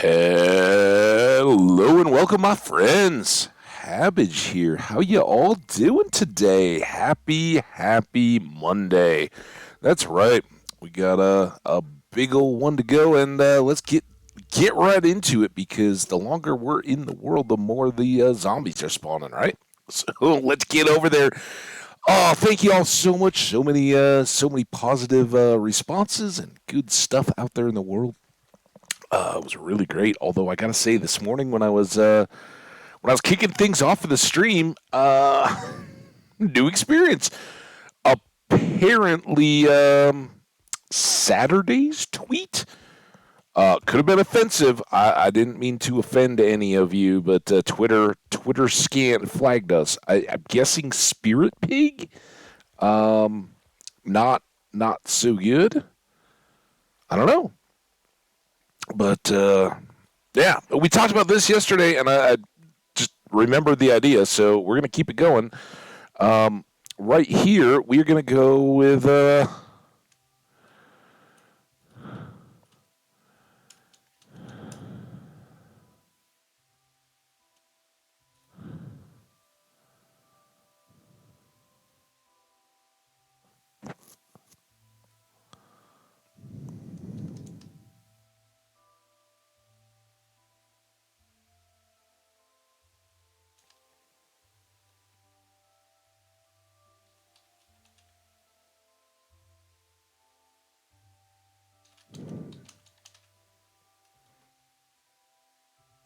Hello and welcome, my friends. Hambbage here. How you all doing today? Happy Monday. That's right. We got a big old one to go, and let's get right into it because the longer we're in the world, the more the zombies are spawning. Right. So let's get over there. Oh, thank you all so much. So many positive responses and good stuff out there in the world. It was really great. Although I gotta say, this morning when I was kicking things off of the stream, new experience. Apparently, Saturday's tweet could have been offensive. I didn't mean to offend any of you, but Twitter flagged us. I'm guessing Spirit Pig. Um, not so good. I don't know, but yeah, we talked about this yesterday, and I just remembered the idea, so we're gonna keep it going. Right here, we're gonna go with.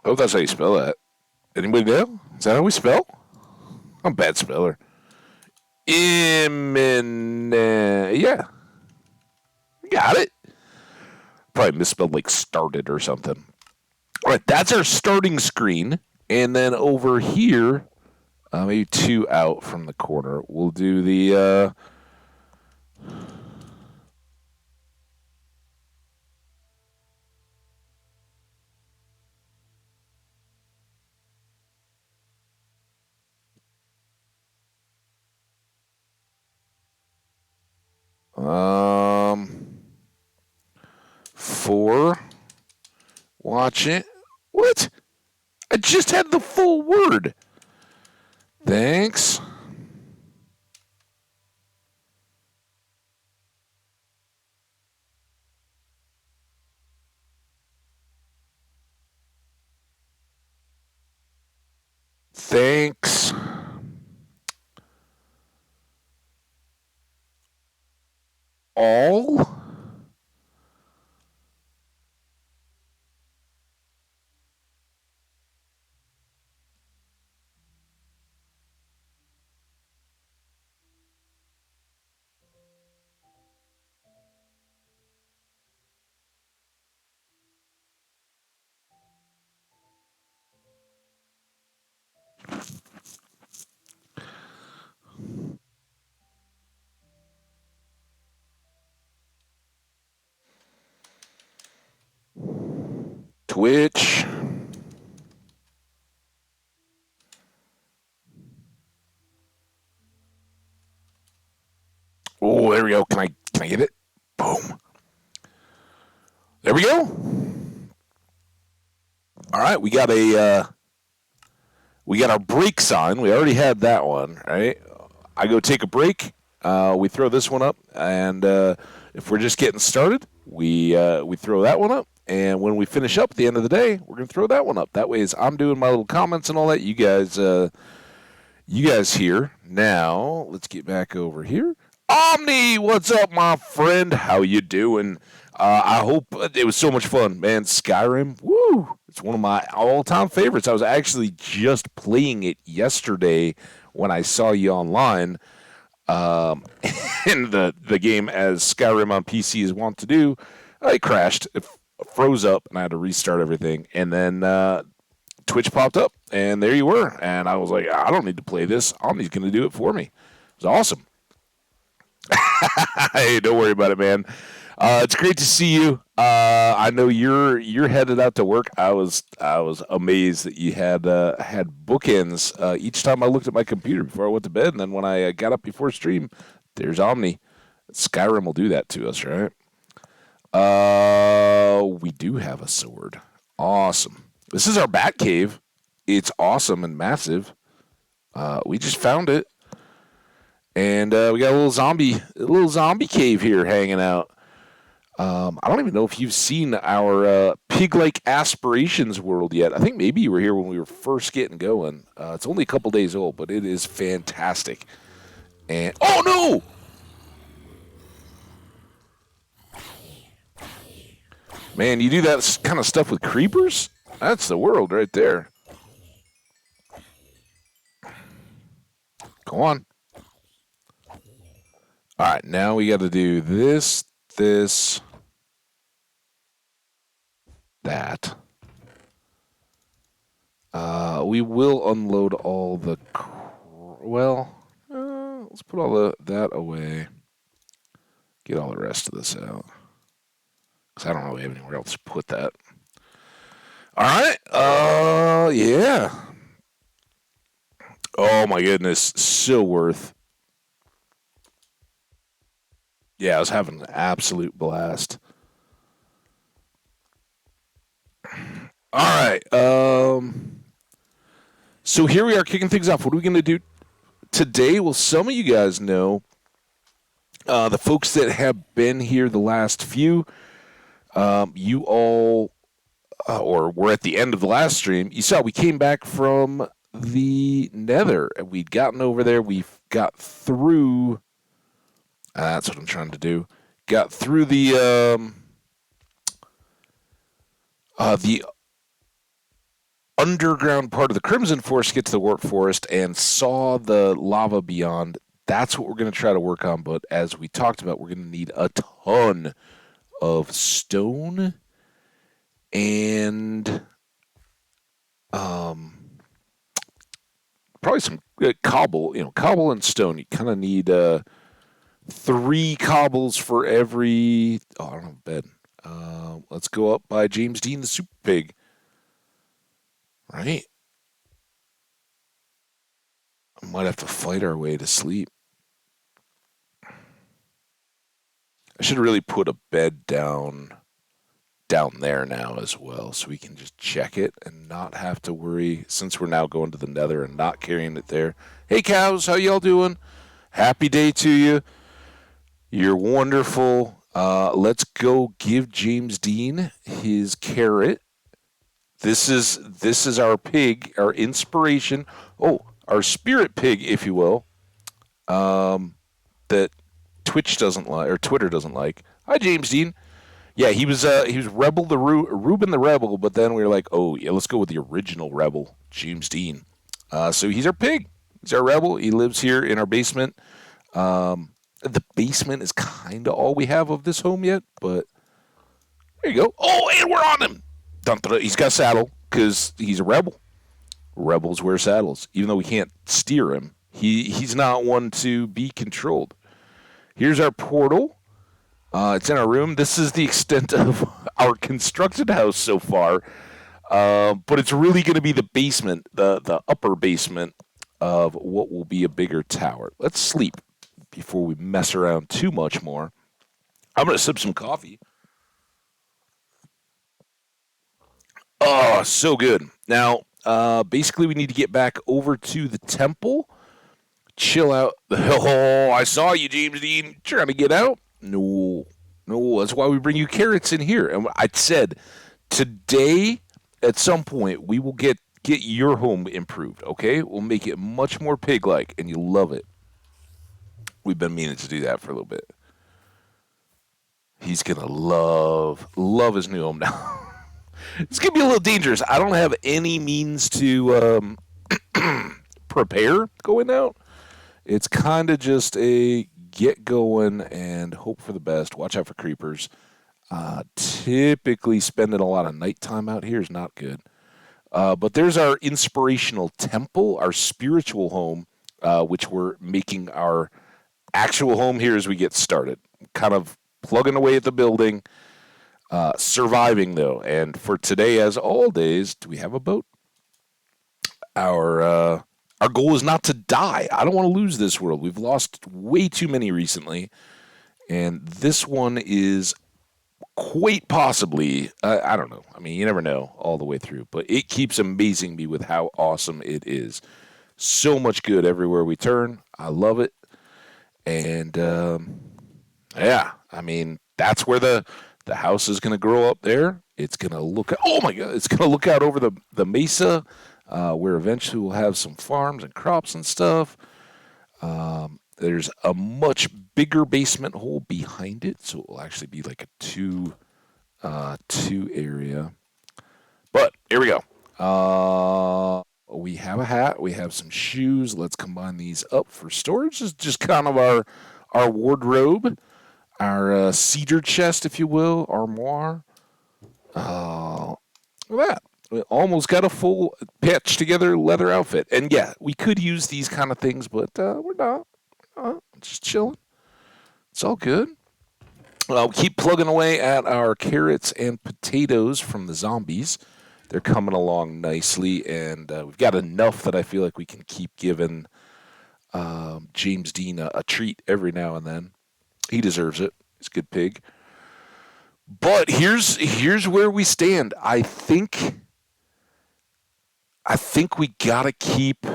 Oh, that's how you spell that. Anybody know? Is that how we spell? I'm a bad speller. Yeah, got it. Probably misspelled like started or something. All right, that's our starting screen, and then over here, maybe two out from the corner, we'll do the. For watch it. What? I just had the full word. Thanks. Thanks. All. Twitch. Oh, there we go. Can I get it? Boom. There we go. All right, we got our break sign. We already had that one, right? I go take a break. We throw this one up, and if we're just getting started, we throw that one up. And when we finish up at the end of the day, we're gonna throw that one up. That way, as I'm doing my little comments and all that, you guys here. Now, let's get back over here. Omni, what's up, my friend? How you doing? I hope it was so much fun, man. Skyrim, woo! It's one of my all-time favorites. I was actually just playing it yesterday when I saw you online. And the game, as Skyrim on PC is wont to do, it crashed. It froze up, and I had to restart everything. And then Twitch popped up, and there you were. And I was like, I don't need to play this. Omni's going to do it for me. It was awesome. Hey, don't worry about it, man. It's great to see you. I know you're headed out to work. I was amazed that you had bookends each time I looked at my computer before I went to bed, and then when I got up before stream, there's Omni. Skyrim will do that to us, right? We do have a sword. Awesome. This is our bat cave. It's awesome and massive. We just found it, and we got a little zombie cave here hanging out. I don't even know if you've seen our Piglike Aspirations world yet. I think maybe you were here when we were first getting going. It's only a couple days old, but it is fantastic. And oh no! Man, you do that kind of stuff with creepers? That's the world right there. Go on. All right, now we got to do this, that. We will unload all the. Let's put all that away. Get all the rest of this out. Because I don't really have anywhere else to put that. All right. Yeah. Oh my goodness, so worth. Yeah, I was having an absolute blast. All right. So here we are kicking things off. What are we going to do today? Well, some of you guys know, the folks that have been here the last few, you all, or we're at the end of the last stream. You saw we came back from the Nether, and we'd gotten over there. We've got through. That's what I'm trying to do. Got through the underground part of the Crimson Forest, get to the Warp Forest, and saw the lava beyond. That's what we're going to try to work on. But as we talked about, we're going to need a ton of stone and probably some cobble. Cobble and stone. You kind of need 3 cobbles for every. Oh, I don't have a bed. Let's go up by James Dean the Super Pig. Right? I might have to fight our way to sleep. I should really put a bed down there now as well, so we can just check it and not have to worry, since we're now going to the Nether and not carrying it there. Hey cows, how y'all doing? Happy day to you. You're wonderful. Let's go give James Dean his carrot. This is our pig, our inspiration. Oh, our spirit pig, if you will. That Twitch doesn't like, or Twitter doesn't like. Hi, James Dean. Yeah, he was Rebel Reuben the Rebel, but then we were like, oh yeah, let's go with the original Rebel, James Dean. So he's our pig. He's our rebel. He lives here in our basement. The basement is kind of all we have of this home yet, but there you go. Oh, and we're on him. He's got a saddle because he's a rebel. Rebels wear saddles, even though we can't steer him. He's not one to be controlled. Here's our portal. It's in our room. This is the extent of our constructed house so far. But it's really going to be the basement, the upper basement of what will be a bigger tower. Let's sleep before we mess around too much more. I'm going to sip some coffee. Oh, so good. Now, basically, we need to get back over to the temple. Chill out. Oh, I saw you, James Dean, trying to get out. No, that's why we bring you carrots in here. And I said, today, at some point, we will get your home improved, okay? We'll make it much more pig-like, and you'll love it. We've been meaning to do that for a little bit. He's going to love his new home now. It's going to be a little dangerous. I don't have any means to prepare going out. It's kind of just a get going and hope for the best. Watch out for creepers. Typically spending a lot of nighttime out here is not good. But there's our inspirational temple, our spiritual home, which we're making our actual home here as we get started. Kind of plugging away at the building, surviving though. And for today, as all days, do we have a boat? Our goal is not to die. I don't want to lose this world. We've lost way too many recently. And this one is quite possibly, I don't know. I mean, you never know all the way through, but it keeps amazing me with how awesome it is. So much good everywhere we turn. I love it. And yeah, I mean, that's where the house is going to grow up there. It's going to look, oh my God, it's going to look out over the mesa, where eventually we'll have some farms and crops and stuff. There's a much bigger basement hole behind it, so it will actually be like a two area. But here we go. We have a hat. We have some shoes. Let's combine these up for storage. This is just kind of our wardrobe, our cedar chest, if you will, armoire. Look at that. We almost got a full patched together leather outfit. And yeah, we could use these kind of things, but we're not. Just chilling. It's all good. We keep plugging away at our carrots and potatoes from the zombies. They're coming along nicely, and we've got enough that I feel like we can keep giving James Dean a treat every now and then. He deserves it. He's a good pig. But here's where we stand. I think we gotta keep.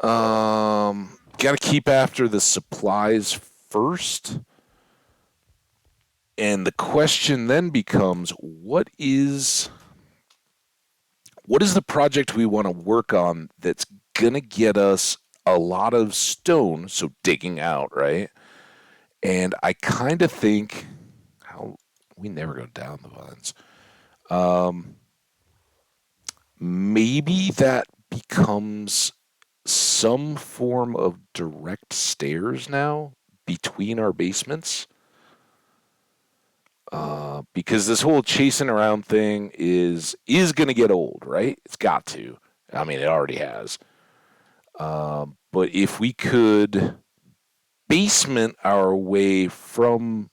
Gotta keep after the supplies first. And the question then becomes, what is the project we want to work on that's gonna get us a lot of stone, so digging out, right? And I kind of think how we never go down the vines. Um, Maybe that becomes some form of direct stairs now between our basements. Because this whole chasing around thing is going to get old, right? It's got to. I mean, it already has. But if we could basement our way from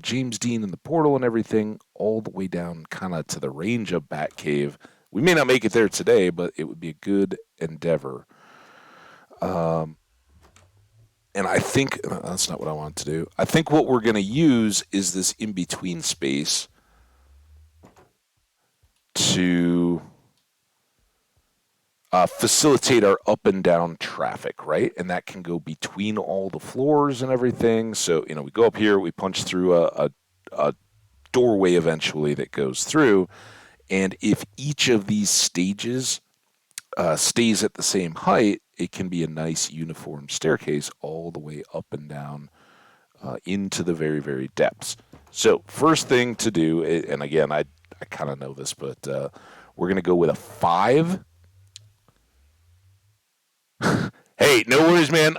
James Dean and the portal and everything all the way down kind of to the range of Batcave, we may not make it there today, but it would be a good endeavor. And I think that's not what I want to do. I think what we're going to use is this in between space to facilitate our up and down traffic, right? And that can go between all the floors and everything. So, we go up here, we punch through a doorway eventually that goes through. And if each of these stages stays at the same height, it can be a nice uniform staircase all the way up and down into the very, very depths. So, first thing to do, and again, I kind of know this, but we're going to go with a 5. Hey, no worries, man.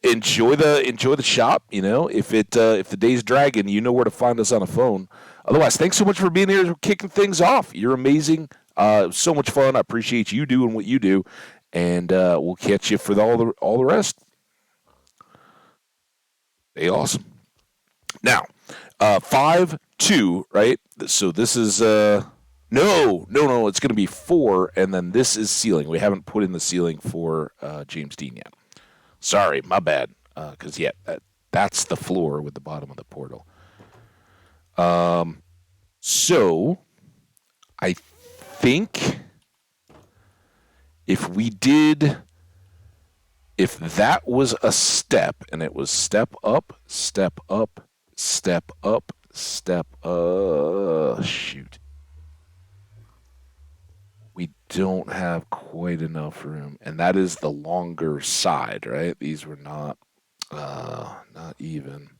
Enjoy the shop. If the day's dragging, you know where to find us on a phone. Otherwise, thanks so much for being here, kicking things off. You're amazing. So much fun. I appreciate you doing what you do, and we'll catch you for all the rest. Stay awesome. Now, 5-2, right? So this is no. It's going to be 4, and then this is ceiling. We haven't put in the ceiling for James Dean yet. Sorry, my bad. Because that's the floor with the bottom of the portal. So I think if that was a step, and it was step up, step up, step up, step shoot. We don't have quite enough room, and that is the longer side, right? These were not even.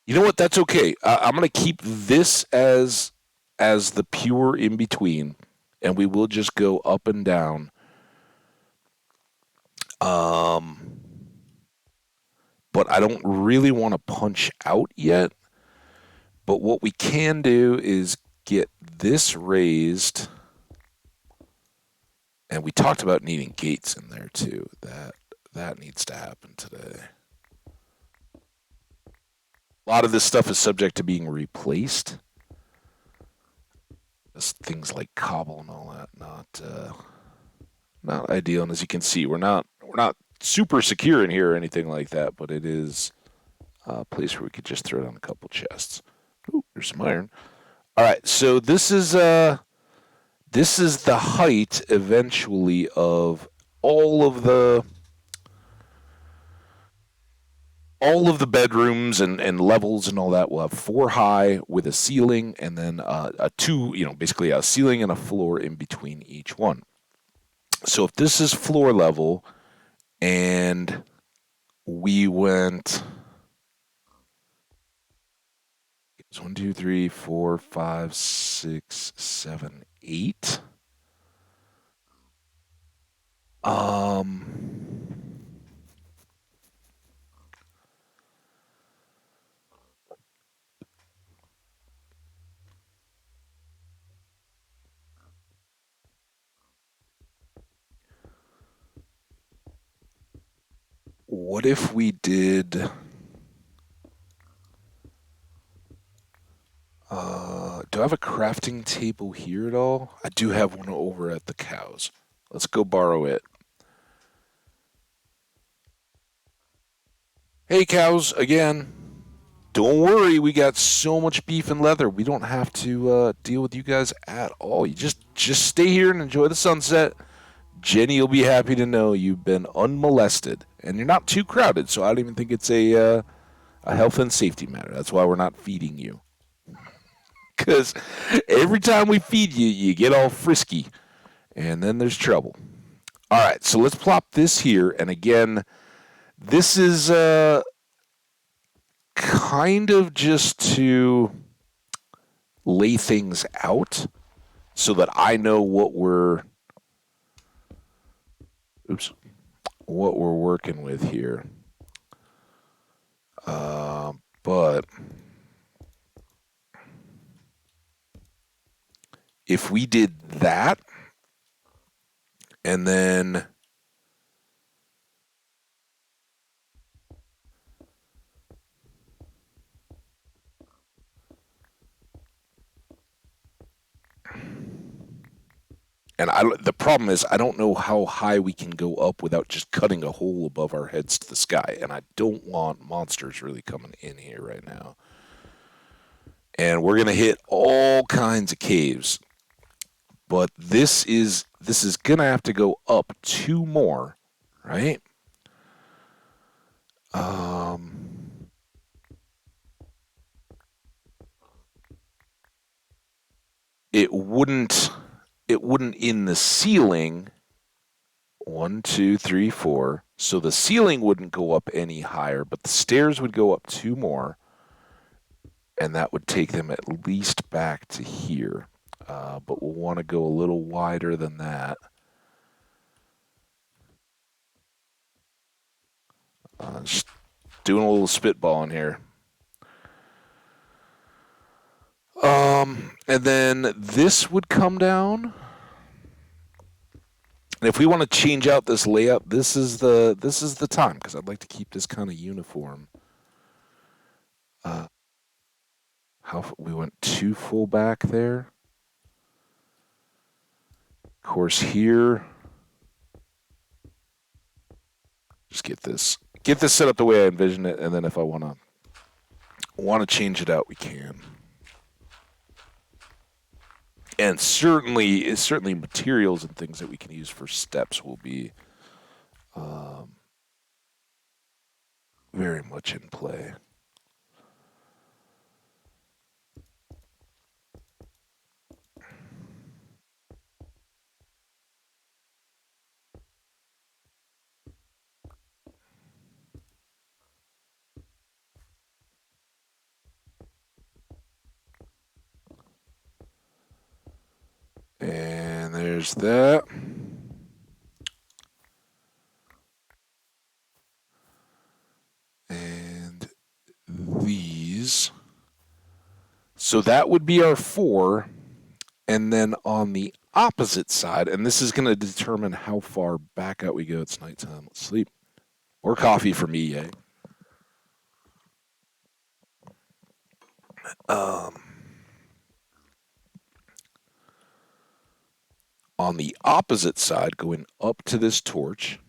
You know what? That's okay. I'm gonna keep this as the pure in between, and we will just go up and down. But I don't really want to punch out yet. But what we can do is get this raised, and we talked about needing gates in there too. That needs to happen today. A lot of this stuff is subject to being replaced. Just things like cobble and all that, not. not ideal. And as you can see, we're not super secure in here or anything like that, but it is a place where we could just throw down a couple chests. Ooh, there's some iron. All right, so this is the height eventually of all of the all of the bedrooms and levels and all that. Will have four high with a ceiling, and then a two, basically a ceiling and a floor in between each one. So if this is floor level, and we went it's 1, 2, 3, 4, 5, 6, 7, 8. Um, what if we did? Do I have a crafting table here at all? I do have one over at the cows. Let's go borrow it. Hey, cows, again. Don't worry, we got so much beef and leather. We don't have to deal with you guys at all. You just stay here and enjoy the sunset. Jenny will be happy to know you've been unmolested, and you're not too crowded. So I don't even think it's a health and safety matter. That's why we're not feeding you. Because every time we feed you, you get all frisky, and then there's trouble. All right, so let's plop this here, and again, this is kind of just to lay things out so that I know oops, what we're working with here. But if we did that, and then the problem is I don't know how high we can go up without just cutting a hole above our heads to the sky, and I don't want monsters really coming in here right now. And we're gonna hit all kinds of caves, but this is gonna have to go up two more, right? Um, it wouldn't in the ceiling. One, two, three, four. So the ceiling wouldn't go up any higher, but the stairs would go up two more, and that would take them at least back to here. But we'll want to go a little wider than that. Just doing a little spitballing here. And then this would come down. And if we want to change out this layout, this is the time because I'd like to keep this kind of uniform. How we went too full back there. Of course, here. Just get this set up the way I envision it, and then if I want to change it out, we can. And certainly materials and things that we can use for steps will be very much in play. And there's that. And these. So that would be our four. And then on the opposite side, and this is going to determine how far back out we go. It's nighttime. Let's sleep. Or coffee for me, yay. Um, On the opposite side, going up to this torch,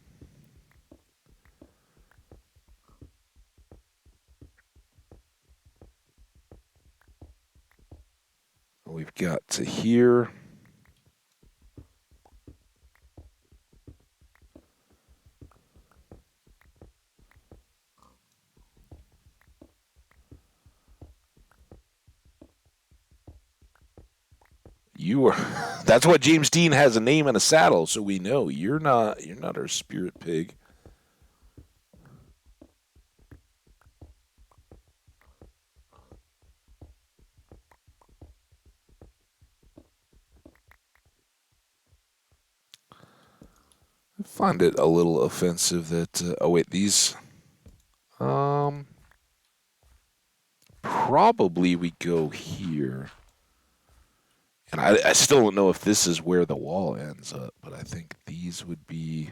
we've got to here. You are. That's what James Dean has, a name and a saddle, so we know you're not. You're not our spirit pig. I find it a little offensive that. Oh wait, these. Um, Probably we go here, and I still don't know if this is where the wall ends up, but I think these would be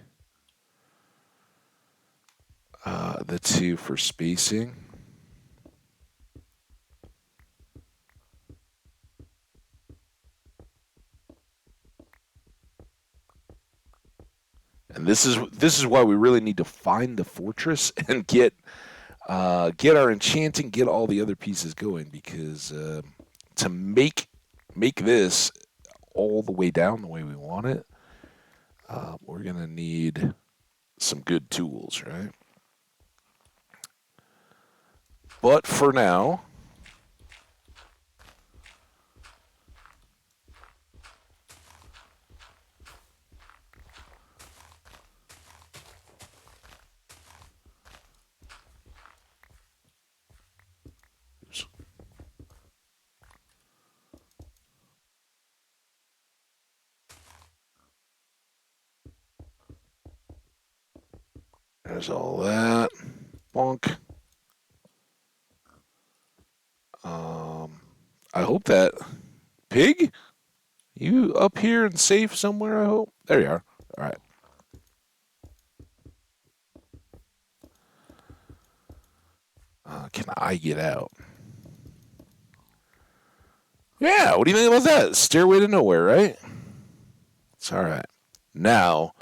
the two for spacing. And this is why we really need to find the fortress and get our enchanting, get all the other pieces going, because to make this all the way down the way we want it, we're gonna need some good tools, right? But for now, there's all that. Bonk. Um, I hope that pig, you up here and safe somewhere. I hope. There you are. All right. Can I get out? Yeah. What do you think about that? Stairway to nowhere, right? It's all right. Now,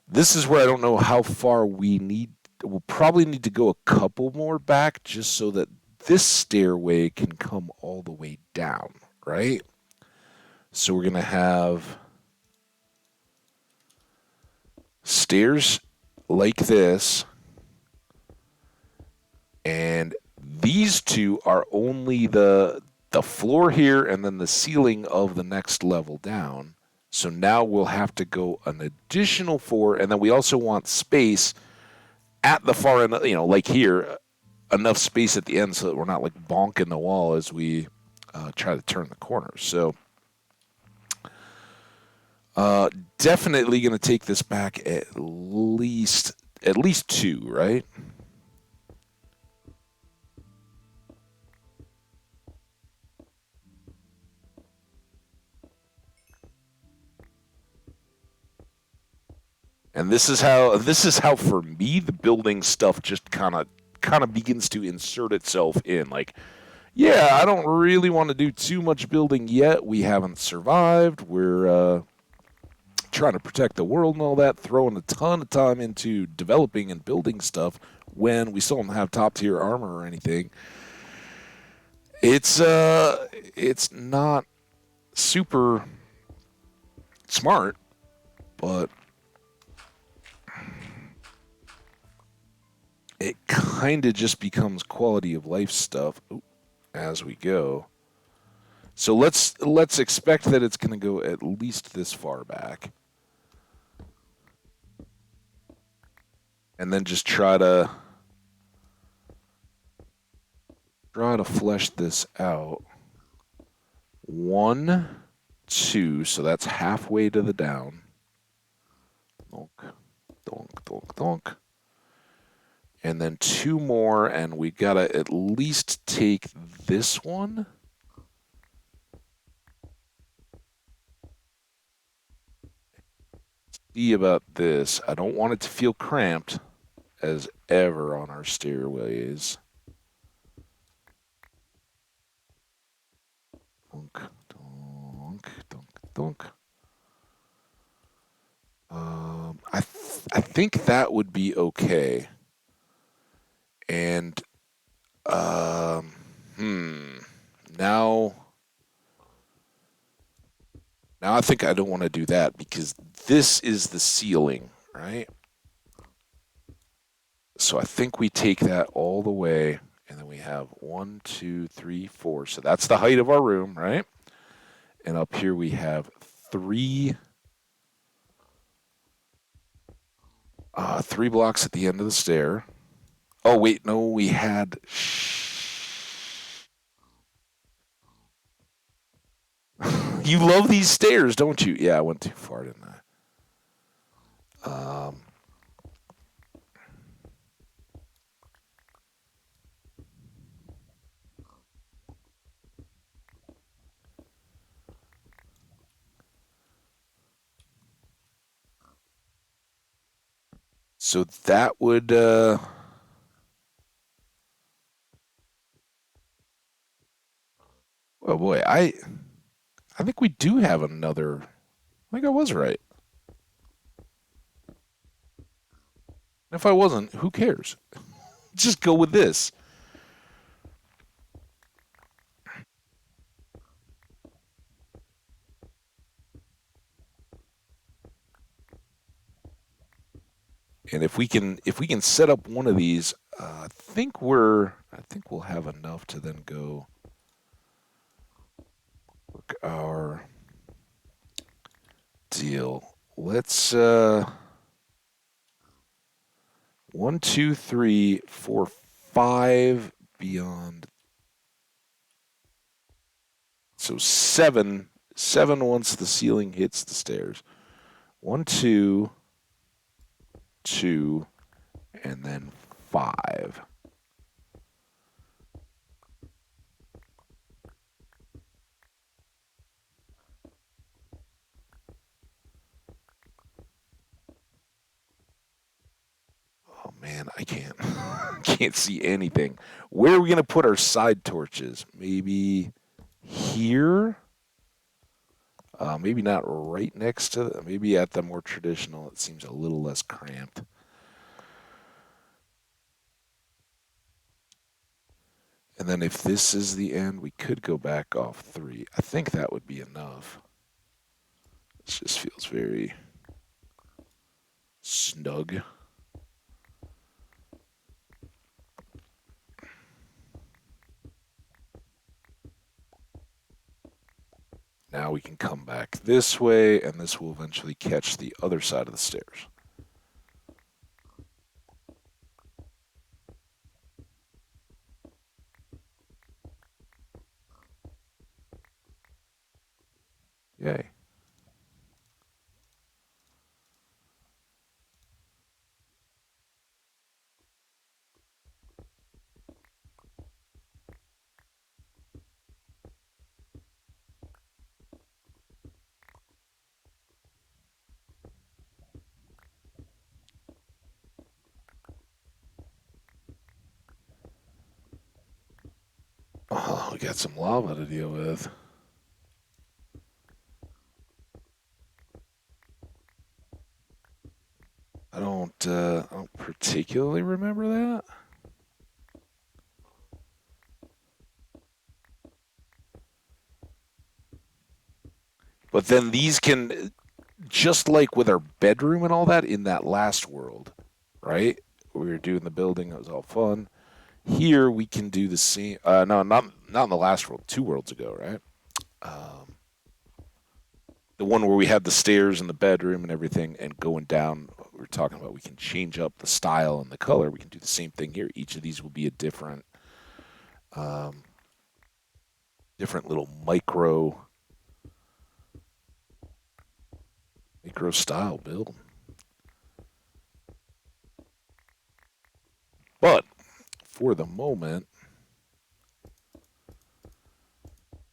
this is where I don't know how far we need. We'll probably need to go a couple more back just so that this stairway can come all the way down, right? So we're going to have stairs like this, and these two are only the floor here and then the ceiling of the next level down. So now we'll have to go an additional four, and then we also want space at the far end, like here, enough space at the end so that we're not like bonking the wall as we try to turn the corner. So definitely going to take this back at least two, right? And this is how for me the building stuff just kind of begins to insert itself in. Like, yeah, I don't really want to do too much building yet. We haven't survived. We're trying to protect the world and all that, throwing a ton of time into developing and building stuff when we still don't have top tier armor or anything. It's not super smart, but it kind of just becomes quality of life stuff as we go. So let's expect that it's going to go at least this far back, and then just try to flesh this out. One, two, so that's halfway to the down. Donk, donk, donk, donk. And then two more, and we gotta at least take this one. See about this. I don't want it to feel cramped as ever on our stairways. Donk, donk, donk, donk. I think that would be okay. And um, hmm. Now now I think I don't want to do that because this is the ceiling, right? So I think we take that all the way, and then we have one, two, three, four. So that's the height of our room, right? And up here we have three blocks at the end of the stair. Oh wait, no, we had. You love these stairs, don't you? Yeah, I went too far, didn't I? So that would. Oh boy, I think we do have another. I think I was right. If I wasn't, who cares? Just go with this. And if we can set up one of these, I think we'll have enough to then go work our deal. Let's 1, 2, 3, 4, 5 beyond. So seven once the ceiling hits the stairs. One, two, and then 5. Oh man, I can't can't see anything. Where are we gonna put our side torches? Maybe here? Maybe not right next to. Maybe at the more traditional. It seems a little less cramped. And then if this is the end, we could go back off 3. I think that would be enough. It just feels very snug. Now we can come back this way, and this will eventually catch the other side of the stairs. Yay. Oh, we got some lava to deal with. I don't particularly remember that. But then these can, just like with our bedroom and all that in that last world, right? We were doing the building, it was all fun. Here we can do the same. No, not in the last world. 2 worlds ago, right? Um, the one where we had the stairs and the bedroom and everything, and going down. We were talking about we can change up the style and the color. We can do the same thing here. Each of these will be a um, different little micro style build. But for the moment,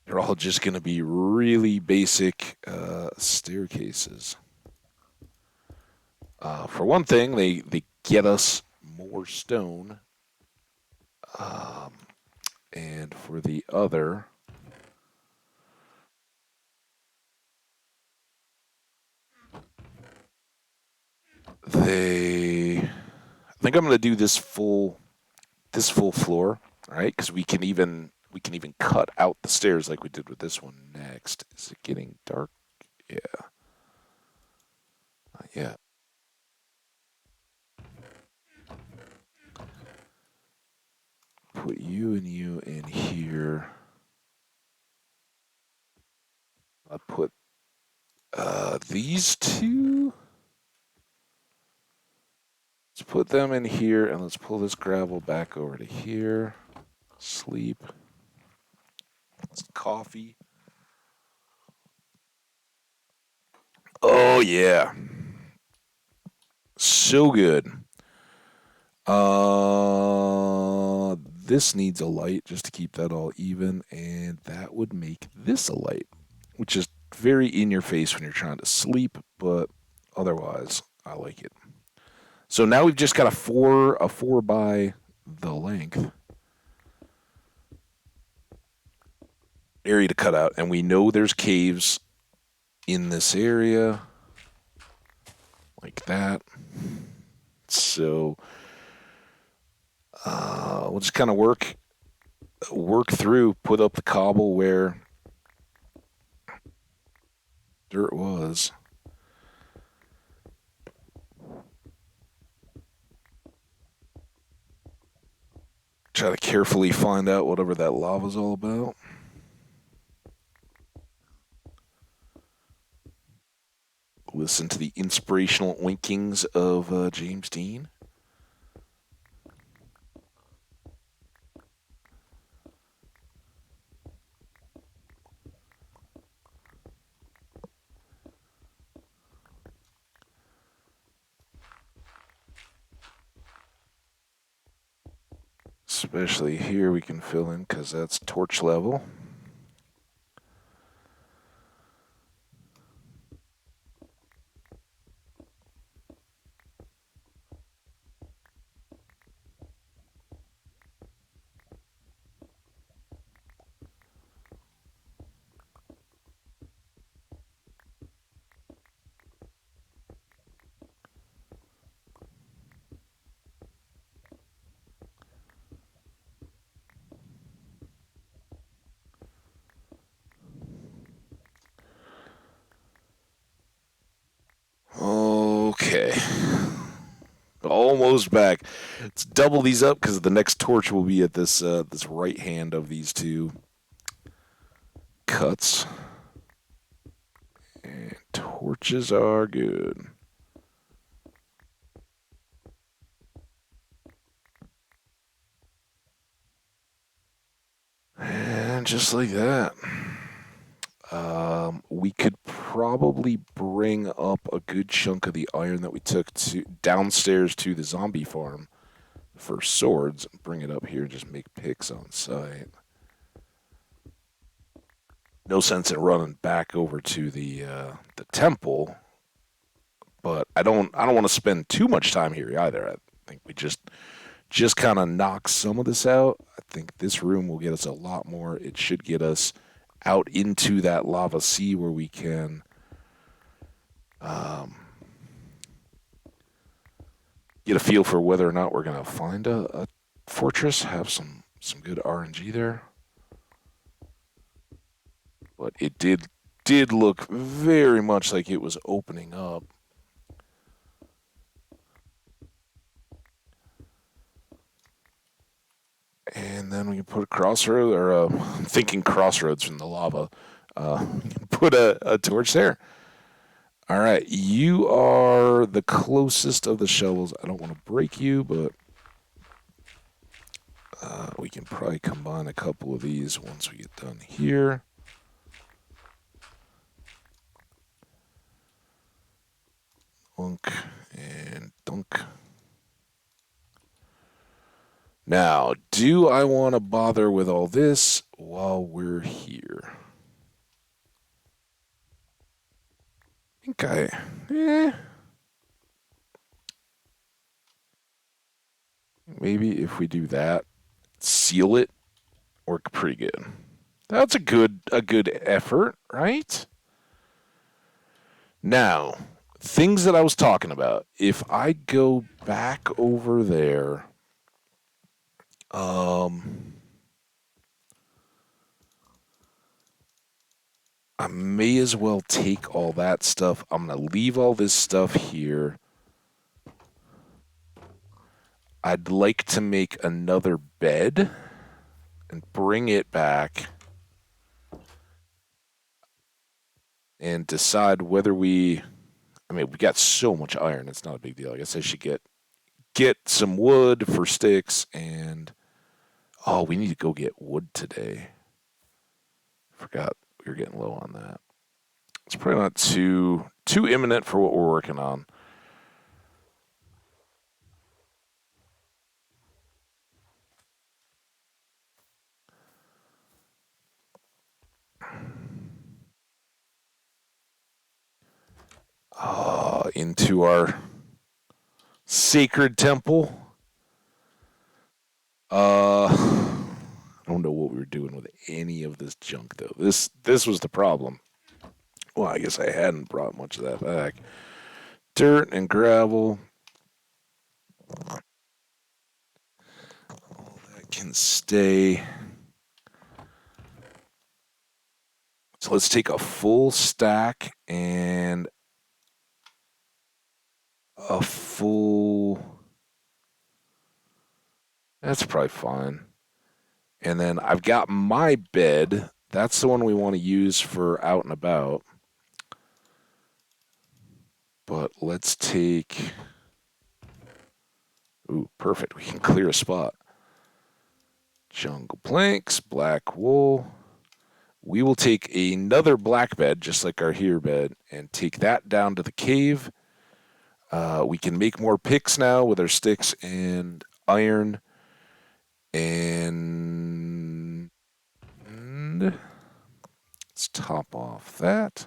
they're all just going to be really basic staircases. For one thing, they get us more stone. Um, and for the other, I think I'm gonna do this full floor, all right? Because we can even cut out the stairs like we did with this one next. Is it getting dark? Yeah, not yet. Put you and you in here. I put these two. Let's put them in here, and let's pull this gravel back over to here. Sleep. It's coffee. Oh yeah, so good. This needs a light just to keep that all even, and that would make this a light, which is very in your face when you're trying to sleep, but otherwise, I like it. So now we've just got a four by the length area to cut out, and we know there's caves in this area, like that. So we'll just kind of work through, put up the cobble where dirt was. Try to carefully find out whatever that lava's all about. Listen to the inspirational oinkings of James Dean. Especially here, we can fill in because that's torch level. Okay. Almost back. Let's double these up because the next torch will be at this right hand of these two cuts. And torches are good. And just like that. We could probably bring up a good chunk of the iron that we took to downstairs to the zombie farm for swords. Bring it up here and just make picks on site. No sense in running back over to the temple, but I don't want to spend too much time here either. I think we just kind of knock some of this out. I think this room will get us a lot more. It should get us out into that lava sea where we can um, get a feel for whether or not we're gonna find a fortress. Have some good RNG there, but it did look very much like it was opening up. And then we can put a crossroad, or thinking crossroads from the lava. Put a torch there. All right, you are the closest of the shovels. I don't want to break you, but we can probably combine a couple of these once we get done here. Unk and dunk. Now, do I want to bother with all this while we're here? I think maybe if we do that, seal it, work pretty good. That's a good effort, right? Now, things that I was talking about. If I go back over there, um, I may as well take all that stuff. I'm gonna leave all this stuff here. I'd like to make another bed and bring it back and decide whether we. I mean, we got so much iron; it's not a big deal. I guess I should get some wood for sticks and. Oh, we need to go get wood today. Forgot we were getting low on that. It's probably not too imminent for what we're working on. Into our sacred temple. I don't know what we were doing with any of this junk though. This was the problem. Well, I guess I hadn't brought much of that back. Dirt and gravel. All that can stay. So let's take a full stack and a full. That's probably fine. And then I've got my bed. That's the one we want to use for out and about. But let's take. Ooh, perfect. We can clear a spot. Jungle planks, black wool. We will take another black bed, just like our here bed, and take that down to the cave. We can make more picks now with our sticks and iron. And let's top off that.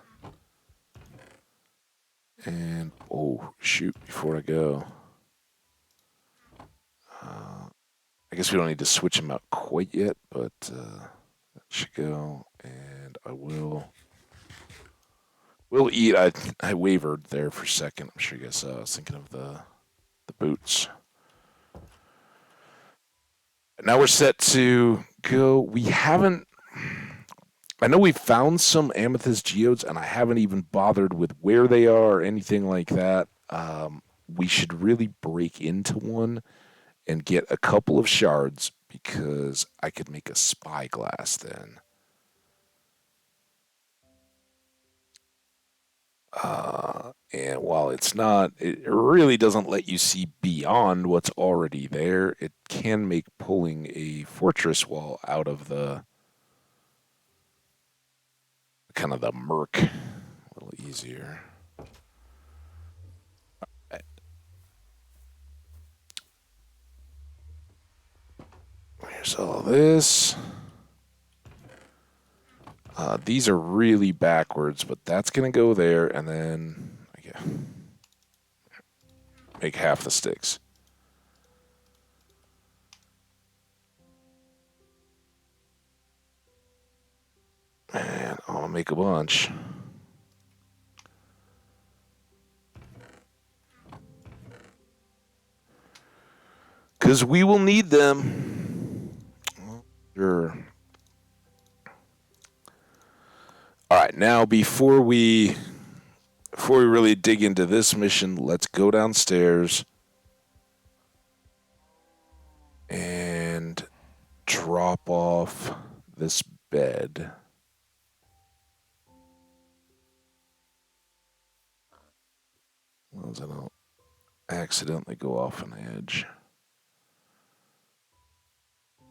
And, oh, shoot, before I go. I guess we don't need to switch them out quite yet, but that should go. And I will. We'll eat. I wavered there for a second. I'm sure you guys saw. I was thinking of the boots. Now we're set to go. We haven't. I know we found some amethyst geodes, and I haven't even bothered with where they are or anything like that. We should really break into one and get a couple of shards because I could make a spyglass then. And while it's not, it really doesn't let you see beyond what's already there. It can make pulling a fortress wall out of the kind of the murk a little easier. Here's all this. These are really backwards, but that's going to go there, and then make half the sticks. And I'll make a bunch. Because we will need them. Sure. All right, now before we really dig into this mission, let's go downstairs and drop off this bed. As long as I don't accidentally go off an edge. I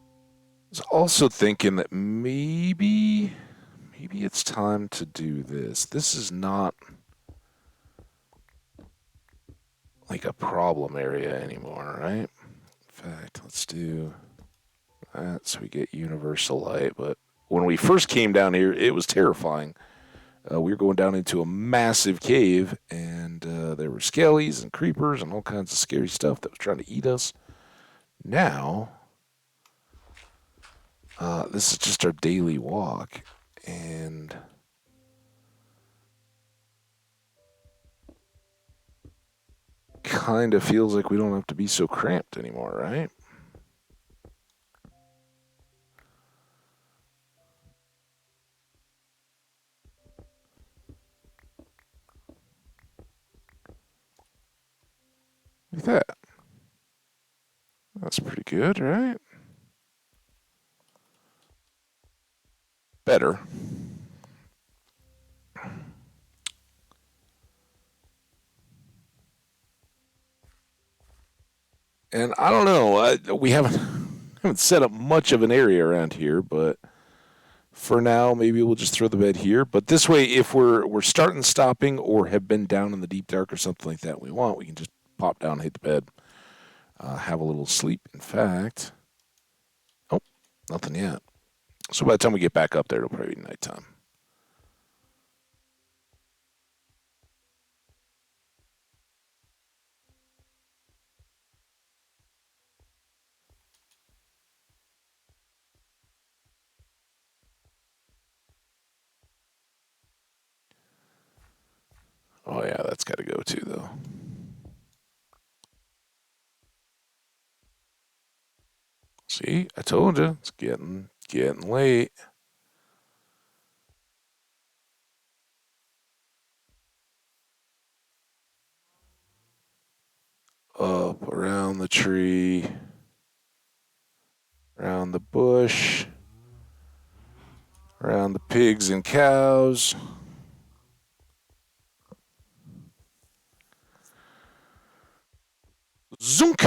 was also thinking that maybe it's time to do this. This is not like a problem area anymore, right? In fact, let's do that so we get universal light. But when we first came down here, it was terrifying. We were going down into a massive cave, and there were skellies and creepers and all kinds of scary stuff that was trying to eat us. Now, this is just our daily walk, and kind of feels like we don't have to be so cramped anymore, right? Look at that. That's pretty good, right? Better. And I don't know. We haven't set up much of an area around here, but for now, maybe we'll just throw the bed here. But this way, if we're starting, stopping, or have been down in the deep dark or something like that, we can just pop down, hit the bed, have a little sleep. In fact, oh, nothing yet. So by the time we get back up there, it'll probably be nighttime. Oh yeah, that's got to go too, though. See, I told you, it's getting late. Up around the tree, around the bush, around the pigs and cows. Zunk!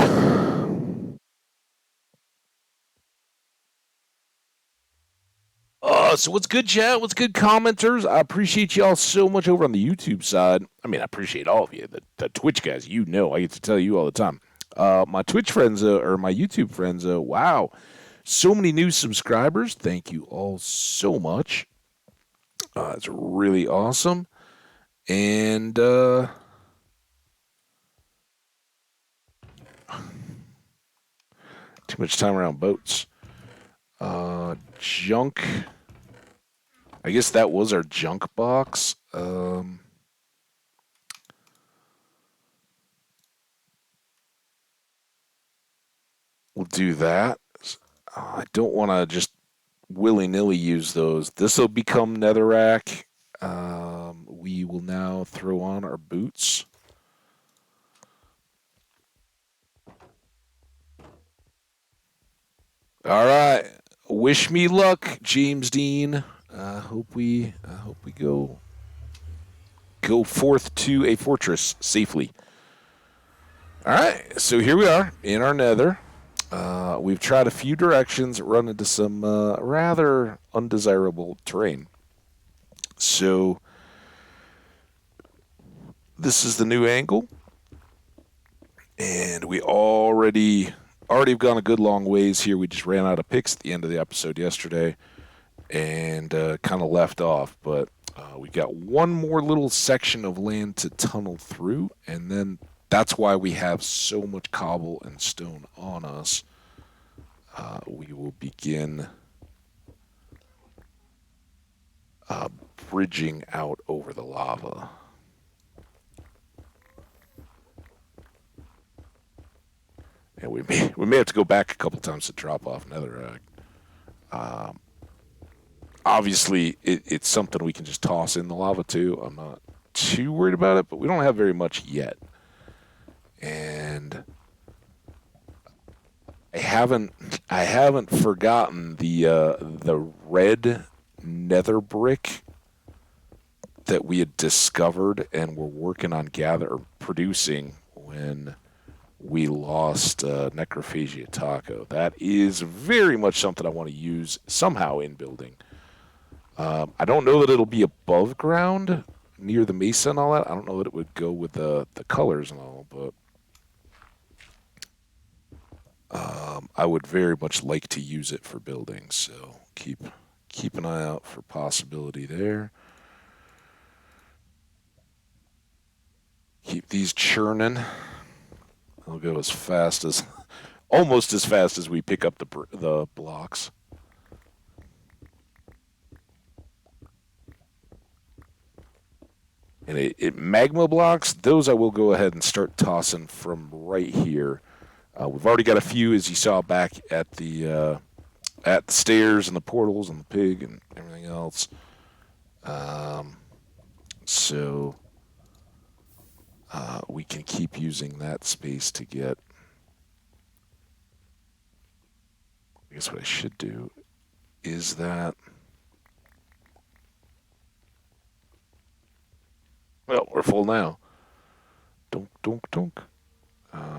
So what's good, chat? What's good, commenters? I appreciate y'all so much over on the YouTube side. I mean, I appreciate all of you. The Twitch guys, I get to tell you all the time. My Twitch friends, or my YouTube friends, wow. So many new subscribers. Thank you all so much. It's really awesome. And, too much time around boats. Junk. I guess that was our junk box. We'll do that. I don't want to just willy nilly use those. This will become netherrack. We will now throw on our boots. All right. Wish me luck, James Dean. I hope we go forth to a fortress safely. All right. So here we are in our nether. We've tried a few directions, run into some rather undesirable terrain. So this is the new angle, and we already have gone a good long ways here. We just ran out of picks at the end of the episode yesterday, and kind of left off. But we got one more little section of land to tunnel through, and then that's why we have so much cobble and stone on us. We will begin bridging out over the lava. And we may have to go back a couple times to drop off netherrack. Obviously, it's something we can just toss in the lava too. I'm not too worried about it, but we don't have very much yet. And I haven't forgotten the red nether brick that we had discovered and were working on producing when we lost Necrophagia Taco. That is very much something I want to use somehow in building. I don't know that it'll be above ground near the mesa and all that. I don't know that it would go with the colors and all, but I would very much like to use it for building. So keep an eye out for possibility there. Keep these churning. I'll go as fast as, almost as fast as we pick up the blocks. And it magma blocks, those I will go ahead and start tossing from right here. We've already got a few, as you saw back at the stairs and the portals and the pig and everything else. Um, so we can keep using that space to get. I guess what I should do is that. Well, we're full now. Dunk, dunk, dunk.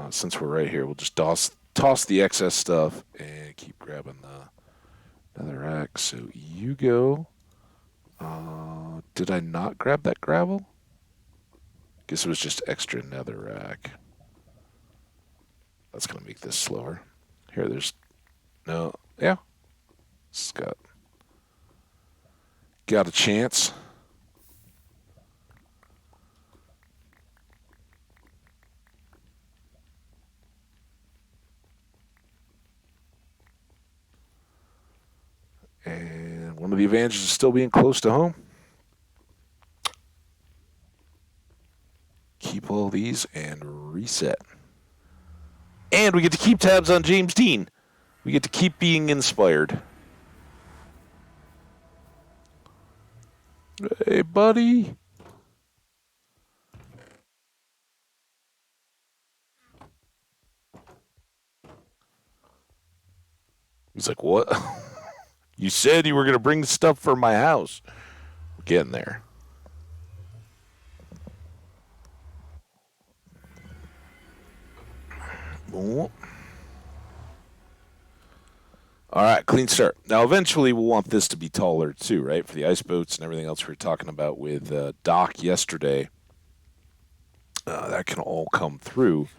Since we're right here, we'll just toss the excess stuff and keep grabbing the another rack. So you go. Did I not grab that gravel? Guess it was just extra nether rack. That's gonna make this slower. Here, there's no. Yeah, it's got a chance. And one of the advantages is still being close to home. Keep all these and reset. And we get to keep tabs on James Dean. We get to keep being inspired. Hey, buddy. He's like, what? You said you were going to bring stuff for my house. We're getting there. Oh. All right, clean start. Now, eventually, we'll want this to be taller too, right? For the ice boats and everything else we were talking about with Doc yesterday. That can all come through.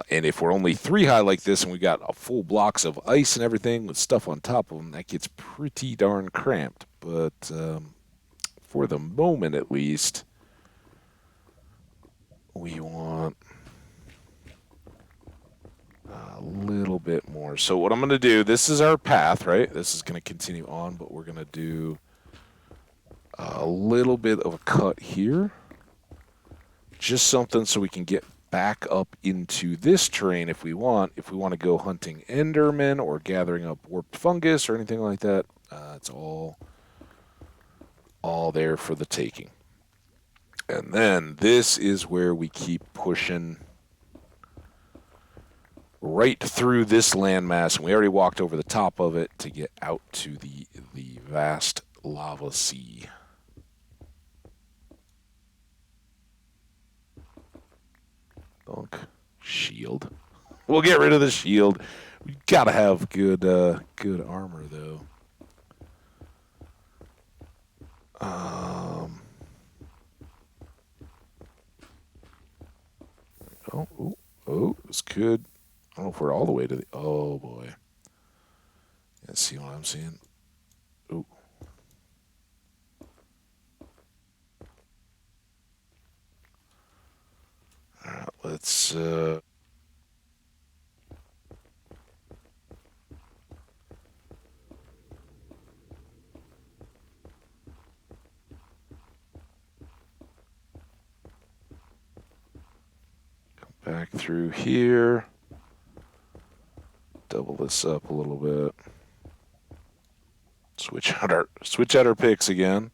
And if we're only 3 high like this and we got a full blocks of ice and everything with stuff on top of them, that gets pretty darn cramped. But for the moment, at least, we want a little bit more. So what I'm going to do, this is our path, right? This is going to continue on, but we're going to do a little bit of a cut here. Just something so we can get back up into this terrain if we want. If we want to go hunting endermen or gathering up warped fungus or anything like that, it's all there for the taking. And then this is where we keep pushing right through this landmass, and we already walked over the top of it to get out to the vast lava sea. Dunk. Shield. We'll get rid of the shield. We gotta have good armor though. Oh, it's good. I don't know if we're all the way to the. Oh boy. Yeah, see what I'm seeing? Ooh. All right, let's. Back through here. Double this up a little bit. Switch out our picks again.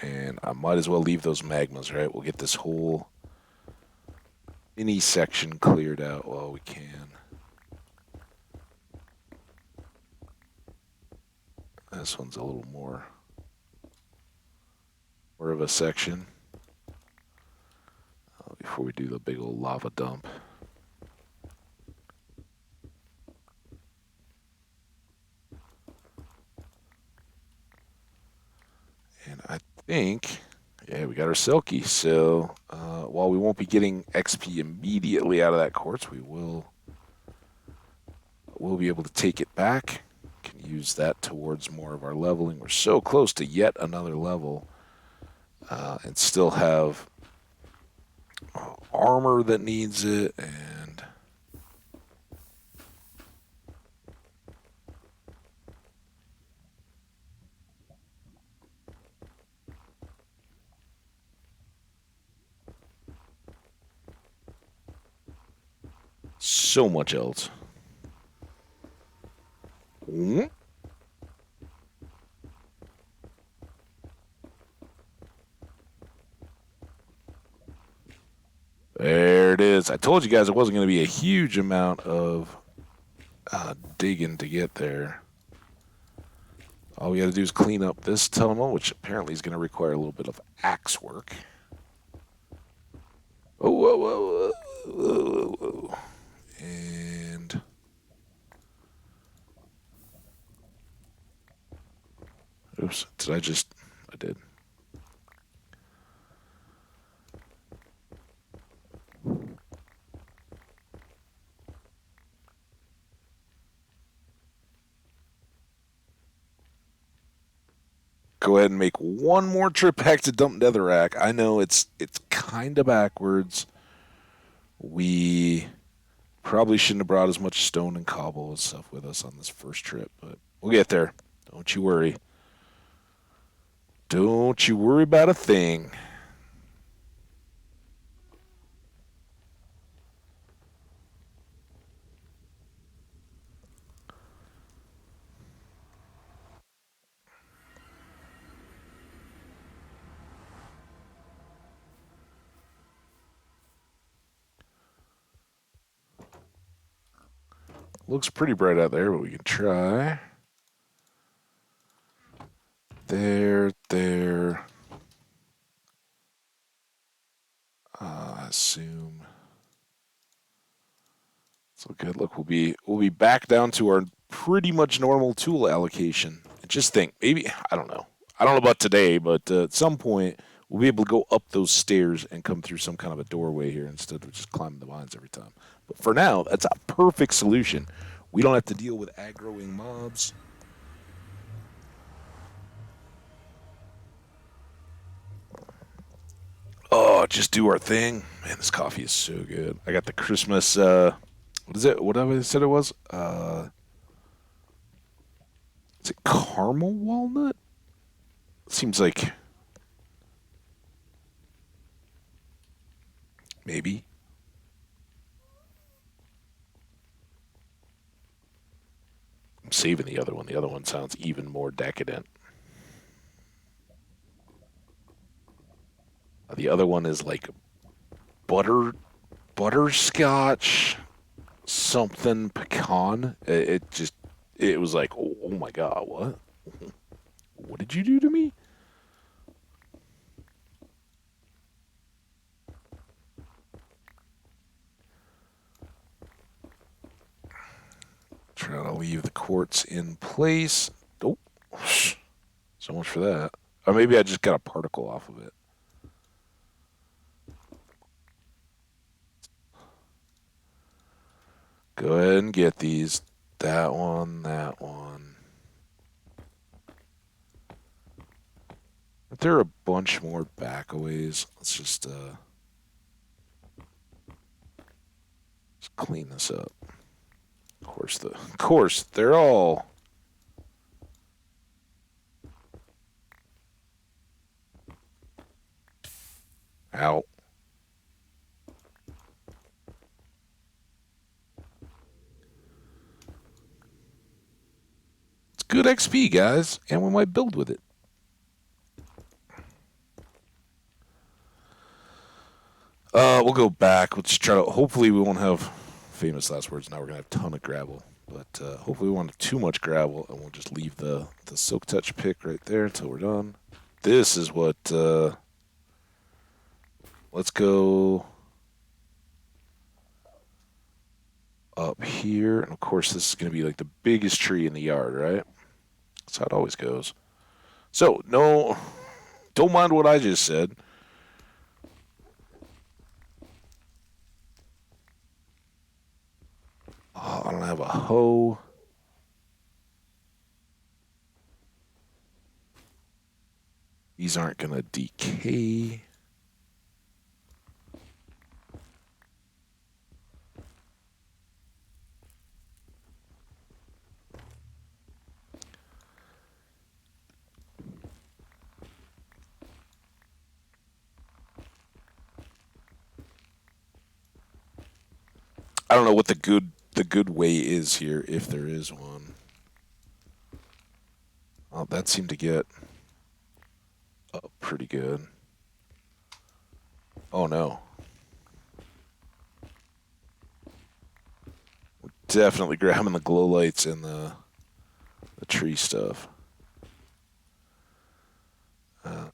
And I might as well leave those magmas, right? We'll get this whole mini section cleared out while we can. This one's a little more of a section before we do the big old lava dump. And I think, yeah, we got our Silky. So while we won't be getting XP immediately out of that quartz, we'll be able to take it back. Can use that towards more of our leveling. We're so close to yet another level, and still have armor that needs it, and so much else. Hmm? There it is. I told you guys it wasn't going to be a huge amount of digging to get there. All we got to do is clean up this tunnel, which apparently is going to require a little bit of axe work. Oh, whoa, whoa, whoa, whoa, whoa. And oops, did I just? I did. Go ahead and make one more trip back to Dump Netherrack. I know it's kind of backwards. We probably shouldn't have brought as much stone and cobble and stuff with us on this first trip, but we'll get there. Don't you worry. Don't you worry about a thing. Looks pretty bright out there, but we can try. There. I assume. So good. Look, we'll be back down to our pretty much normal tool allocation. And just think, maybe I don't know. I don't know about today, but at some point we'll be able to go up those stairs and come through some kind of a doorway here instead of just climbing the vines every time. But for now, that's a perfect solution. We don't have to deal with aggroing mobs. Oh, just do our thing. Man, this coffee is so good. I got the Christmas. What is it? What I said it was? Is it caramel walnut? Seems like maybe. I'm saving the other one. The other one sounds even more decadent. The other one is like butterscotch something pecan. It was like, oh my god, what? What did you do to me? Try to leave the quartz in place. Oh, so much for that. Or maybe I just got a particle off of it. Go ahead and get these. That one, that one. There are a bunch more backaways. Let's just clean this up. Of course, they're all out. It's good XP, guys, and we might build with it. We'll go back. Let's try to. Hopefully, we won't have famous last words. Now we're gonna have a ton of gravel, but hopefully, we won't have too much gravel, and we'll just leave the silk touch pick right there until we're done. This is what. Let's go up here, and of course, this is gonna be like the biggest tree in the yard, right? That's how it always goes. So no, don't mind what I just said. Oh, I don't have a hoe. These aren't gonna decay. I don't know what the good way is here, if there is one. Oh, that seemed to get pretty good. Oh no. Definitely grabbing the glow lights and the tree stuff.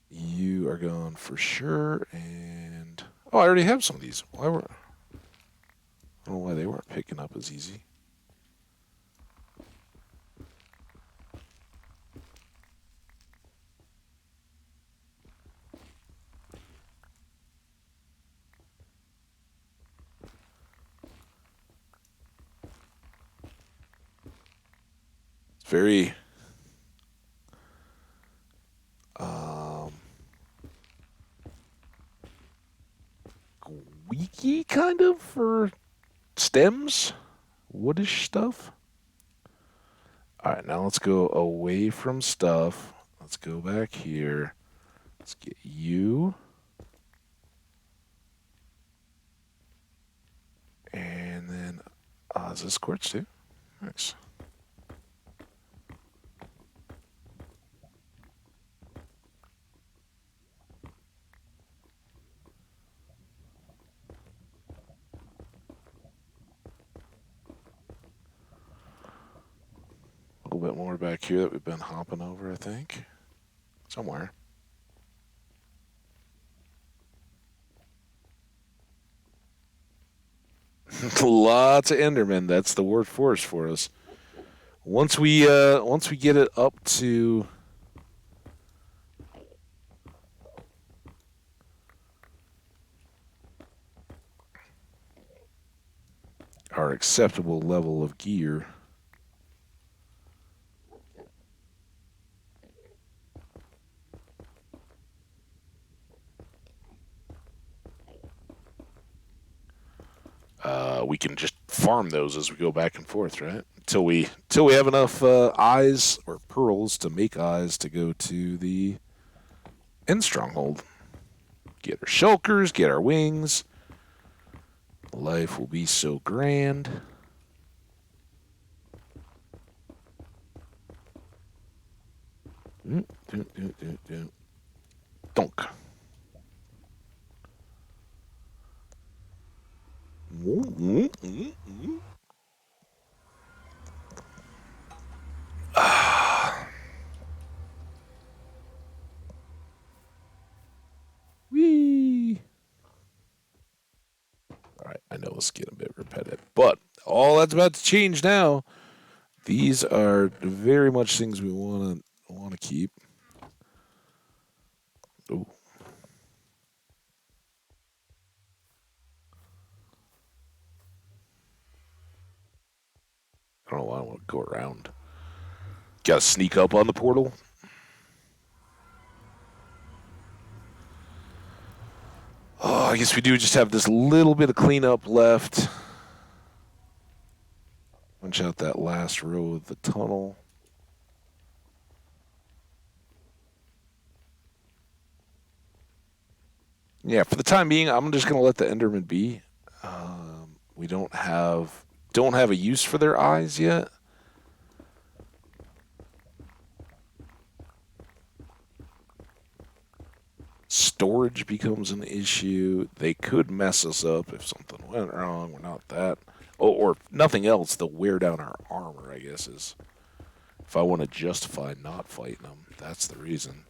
You are gone for sure, and oh, I already have some of these. I don't know why they weren't picking up as easy. It's very um, weaky kind of for stems, woodish stuff. All right, now let's go away from stuff. Let's go back here. Let's get you. And then, is this quartz too? Nice. A little bit more back here that we've been hopping over, I think. Somewhere. Lots of Endermen. That's the word force for us. Once we get it up to our acceptable level of gear. We can just farm those as we go back and forth, right? Until we have enough eyes or pearls to make eyes to go to the end stronghold. Get our shulkers, get our wings. Life will be so grand. Donk. Whee! All right, I know it's getting a bit repetitive, but all that's about to change now. These are very much things we want to keep. Ooh. I don't know why I want to go around. Got to sneak up on the portal. Oh, I guess we do just have this little bit of cleanup left. Punch out that last row of the tunnel. Yeah, for the time being, I'm just gonna let the Enderman be. We don't have a use for their eyes yet. Storage becomes an issue. They could mess us up if something went wrong. We're not that. Oh, or nothing else, they'll wear down our armor, I guess, is if I want to justify not fighting them. That's the reason.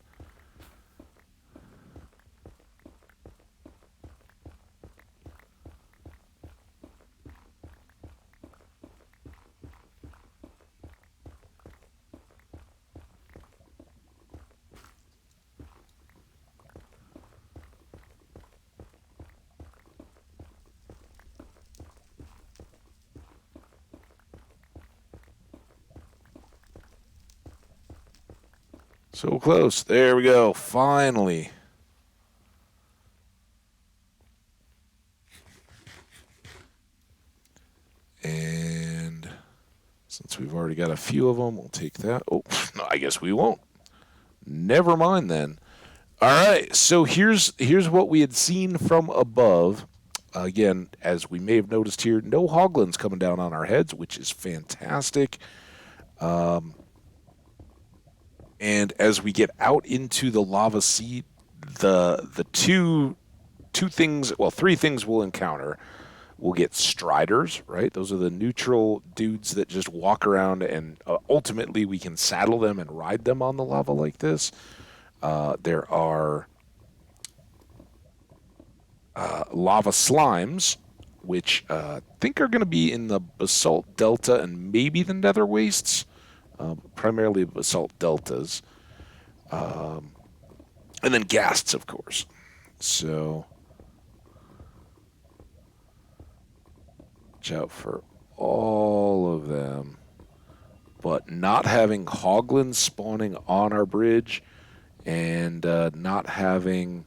So close. There we go. Finally. And since we've already got a few of them, we'll take that. Oh, no, I guess we won't. Never mind then. All right. So here's what we had seen from above. Again, as we may have noticed here, no hoglins coming down on our heads, which is fantastic. Um, and as we get out into the lava sea, the two things, well, three things we'll encounter. We'll get striders, right? Those are the neutral dudes that just walk around, and ultimately we can saddle them and ride them on the lava like this. There are lava slimes, which I think are going to be in the basalt delta and maybe the nether wastes, primarily basalt deltas, and then ghasts, of course. So watch out for all of them. But not having hoglins spawning on our bridge and not having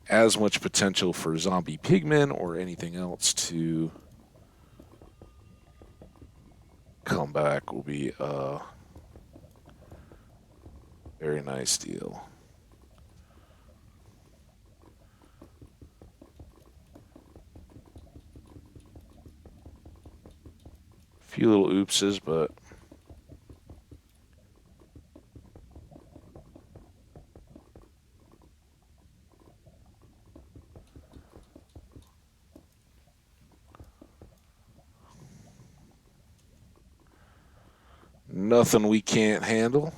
as much potential for zombie pigmen or anything else to come back will be a very nice deal. A few little oopses, but nothing we can't handle.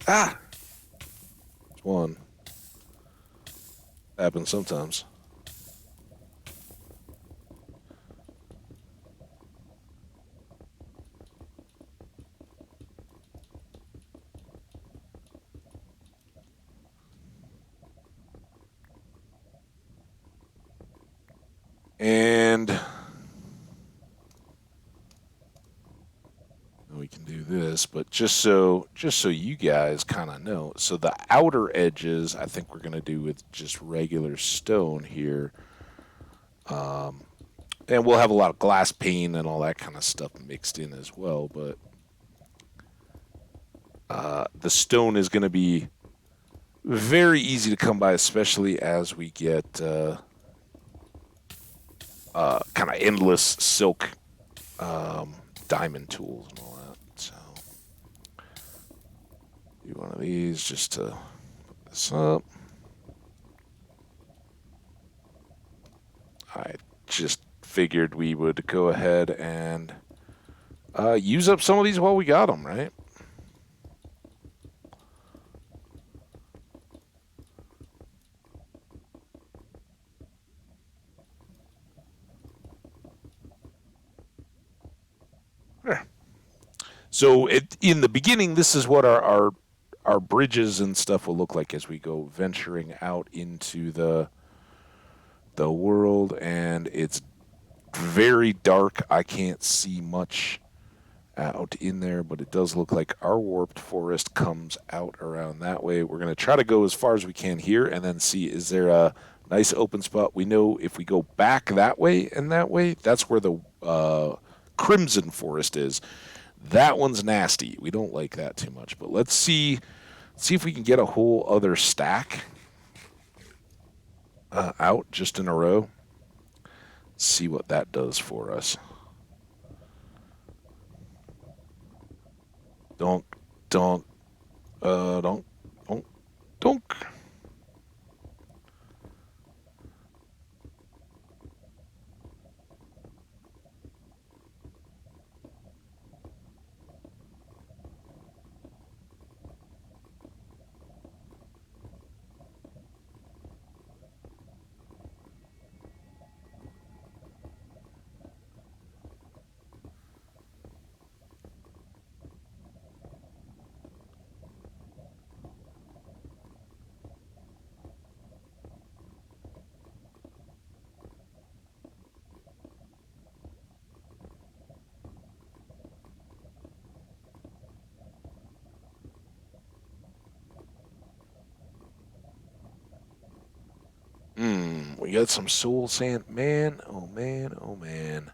Ah! One. Happens sometimes. And we can do this, but just so you guys kind of know, so the outer edges I think we're gonna do with just regular stone here, and we'll have a lot of glass pane and all that kind of stuff mixed in as well. But the stone is gonna be very easy to come by, especially as we get kind of endless silk diamond tools and all that. So do one of these just to put this up. I just figured we would go ahead and use up some of these while we got them, right? Yeah. So in the beginning, this is what our bridges and stuff will look like as we go venturing out into the world, and it's very dark. I can't see much out in there, but it does look like our warped forest comes out around that way. We're going to try to go as far as we can here and then see, is there a nice open spot? We know if we go back that way and that way, that's where the crimson forest is. That one's nasty. We don't like that too much, but let's see if we can get a whole other stack out just in a row. See what that does for us. Donk, donk, donk, donk, donk. We got some soul sand. Man, oh man, oh man.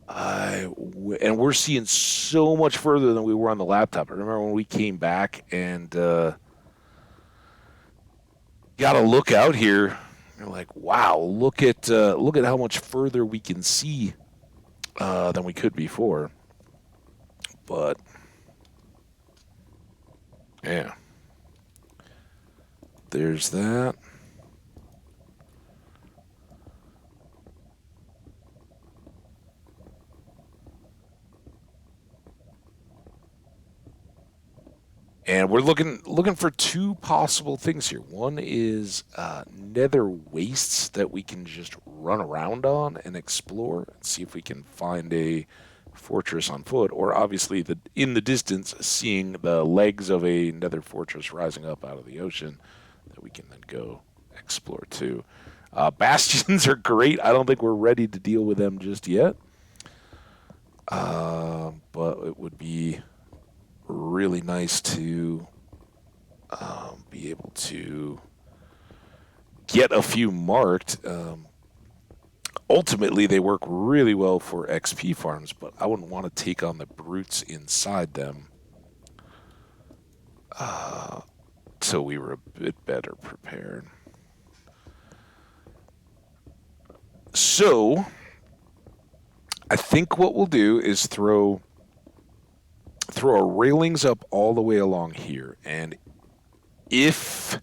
And we're seeing so much further than we were on the laptop. I remember when we came back and got a look out here. You're like, wow, look at how much further we can see than we could before. But yeah, there's that. And we're looking for two possible things here. One is nether wastes that we can just run around on and explore and see if we can find a fortress on foot, or obviously the in the distance seeing the legs of a nether fortress rising up out of the ocean that we can then go explore too. Bastions are great. I don't think we're ready to deal with them just yet, but it would be really nice to be able to get a few marked. Ultimately, they work really well for XP farms, but I wouldn't want to take on the brutes inside them. So we were a bit better prepared. So I think what we'll do is throw our railings up all the way along here, and if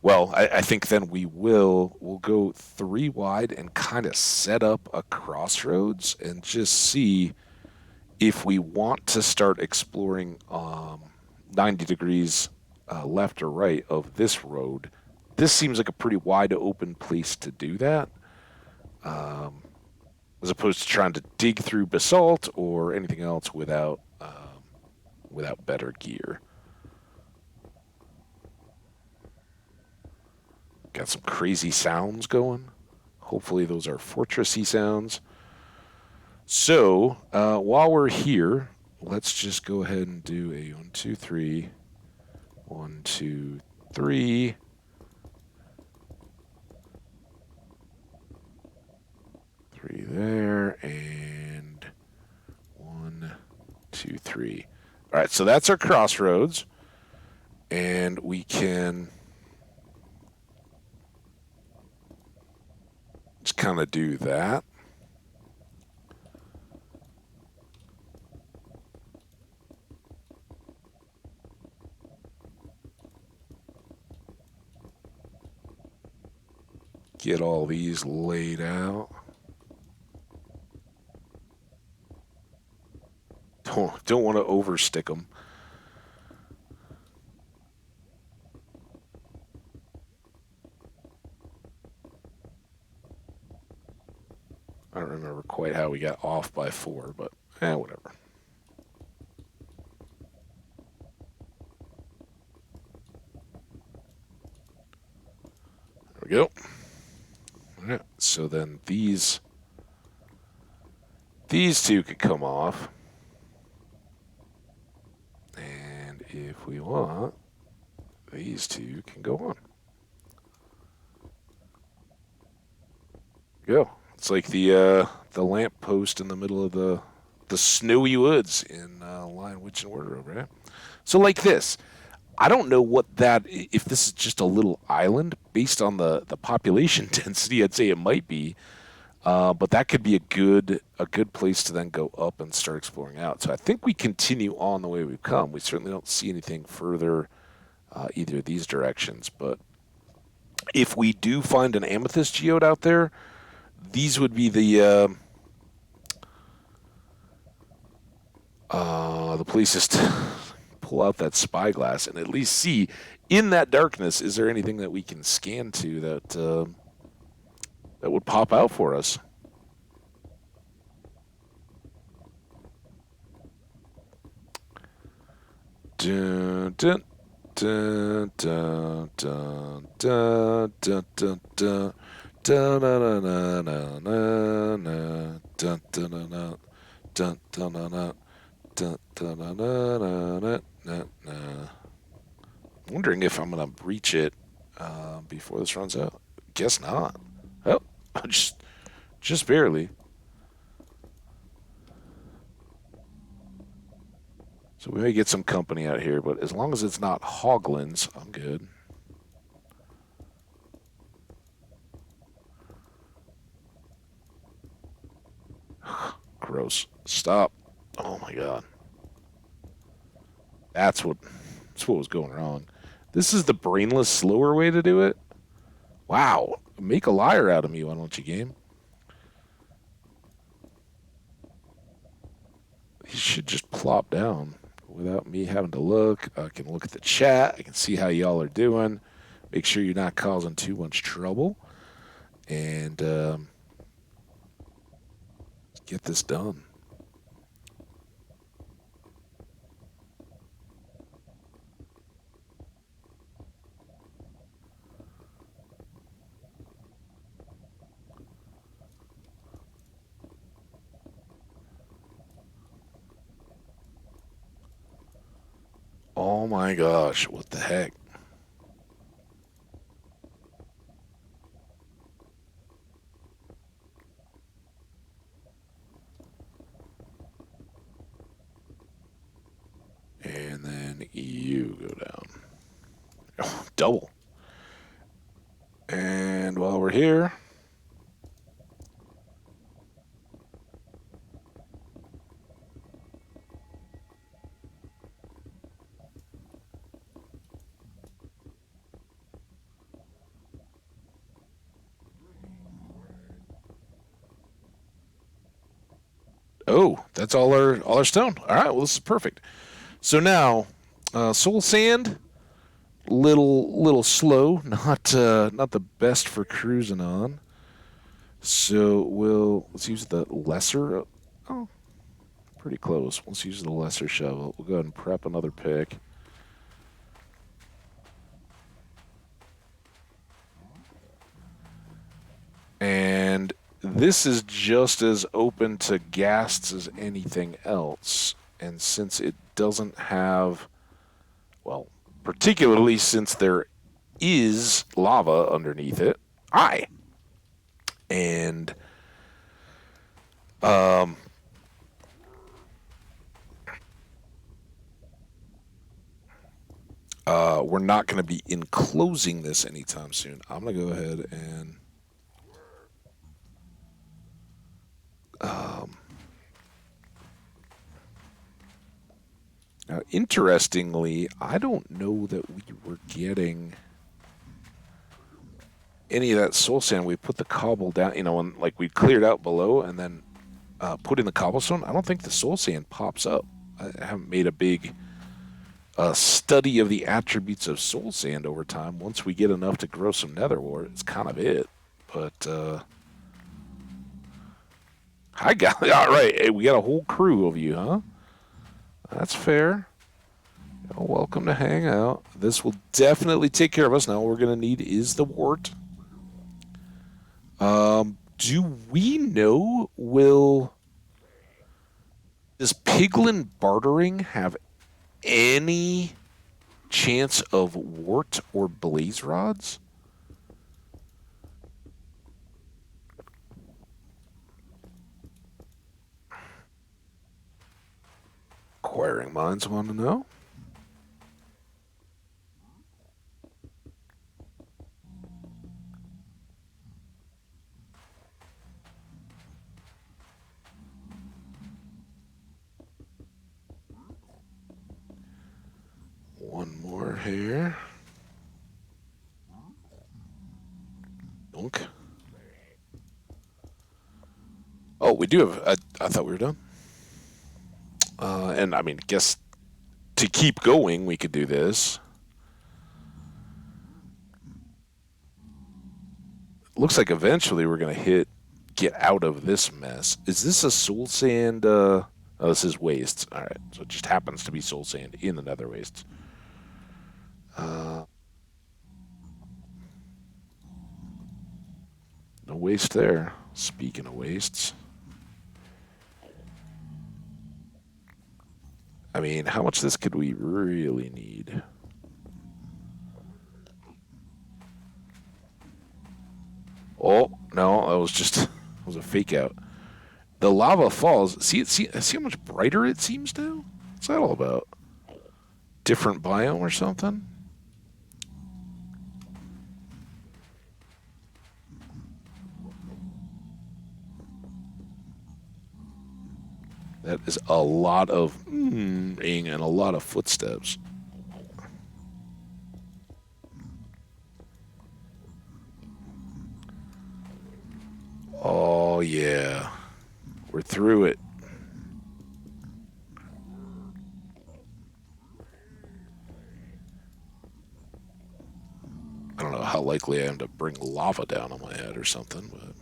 well, I think then we'll go three wide and kind of set up a crossroads and just see if we want to start exploring 90 degrees left or right of this road. This seems like a pretty wide open place to do that, as opposed to trying to dig through basalt or anything else without better gear. Got some crazy sounds going. Hopefully those are fortressy sounds. So while we're here, let's just go ahead and do a 1, 2, 3, 1, 2, 3. Three there, and 1, 2, 3. All right, so that's our crossroads, and we can just kind of do that. Get all these laid out. Don't want to overstick them. I don't remember quite how we got off by 4, but whatever. There we go. All right, so then these two could come off. And if we want, these two can go on. Go. It's like the lamp post in the middle of the snowy woods in Lion, Witch, and Wardrobe, right? So like this. I don't know if this is just a little island based on the population density. I'd say it might be, but that could be a good place to then go up and start exploring out. So I think we continue on the way we've come. We certainly don't see anything further either of these directions. But if we do find an amethyst geode out there, these would be the places to pull out that spyglass and at least see in that darkness, is there anything that we can scan to that would pop out for us. Dun, dun, dun, dun, dun, dun, dun, dun, dun. Dun, dun, dun, dun, dun, dun, dun, dun, dun, dun, dun, dun, dun, dun, dun, dun, dun, dun, dun, dun. Wondering if I'm gonna reach it before this runs out? Guess not. Oh, just barely. So we may get some company out here, but as long as it's not hoglins, I'm good. Gross. Stop. Oh my god. That's what that's what was going wrong. This is the brainless, slower way to do it? Wow. Make a liar out of me, why don't you, game? He should just plop down without me having to look. I can look at the chat. I can see how y'all are doing. Make sure you're not causing too much trouble. And get this done. Oh my gosh, what the heck? And then you go down. Oh, double. And while we're here, oh, that's all our stone. All right, well this is perfect. So now, soul sand, little slow, not the best for cruising on. So let's use the lesser. Oh, pretty close. Let's use the lesser shovel. We'll go ahead and prep another pick. And this is just as open to ghasts as anything else. And since it doesn't have, well, particularly since there is lava underneath it, I. And um, we're not going to be enclosing this anytime soon. I'm going to go ahead and now, interestingly, I don't know that we were getting any of that soul sand. We put the cobble down, and like we cleared out below and then put in the cobblestone. I don't think the soul sand pops up. I haven't made a big study of the attributes of soul sand over time. Once we get enough to grow some nether wart, it's kind of it. But hi guys, all right, hey, we got a whole crew of you, huh? That's fair. You're welcome to hang out. This will definitely take care of us. Now, all we're gonna need is the wart. Do we know does piglin bartering have any chance of wart or blaze rods? Acquiring minds want to know. One more here. Dunk. Oh, we do have. I thought we were done. And I mean, guess to keep going, we could do this. Looks like eventually we're gonna get out of this mess. Is this a soul sand? Oh, this is waste. All right, so it just happens to be soul sand in the nether wastes. Uh, no waste there. Speaking of wastes, I mean, how much of this could we really need? was just was a fake out. The lava falls. See how much brighter it seems now? What's that all about? Different biome or something? That is a lot of and a lot of footsteps. Oh, yeah. We're through it. I don't know how likely I am to bring lava down on my head or something, but...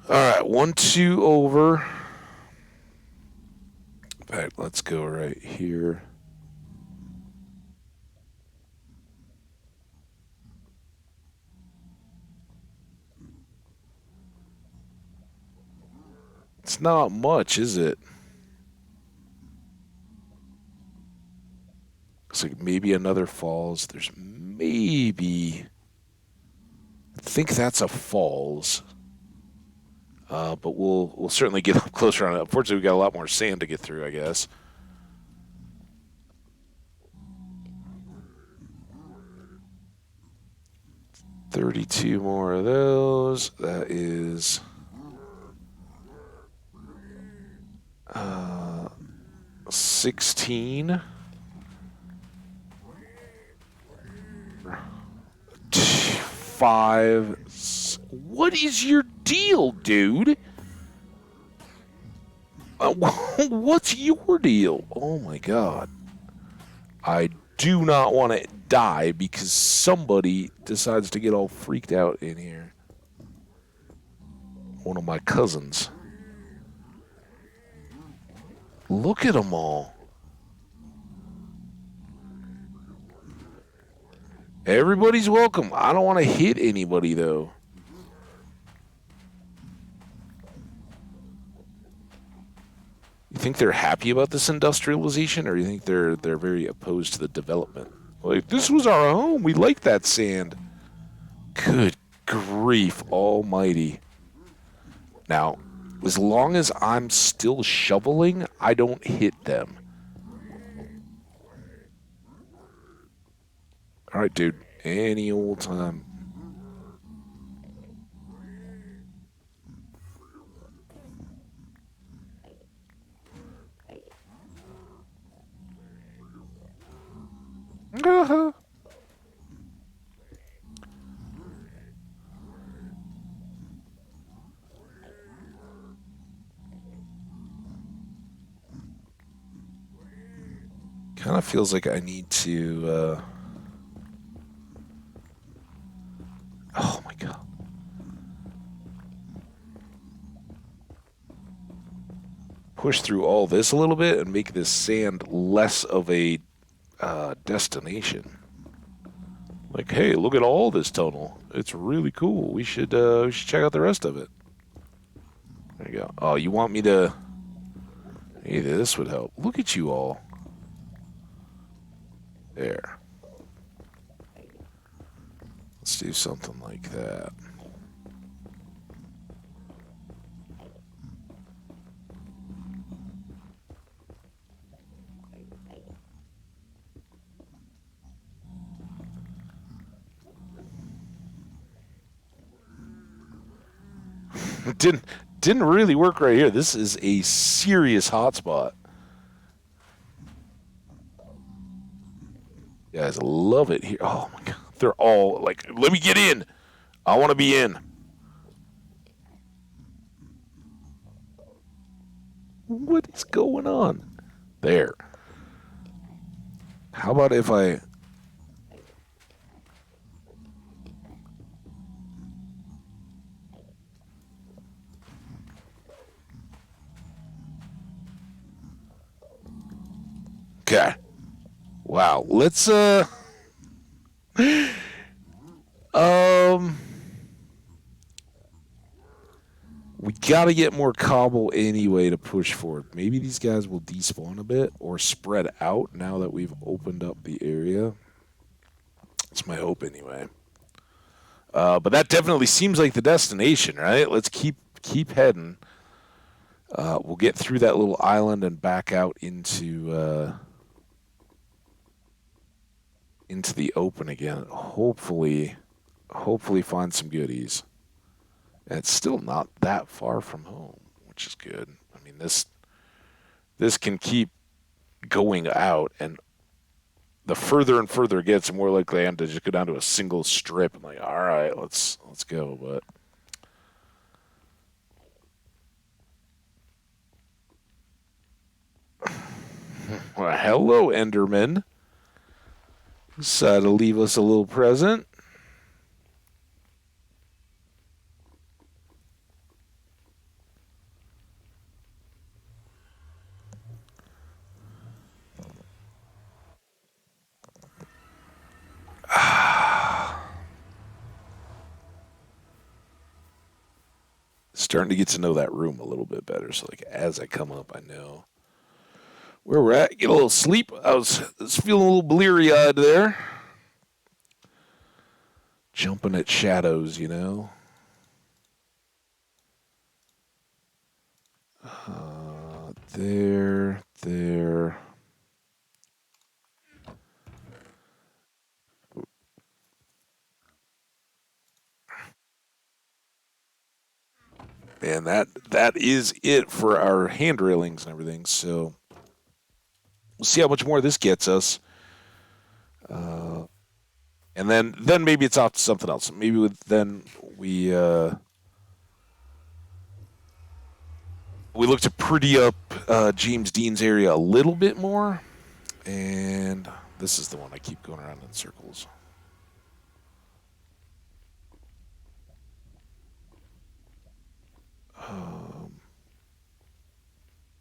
Alright, 1, 2 over. In fact, let's go right here. It's not much, is it? Looks like maybe another falls. There's maybe... I think that's a falls. But we'll certainly get up closer on it. Unfortunately, we got a lot more sand to get through, I guess. $32 more of those. That is 16. 5. What is your deal, dude? What's your deal? Oh my god. I do not want to die because somebody decides to get all freaked out in here. One of my cousins. Look at them all. Everybody's welcome. I don't want to hit anybody, though. You think they're happy about this industrialization, or you think they're very opposed to the development? Like, this was our home. We like that sand. Good grief almighty. Now, as long as I'm still shoveling, I don't hit them. All right, dude. Any old time. Uh-huh. Kind of feels like I need to... Oh my god. Push through all this a little bit and make this sand less of a destination. Like, hey, look at all this tunnel. It's really cool. We should check out the rest of it. There you go. Oh, you want me to... Hey, this would help. Look at you all. There. Let's do something like that. Didn't really work right here. This is a serious hotspot. You guys love it here. Oh my god. They're all like, let me get in. I want to be in. What is going on? There. How about if I... Okay. Wow. Let's, we gotta get more cobble anyway to push forward. Maybe these guys will despawn a bit or spread out now that we've opened up the area. That's my hope anyway. But that definitely seems like the destination, right? Let's keep heading. We'll get through that little island and back out into the open again. Hopefully find some goodies. And it's still not that far from home, which is good. I mean, this can keep going out, and the further and further it gets, the more likely I am to just go down to a single strip. I'm like, all right, let's go. But well, hello, Enderman. Decided to leave us a little present. Starting to get to know that room a little bit better. So, like, as I come up, I know where we're at. Get a little sleep. I was feeling a little bleary-eyed there. Jumping at shadows, you know. There. And that is it for our hand railings and everything. So we'll see how much more this gets us. And then maybe it's off to something else. Maybe then we look to pretty up James Dean's area a little bit more. And this is the one I keep going around in circles.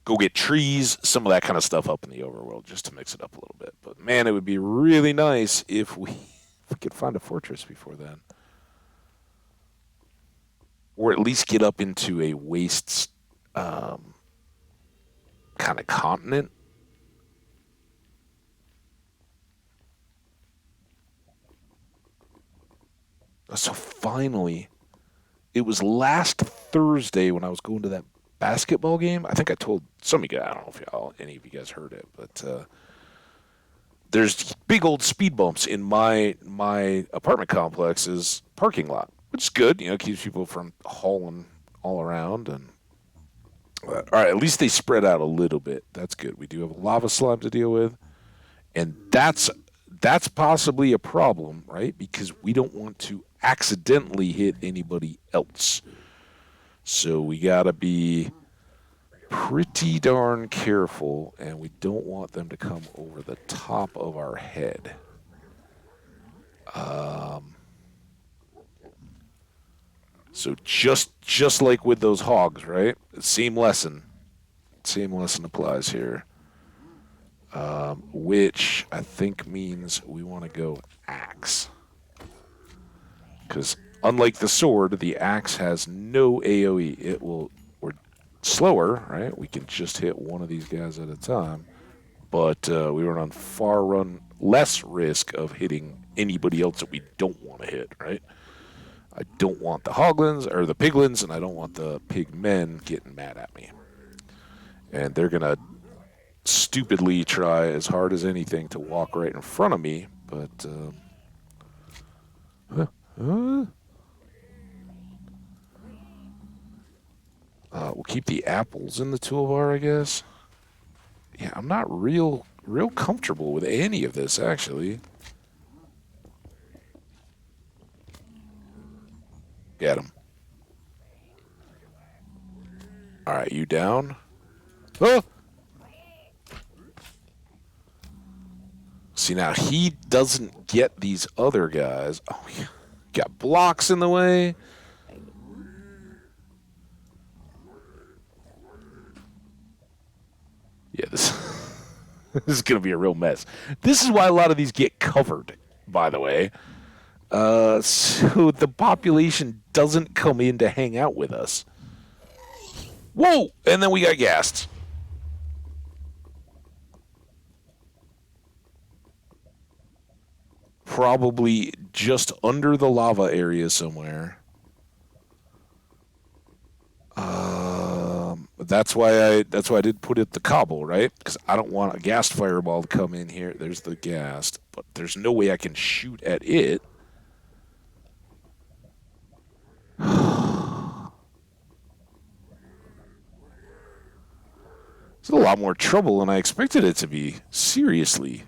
Go get trees, some of that kind of stuff up in the overworld, just to mix it up a little bit. But man, it would be really nice if we could find a fortress before then. Or at least get up into a waste kind of continent. So finally, it was last Thursday when I was going to that basketball game. I think I told some of you guys, I don't know if any of you guys heard it, but there's big old speed bumps in my apartment complex's parking lot, which is good. You know, keeps people from hauling all around. And all right, at least they spread out a little bit. That's good. We do have a lava slime to deal with, and that's possibly a problem, right? Because we don't want to accidentally hit anybody else. So we gotta be pretty darn careful, and we don't want them to come over the top of our head. So just like with those hogs, right? Same lesson. Same lesson applies here. Which I think means we want to go axe. Because unlike the sword, the axe has no AoE. We're slower, right? We can just hit one of these guys at a time. But we run less risk of hitting anybody else that we don't want to hit, right? I don't want the hoglins or the piglins, and I don't want the pigmen getting mad at me. And they're gonna stupidly try as hard as anything to walk right in front of me, but we'll keep the apples in the toolbar, I guess. Yeah, I'm not real comfortable with any of this, actually. Get him. All right, you down? Oh! See, now he doesn't get these other guys. Oh, yeah. Got blocks in the way. Yeah, this is going to be a real mess. This is why a lot of these get covered, by the way. So the population doesn't come in to hang out with us. Whoa! And then we got gassed. probably just under the lava area somewhere. That's why I did put it the cobble, right? Because I don't want a ghast fireball to come in here. There's the ghast, but there's no way I can shoot at it. It's a lot more trouble than I expected it to be. Seriously.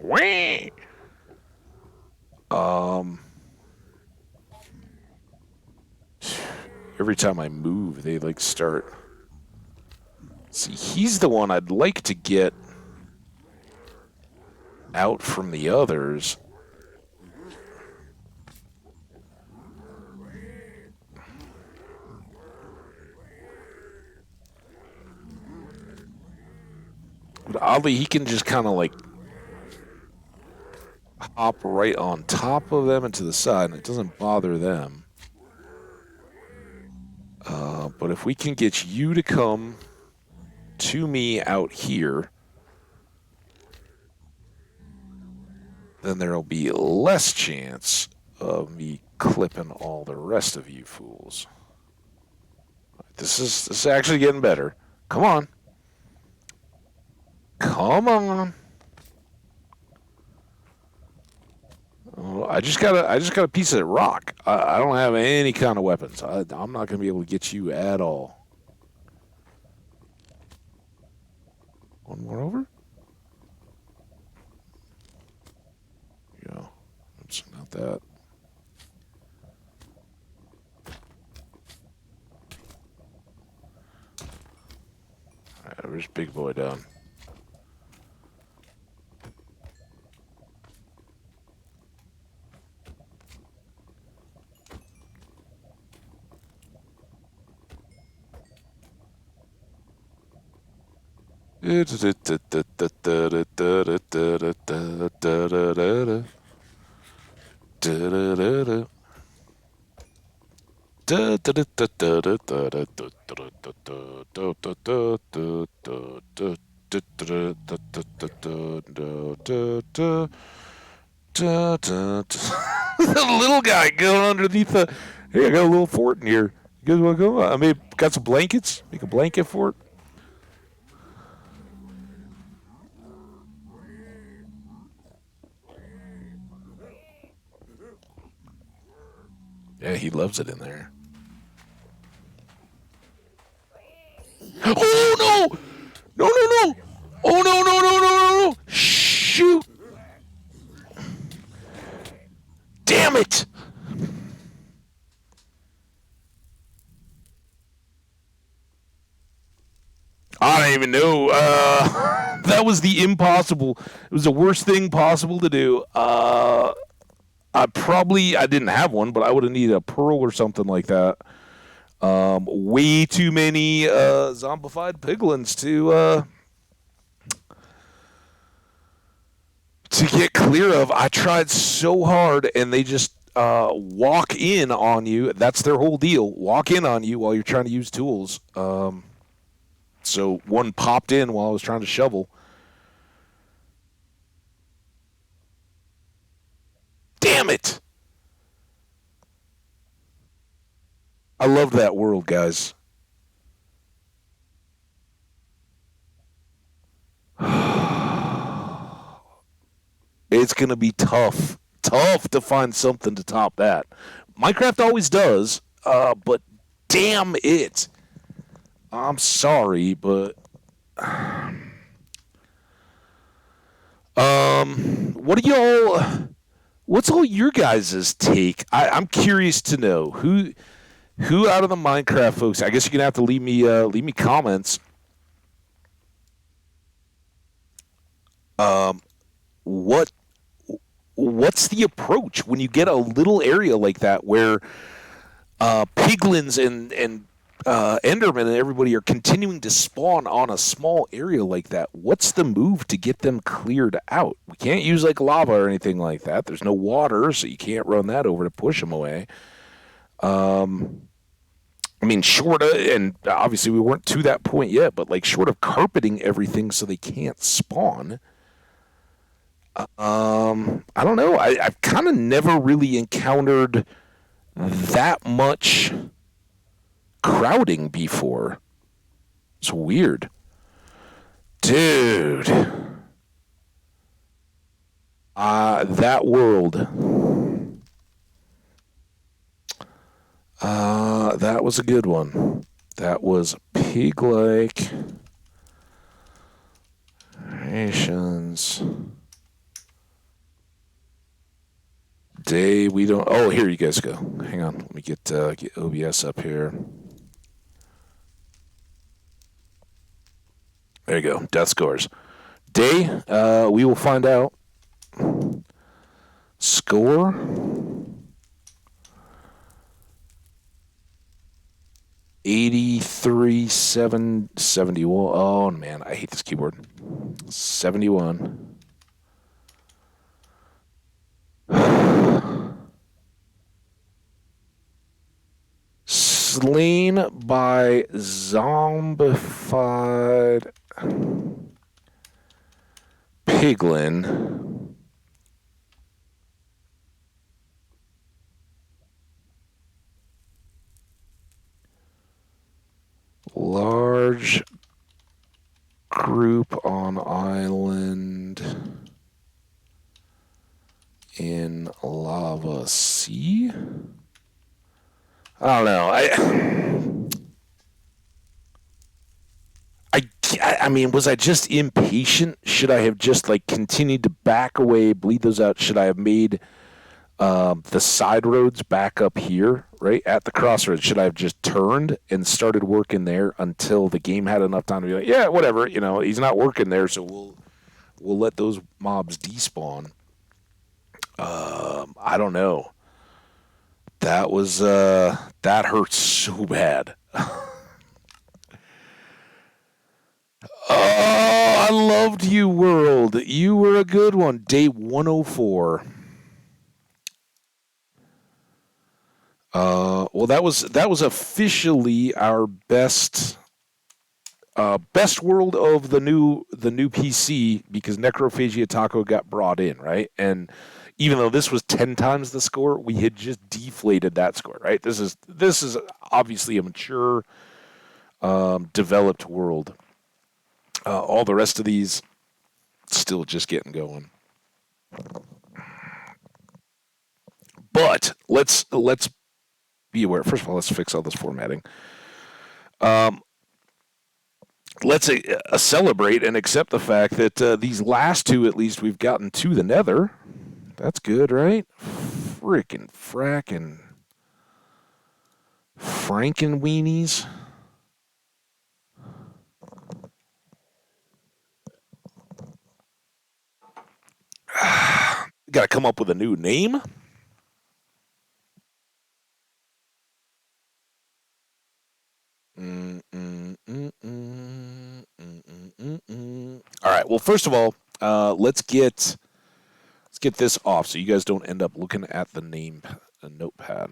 Wah! Um, every time I move, they like start. See, he's the one I'd like to get out from the others. But oddly, he can just kind of like hop right on top of them and to the side, and it doesn't bother them. But if we can get you to come to me out here, then there'll be less chance of me clipping all the rest of you fools. This is actually getting better. Come on. Come on. Oh, I just got a piece of rock. I don't have any kind of weapons. I'm not going to be able to get you at all. One more over. Yeah. Oops, not that. All right, where's Big Boy down? The little guy going underneath the. Hey, I got a little fort in here. You guys want to go? I mean, got some blankets. Make a blanket fort. Yeah, he loves it in there. Oh no! No, no, no! Oh no, no, no, no, no, no! Shoot! Damn it! I don't even know. That was the impossible. It was the worst thing possible to do. I didn't have one, but I would have needed a pearl or something like that. Way too many zombified piglins to get clear of. I tried so hard, and they just walk in on you. That's their whole deal. Walk in on you while you're trying to use tools. So one popped in while I was trying to shovel. Damn it! I love that world, guys. It's going to be tough. Tough to find something to top that. Minecraft always does, but damn it. I'm sorry, but what do y'all? What's all your guys' take? I'm curious to know who out of the Minecraft folks. I guess you're gonna have to leave me comments. Um, what what's the approach when you get a little area like that where piglins and Enderman and everybody are continuing to spawn on a small area like that, what's the move to get them cleared out? We can't use like lava or anything like that. There's no water, so you can't run that over to push them away. I mean, short of, and obviously we weren't to that point yet, but like short of carpeting everything so they can't spawn, I don't know. I've kind of never really encountered that much crowding before. It's weird. Dude, that world, that was a good one. That was Piglike Nations Day. We don't. Oh, here you guys go. Hang on. Let me get OBS up here. There you go. Death scores. Day. We will find out. Score. 71. Oh man, I hate this keyboard. 71. Slain by zombified piglin. Large group on island in lava sea. I don't know. I mean, was I just impatient? Should I have just like continued to back away, bleed those out? Should I have made the side roads back up here, right at the crossroads? Should I have just turned and started working there until the game had enough time to be like, yeah, whatever, he's not working there, so we'll let those mobs despawn. I don't know. That was that hurts so bad. Oh, I loved you, world. You were a good one. Day 104. Well, that was officially our best world of the new PC because Necrophagia Taco got brought in, right? And even though this was 10 times the score, we had just deflated that score, right? This is obviously a mature, developed world. All the rest of these still just getting going. But let's be aware. First of all, let's fix all this formatting. Let's celebrate and accept the fact that these last two, at least, we've gotten to the Nether. That's good, right? Frickin' frackin' Franken weenies. Got to come up with a new name. All right. Well, first of all, let's get this off so you guys don't end up looking at the name notepad.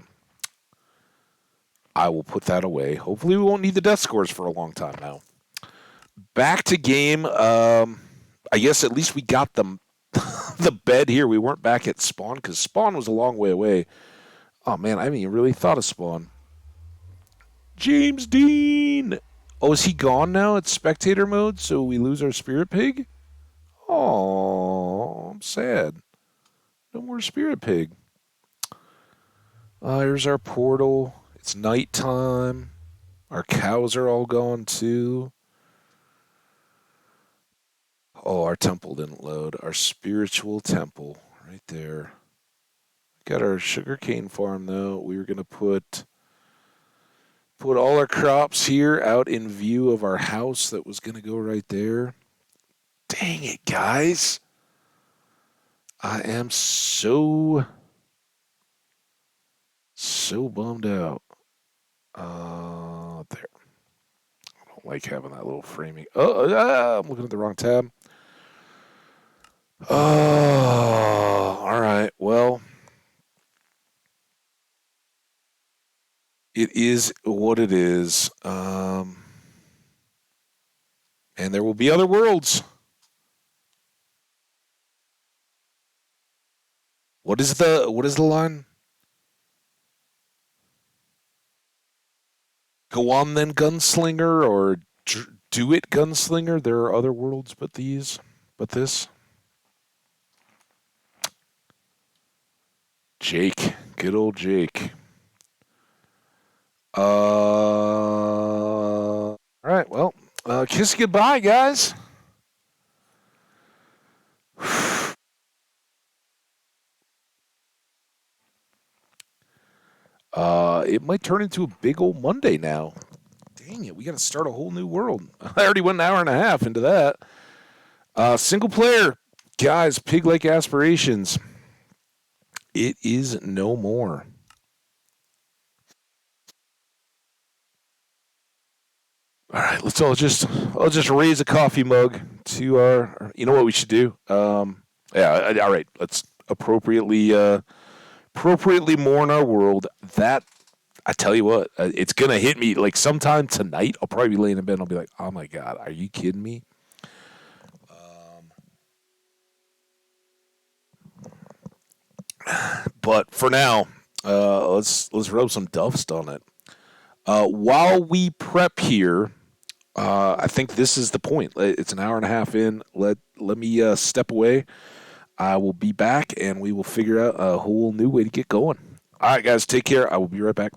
I will put that away. Hopefully, we won't need the death scores for a long time now. Back to game. I guess at least we got the bed here. We weren't back at spawn because spawn was a long way away. Oh man, I haven't even really thought of spawn. James Dean. Oh, is he gone now? It's spectator mode, so we lose our spirit pig? Oh, I'm sad. No more spirit pig. Here's our portal. It's nighttime. Our cows are all gone too. Oh, our temple didn't load. Our spiritual temple right there. Got our sugarcane farm though. We were gonna put all our crops here out in view of our house that was gonna go right there. Dang it, guys. I am so bummed out. not there. I don't like having that little framing. I'm looking at the wrong tab. Oh, all right. Well, it is what it is. And there will be other worlds. What is the line? Go on then, gunslinger, or do it, gunslinger. There are other worlds but these, but this. Jake, good old Jake. All right. Well, kiss goodbye, guys. It might turn into a big old Monday now. Dang it, we got to start a whole new world. I already went an hour and a half into that. Single player, guys, Piglike Aspirations. It is no more. All right, I'll just raise a coffee mug to our. You know what we should do? Yeah. All right. Let's appropriately mourn our world. That I tell you what, it's gonna hit me like sometime tonight. I'll probably be laying in bed and I'll be like, oh my god, are you kidding me? But for now, let's rub some dust on it. While we prep here, I think this is the point. It's an hour and a half in. Let me step away. I will be back, and we will figure out a whole new way to get going. All right, guys, take care. I will be right back.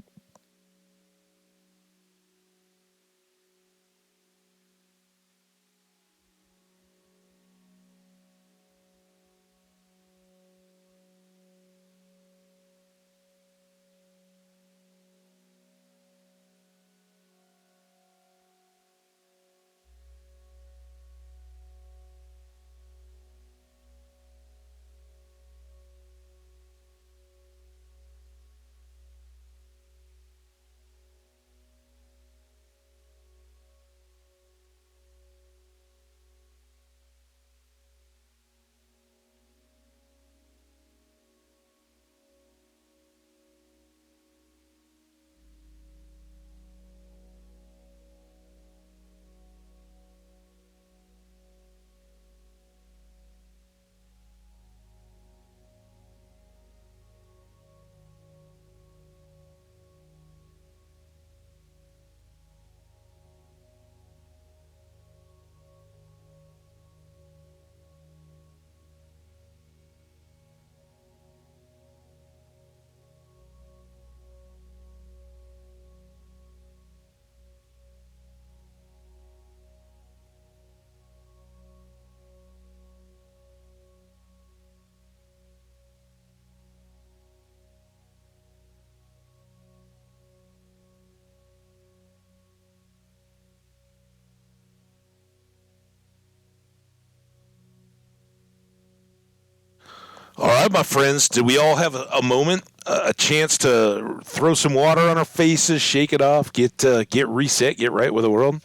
All right, my friends, did we all have a moment, a chance to throw some water on our faces, shake it off, get reset, get right with the world?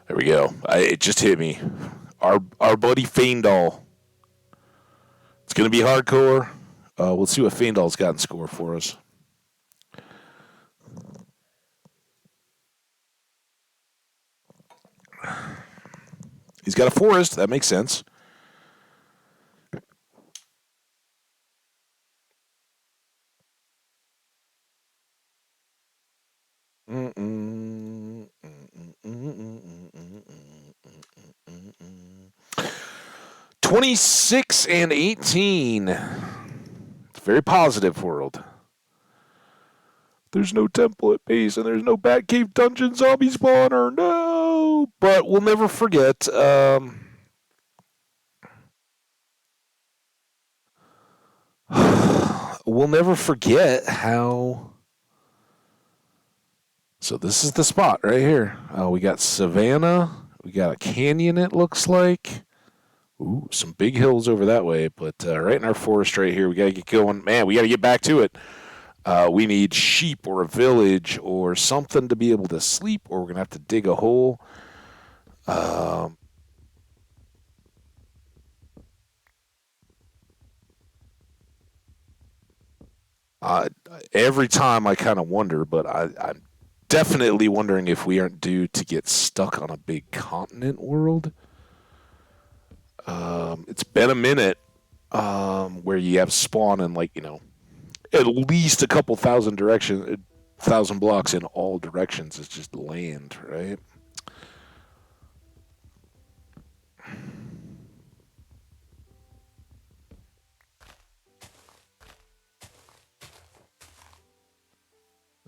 There we go. It just hit me. Our buddy Faendal. It's gonna be hardcore. We'll see what Faendal's got in score for us. He's got a forest. That makes sense. Mm-mm, mm-mm, mm-mm, mm-mm, mm-mm, mm-mm. 26 and 18. It's a very positive world. There's no temple at base, and there's no Batcave dungeon zombie spawner. No, but we'll never forget. We'll never forget how So this is the spot right here. We got savanna. We got a canyon, it looks like. Ooh, some big hills over that way, but right in our forest right here, we got to get going. Man, we got to get back to it. We need sheep or a village or something to be able to sleep, or we're going to have to dig a hole. Um, uh, every time I kind of wonder, but I'm definitely wondering if we aren't due to get stuck on a big continent world. It's been a minute where you have spawn in like at least a couple thousand blocks in all directions. It's just land, right?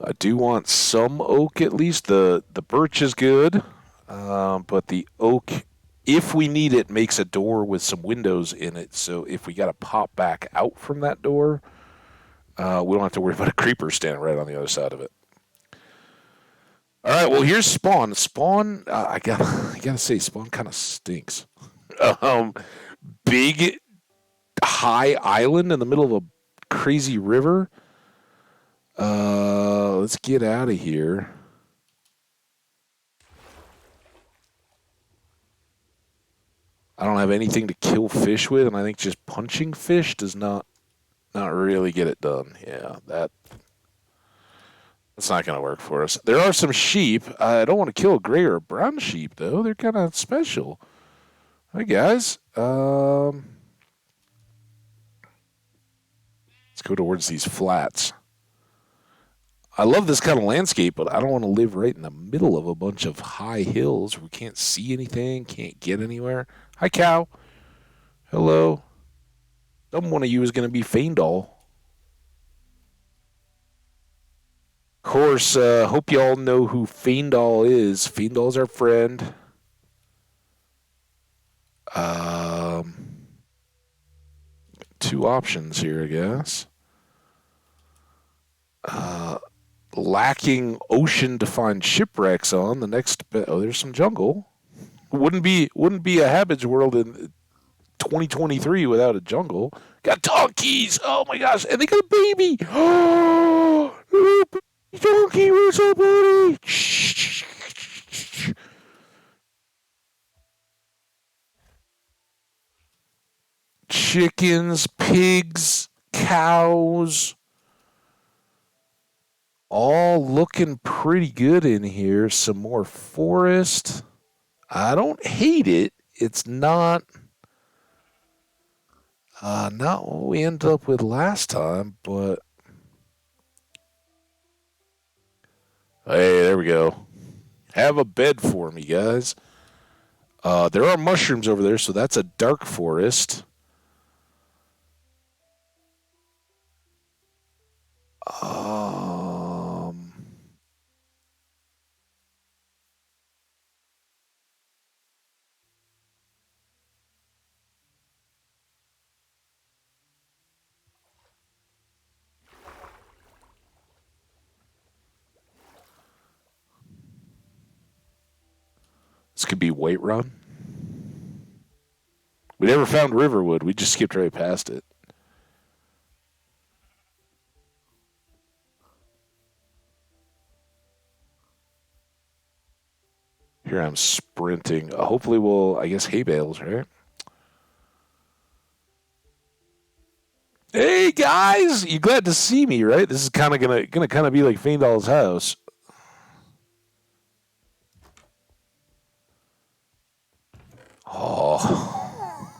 I do want some oak at least. The birch is good, but the oak, if we need it, makes a door with some windows in it. So if we got to pop back out from that door, we don't have to worry about a creeper standing right on the other side of it. All right, well here's spawn. Spawn, I gotta say, spawn kind of stinks. Um, big high island in the middle of a crazy river. Let's get out of here. I don't have anything to kill fish with, and I think just punching fish does not really get it done. Yeah, that's not gonna work for us. There are some sheep. I don't want to kill a gray or a brown sheep though. They're kind of special. Hi guys. Let's go towards these flats. I love this kind of landscape, but I don't want to live right in the middle of a bunch of high hills where we can't see anything, can't get anywhere. Hi, cow. Hello. Someone of you is going to be Faendal. Of course, hope you all know who Faendal is. Faendal's our friend. Um, two options here, I guess. Uh, Lacking ocean to find shipwrecks on. The next, oh, there's some jungle. Wouldn't be a Hambbage world in 2023 without a jungle. Got donkeys. Oh my gosh, and they got a baby. Oh, donkey, what's up, buddy? Chickens, pigs, cows, all looking pretty good in here. Some more forest. I don't hate it. It's not what we ended up with last time, but hey, there we go. Have a bed for me, guys. There are mushrooms over there, so that's a dark forest. Um, this could be Whiterun. We never found Riverwood. We just skipped right past it. Here I'm sprinting. Hopefully, we'll. I guess hay bales, right? Hey guys, you glad to see me, right? This is kind of gonna kind of be like Faendal's house. Oh,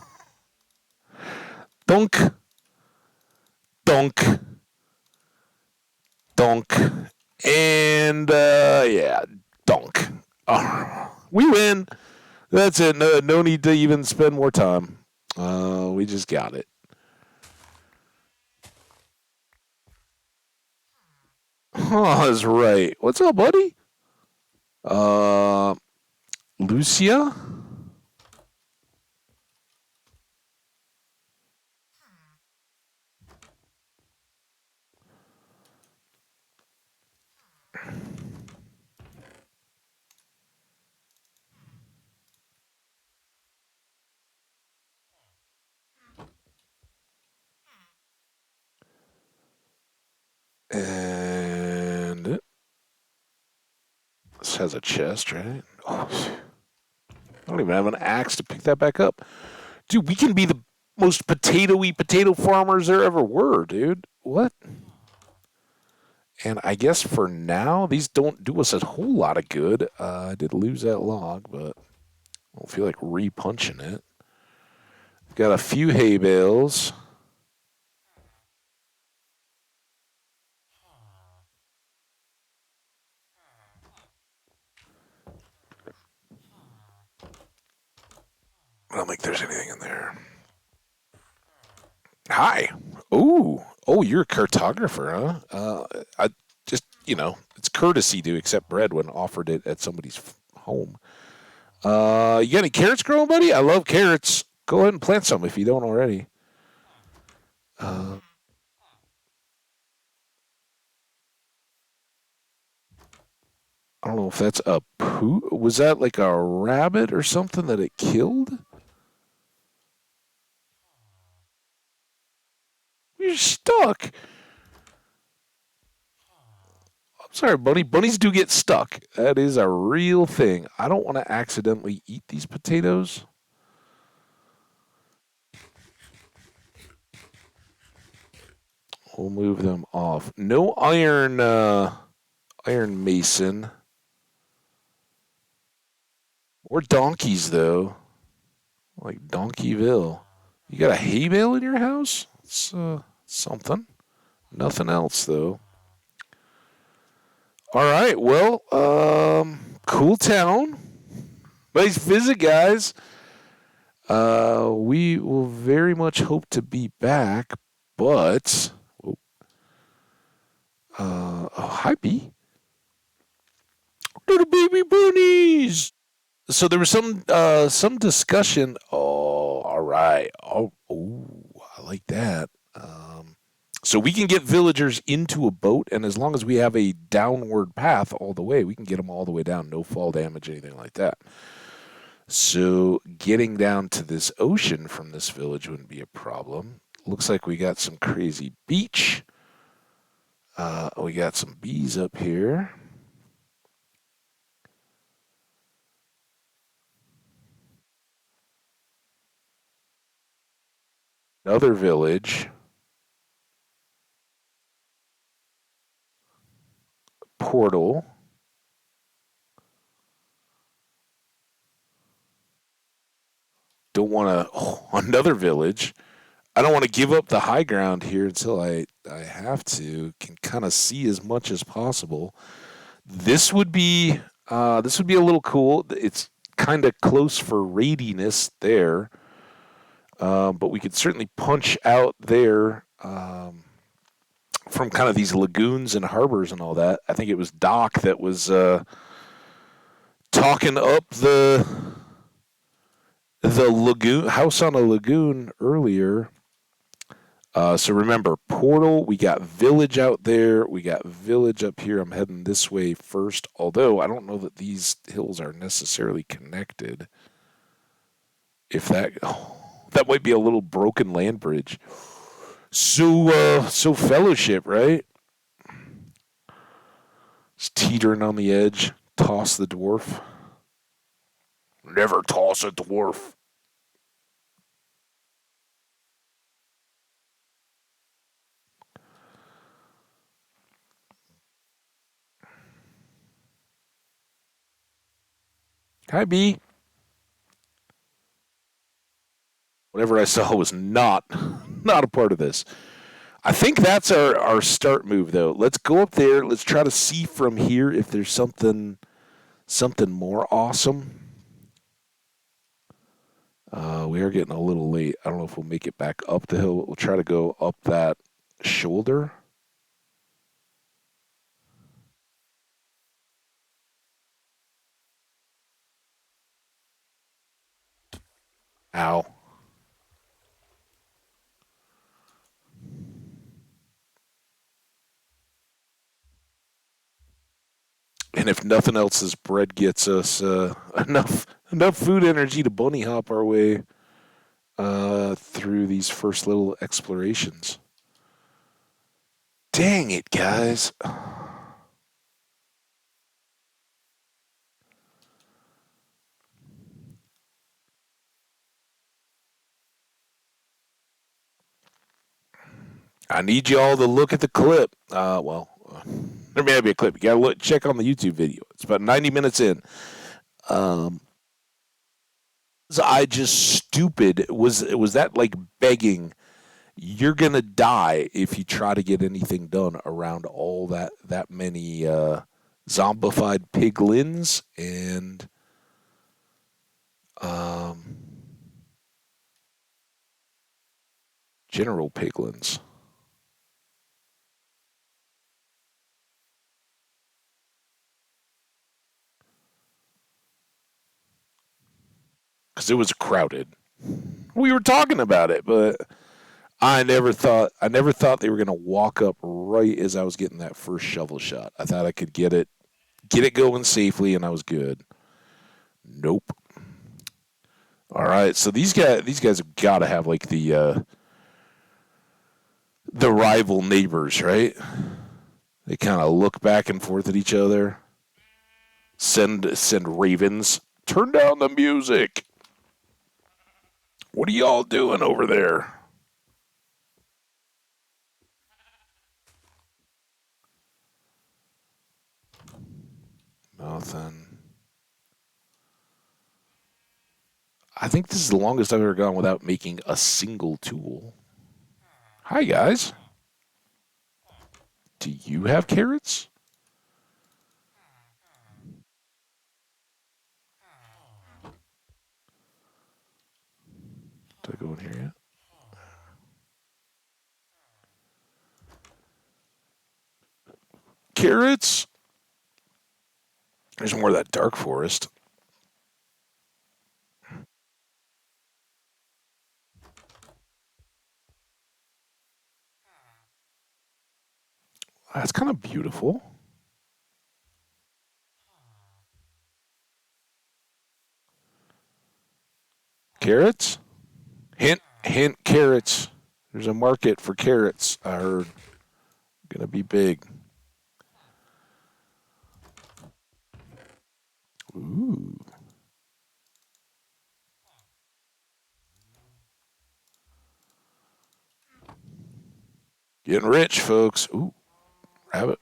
dunk, dunk, dunk, and yeah, dunk. Oh, we win. That's it. No need to even spend more time. We just got it. Oh, that's right. What's up, buddy? Uh, Lucia? has a chest, right? Oh, I don't even have an axe to pick that back up. Dude, we can be the most potatoy potato farmers there ever were, dude. What? And I guess for now, these don't do us a whole lot of good. I did lose that log, but I don't feel like re-punching it. Got a few hay bales. I don't think there's anything in there. Hi. Ooh. Oh, you're a cartographer, huh? I just, it's courtesy to accept bread when offered it at somebody's home. You got any carrots growing, buddy? I love carrots. Go ahead and plant some if you don't already. Uh, I don't know if that's a poo. Was that like a rabbit or something that it killed? You're stuck. I'm sorry, bunny. Bunnies do get stuck. That is a real thing. I don't want to accidentally eat these potatoes. We'll move them off. No iron mason or donkeys though. Like Donkeyville. You got a hay bale in your house? It's something. Nothing else though. All right. Well, cool town. Nice visit, guys. We will very much hope to be back, but oh, hi, B. Little baby bunnies. So there was some discussion. Oh, all right. Oh, I like that. So we can get villagers into a boat, and as long as we have a downward path all the way, we can get them all the way down. No fall damage, anything like that. So getting down to this ocean from this village wouldn't be a problem. Looks like we got some crazy beach. We got some bees up here. Another village. Portal. Don't want to. Oh, another village. I don't want to give up the high ground here until I have to. Can kind of see as much as possible. This would be a little cool. It's kind of close for raidiness there, but we could certainly punch out there from kind of these lagoons and harbors and all that. I think it was Doc that was talking up the lagoon house on a lagoon earlier. So remember, portal, we got village out there, we got village up here. I'm heading this way first, although I don't know that these hills are necessarily connected. If that, oh, that might be a little broken land bridge. So fellowship, right? It's teetering on the edge. Toss the dwarf. Never toss a dwarf. Hi, B. Whatever I saw was not a part of this. I think that's our start move though. Let's go up there. Let's try to see from here if there's something more awesome. We are getting a little late. I don't know if we'll make it back up the hill. We'll try to go up that shoulder. Ow. And if nothing else, this bread gets us enough food energy to bunny hop our way through these first little explorations. Dang it, guys. I need you all to look at the clip. There may be a clip. You gotta look, check on the YouTube video. It's about 90 minutes in. Um, was I just stupid? Was that like begging? You're gonna die if you try to get anything done around all that many zombified piglins and um, general piglins. Because it was crowded. We were talking about it, but I never thought they were gonna walk up right as I was getting that first shovel shot. I thought I could get it going safely, and I was good. Nope. All right, so these guys have got to have like the rival neighbors, right? They kind of look back and forth at each other. Send ravens. Turn down the music. What are y'all doing over there? Nothing. I think this is the longest I've ever gone without making a single tool. Hi guys. Do you have carrots? Did I go in here yet? Carrots? There's more of that dark forest. That's kind of beautiful. Carrots? Hint, hint, carrots. There's a market for carrots, I heard. Gonna be big. Ooh. Getting rich, folks. Ooh, rabbit.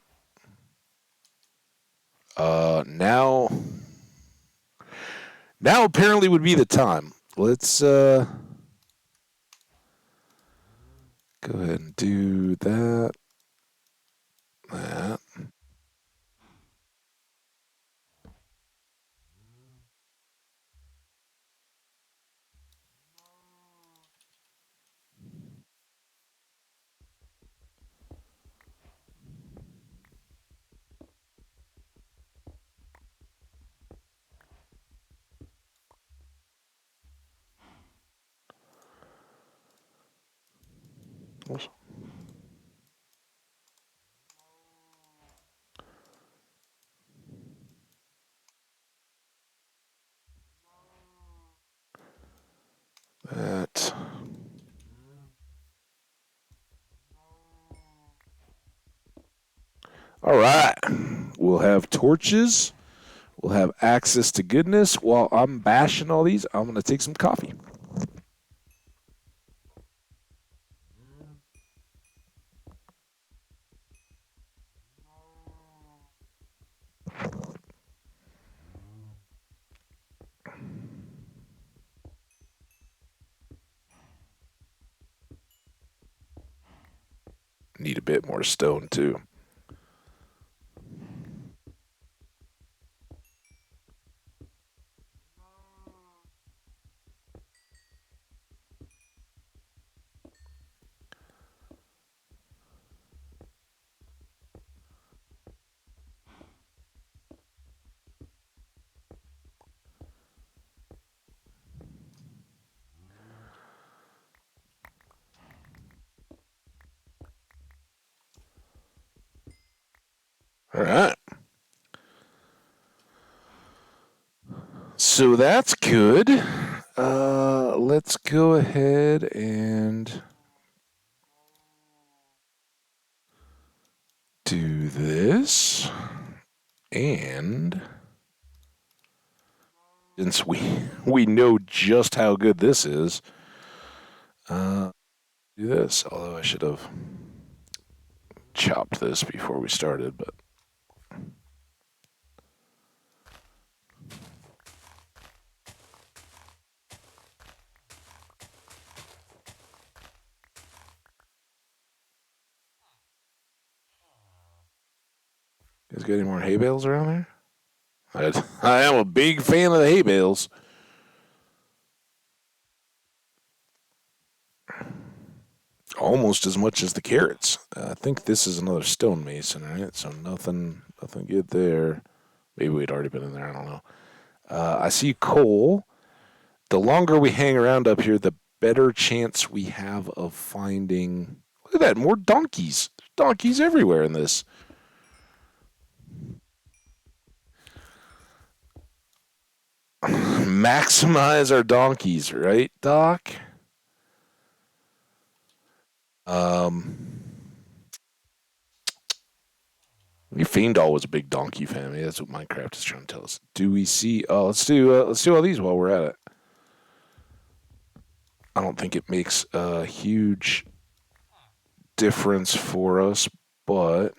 Now, now apparently would be the time. Let's go ahead and do that. That. That. All right. We'll have torches. We'll have access to goodness. While I'm bashing all these, I'm going to take some coffee. Need a bit more stone, too. All right. So that's good. Let's go ahead and do this. And since we know just how good this is, do this. Although I should have. chopped this before we started, but you guys got any more hay bales around there? I am a big fan of the hay bales. Almost as much as the carrots. I think this is another stonemason, right? So nothing good there. Maybe we'd already been in there. I don't know. I see coal. The longer we hang around up here, the better chance we have of finding. Look at that, more donkeys. There's donkeys everywhere in this. Maximize our donkeys, right, Doc? Um, Faendal was a big donkey family. That's what Minecraft is trying to tell us. Do we see? Oh, let's do all these while we're at it. I don't think it makes a huge difference for us, but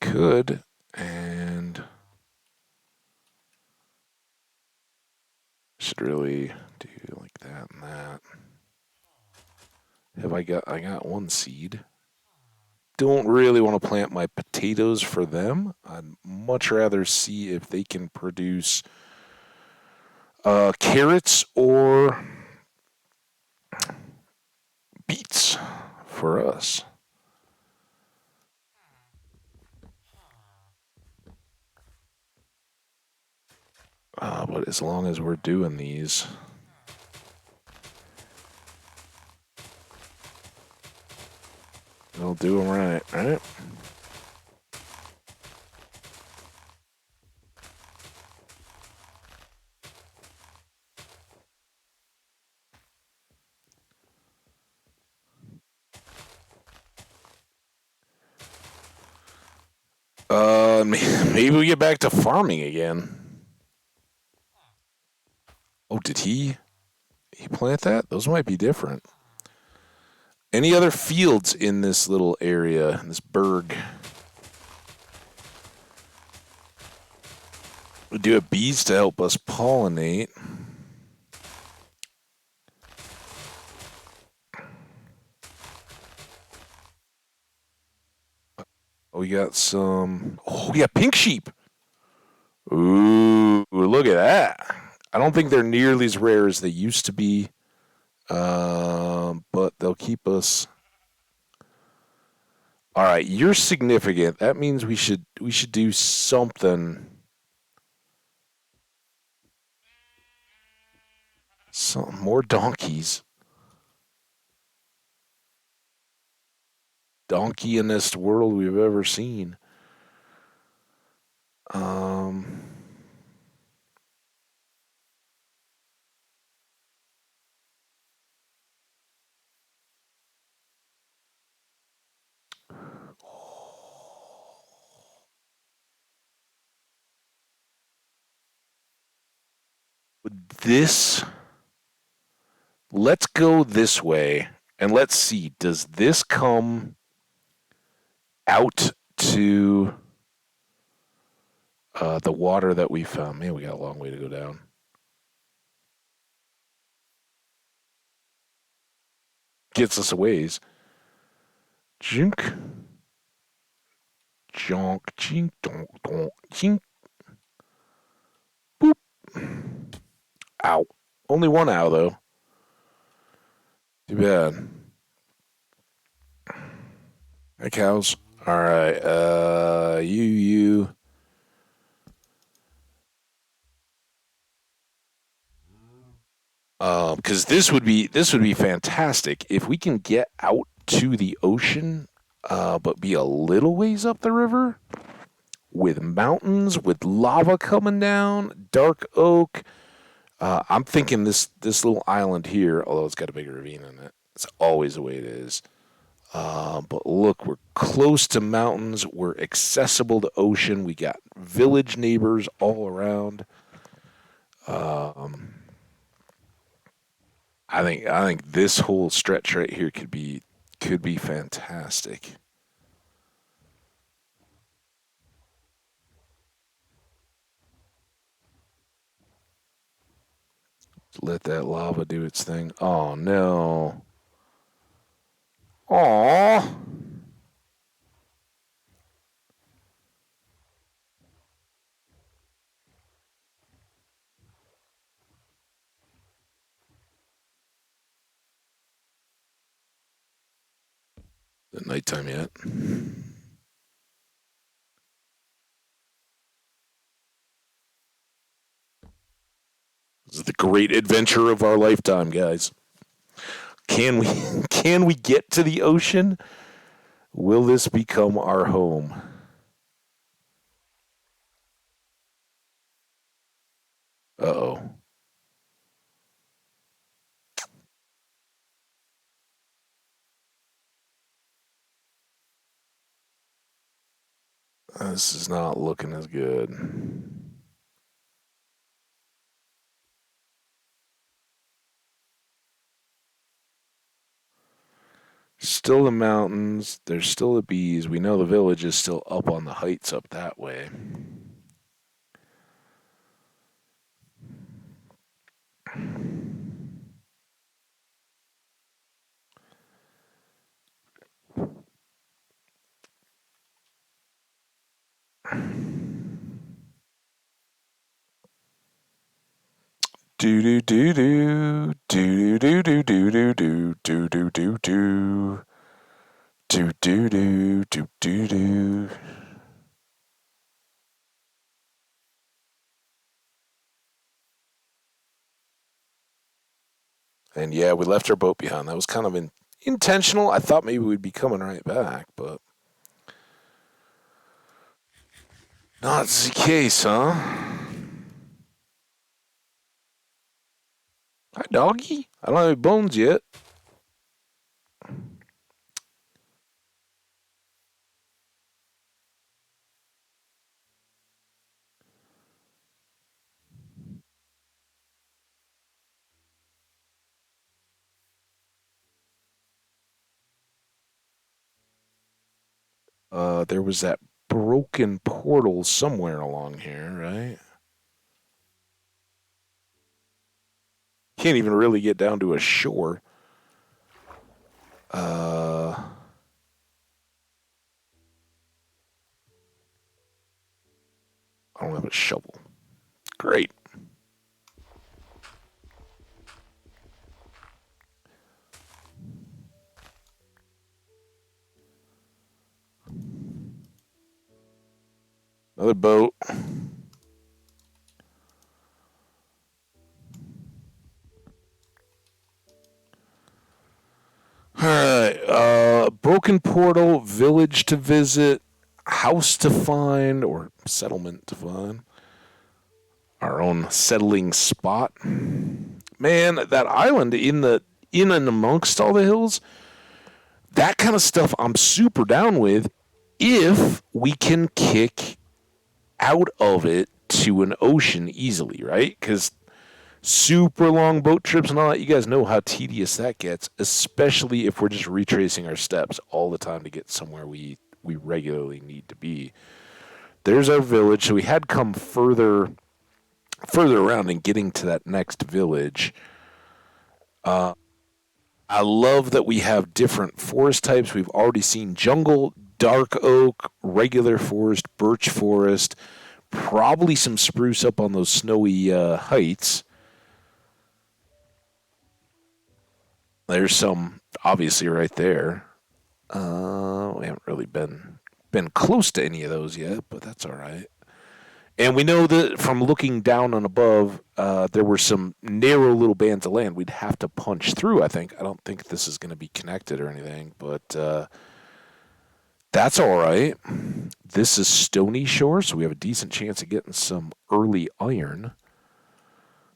could. And should really do like that and that. I got one seed. Don't really want to plant my potatoes for them. I'd much rather see if they can produce carrots or beets for us. But as long as we're doing these, we'll do them right? Maybe we get back to farming again. Oh, did he plant that? Those might be different. Any other fields in this little area, in this burg? We do have bees to help us pollinate. Oh, we got some. Oh, we got pink sheep. Ooh, look at that. I don't think they're nearly as rare as they used to be, but they'll keep us. All right, you're significant. That means we should do something. Some more donkeys. Donkeyinest world we've ever seen. Um, this. Let's go this way and let's see. Does this come out to the water that we found? Man, we got a long way to go down. Gets us a ways. Jink. Jonk. Chink. Donk. Donk. Chink. Boop. Ow. Only one ow, though. Too bad. Hey, cows. All right. You. Because this would be fantastic if we can get out to the ocean, but be a little ways up the river with mountains, with lava coming down, dark oak. I'm thinking this little island here, although it's got a big ravine in it. It's always the way it is. But look, we're close to mountains. We're accessible to ocean. We got village neighbors all around. Um, I think this whole stretch right here could be Could be fantastic. Let that lava do its thing. Oh no. Aww. Is it nighttime yet? This is the great adventure of our lifetime, guys. Can we can we get to the ocean? Will this become our home? Uh-oh. This is not looking as good. Still the mountains. There's still the bees. We know the village is still up on the heights up that way. Do do do do do do do do do do do do do do do do do do do do. And yeah, we left our boat behind. That was kind of intentional. I thought maybe we'd be coming right back, but not the case, huh? Hi, doggy. I don't have any bones yet. There was that broken portal somewhere along here, right? Can't even really get down to a shore. I don't have a shovel. Great. Another boat. All right. Broken portal, village to visit, house to find, or settlement to find. Our own settling spot. Man, that island in and amongst all the hills, that kind of stuff I'm super down with if we can kick out of it to an ocean easily, right? Because super long boat trips and all that, you guys know how tedious that gets, especially if we're just retracing our steps all the time to get somewhere we regularly need to be. There's our village, so we had come further around and getting to that next village. I love that we have different forest types. We've already seen jungle, dark oak, regular forest, birch forest, probably some spruce up on those snowy heights. There's some obviously right there. We haven't really been close to any of those yet, but that's all right. And we know that from looking down and above, there were some narrow little bands of land we'd have to punch through, I think. I don't think this is going to be connected or anything, but that's all right. This is Stony Shore, so we have a decent chance of getting some early iron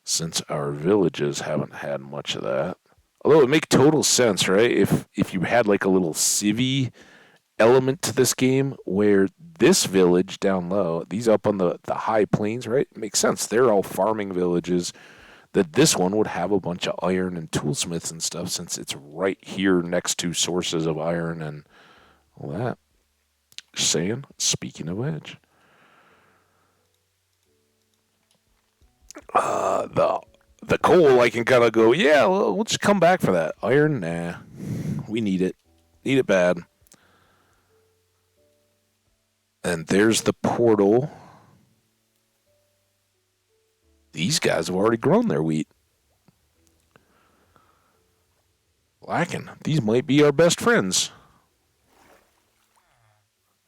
since our villages haven't had much of that. Although it would make total sense, right? If you had like a little civvy element to this game where this village down low, these up on the high plains, right? It makes sense. They're all farming villages. that this one would have a bunch of iron and toolsmiths and stuff since it's right here next to sources of iron and all that. Just saying, speaking of which. The coal, I can kind of go, yeah, we'll just come back for that. Iron, nah. We need it. Need it bad. And there's the portal. These guys have already grown their wheat. Lacking. These might be our best friends.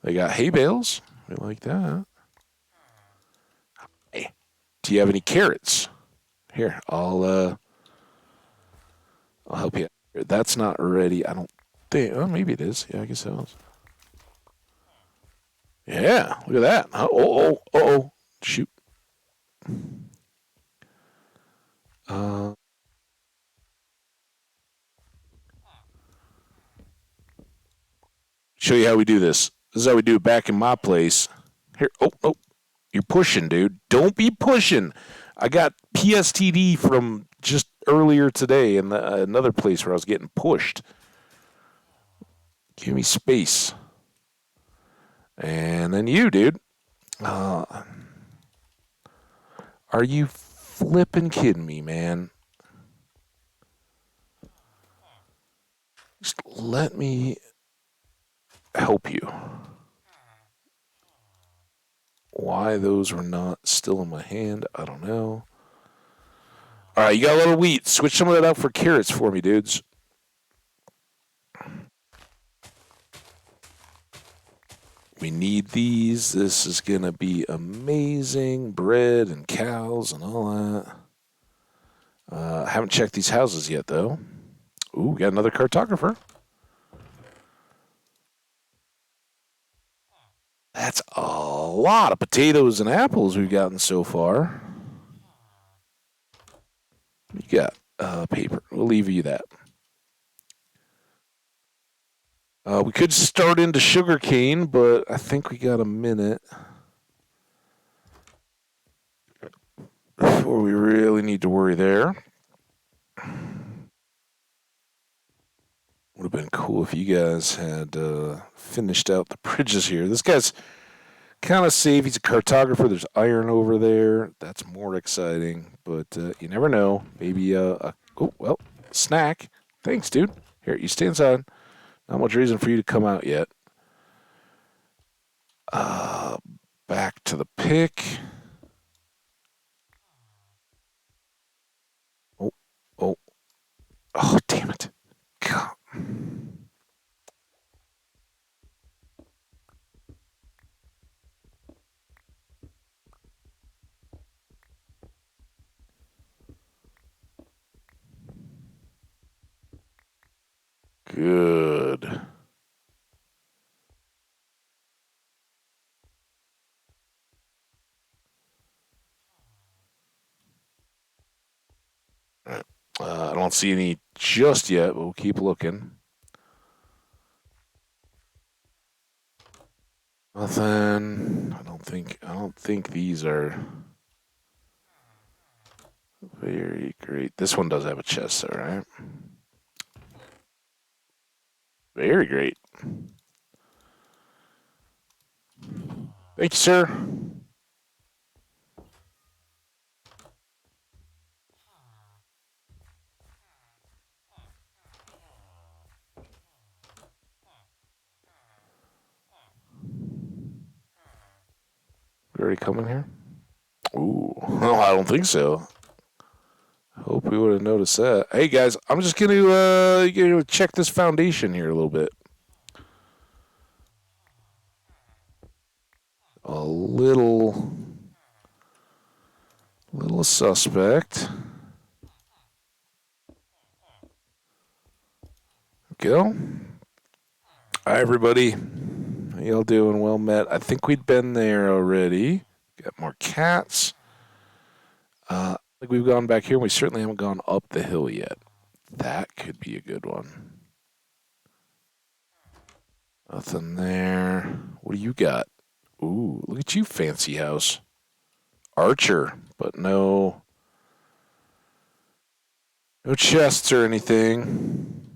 They got hay bales. We like that. Hey, do you have any carrots? Here, I'll help you. That's not ready. I don't think. Oh, maybe it is. Yeah, I guess it is. Yeah, look at that. Oh. Shoot. Uh, show you how we do this. This is how we do it back in my place. Here. Oh. You're pushing, dude. Don't be pushing. I got PSTD from just earlier today in another place where I was getting pushed. Give me space. And then you, dude. Are you flipping kidding me, man? Just let me help you. Why those were not still in my hand, I don't know. All right, you got a little wheat. Switch some of that out for carrots for me, dudes. We need these. This is going to be amazing. Bread and cows and all that. I haven't checked these houses yet, though. Ooh, got another cartographer. That's a lot of potatoes and apples we've gotten so far. You got paper. We'll leave you that. We could start into sugarcane, but I think we got a minute before we really need to worry there. Would have been cool if you guys had finished out the bridges here. This guy's kind of safe. He's a cartographer. There's iron over there. That's more exciting, but you never know. Maybe snack. Thanks, dude. Here, you stay inside. Not much reason for you to come out yet. Back to the pick. Oh, damn it. God. Good. I don't see any just yet, but we'll keep looking. Nothing. I don't think these are very great. This one does have a chest, though, right? Very great. Thank you, sir. We already coming here? Ooh, no, I don't think so. Hope we would have noticed that. Hey guys, I'm just gonna check this foundation here a little bit. A little suspect. Go. Hi everybody. How y'all doing? Well met. I think we'd been there already. Got more cats. I think we've gone back here. We certainly haven't gone up the hill yet. That could be a good one. Nothing there. What do you got? Ooh, look at you, fancy house. Archer, but no. No chests or anything.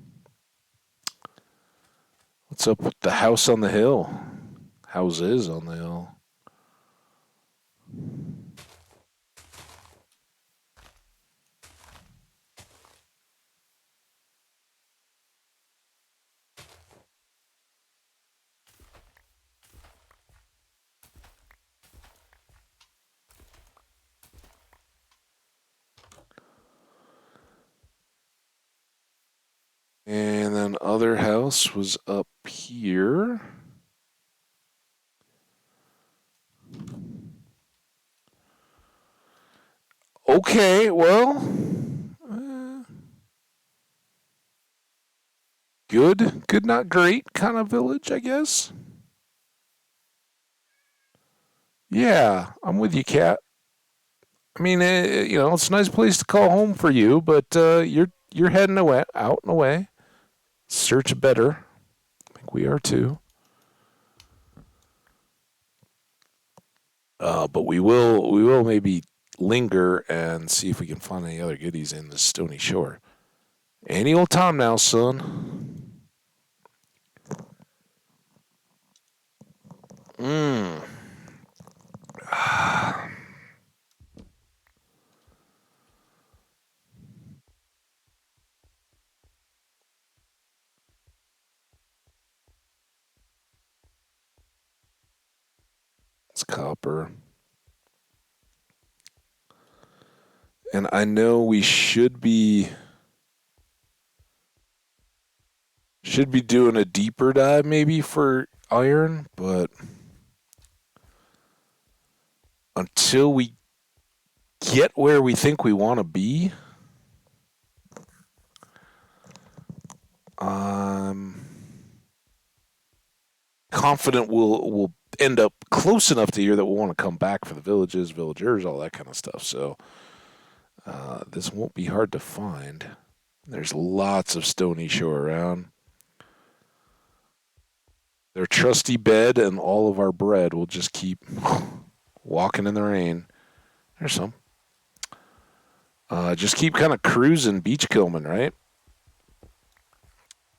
What's up with the house on the hill? Houses on the hill. And then other house was up here. Okay, well, uh, good, not great kind of village, I guess. Yeah, I'm with you, Cat. I mean, it's a nice place to call home for you, but you're heading away, out and away. Search better. I think we are too. But we will maybe linger and see if we can find any other goodies in the Stony Shore. Any old time now, son. Mmm. It's copper. And I know we should be doing a deeper dive maybe for iron, but until we get where we think we want to be, I'm confident we'll end up close enough to here that we'll want to come back for the villages, villagers, all that kind of stuff. So this won't be hard to find. There's lots of Stony Shore around. Their trusty bed and all of our bread will just keep walking in the rain. There's some. Just keep kind of cruising beachcombing, right?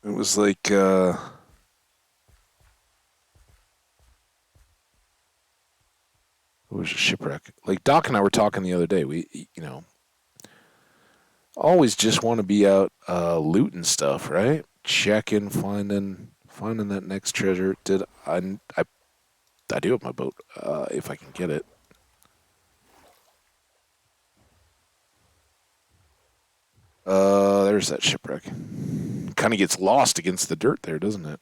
It was like it was a shipwreck. Like Doc and I were talking the other day. We always just want to be out looting stuff, right? Checking, finding that next treasure. Did I do have my boat if I can get it. There's that shipwreck. Kind of gets lost against the dirt there, doesn't it?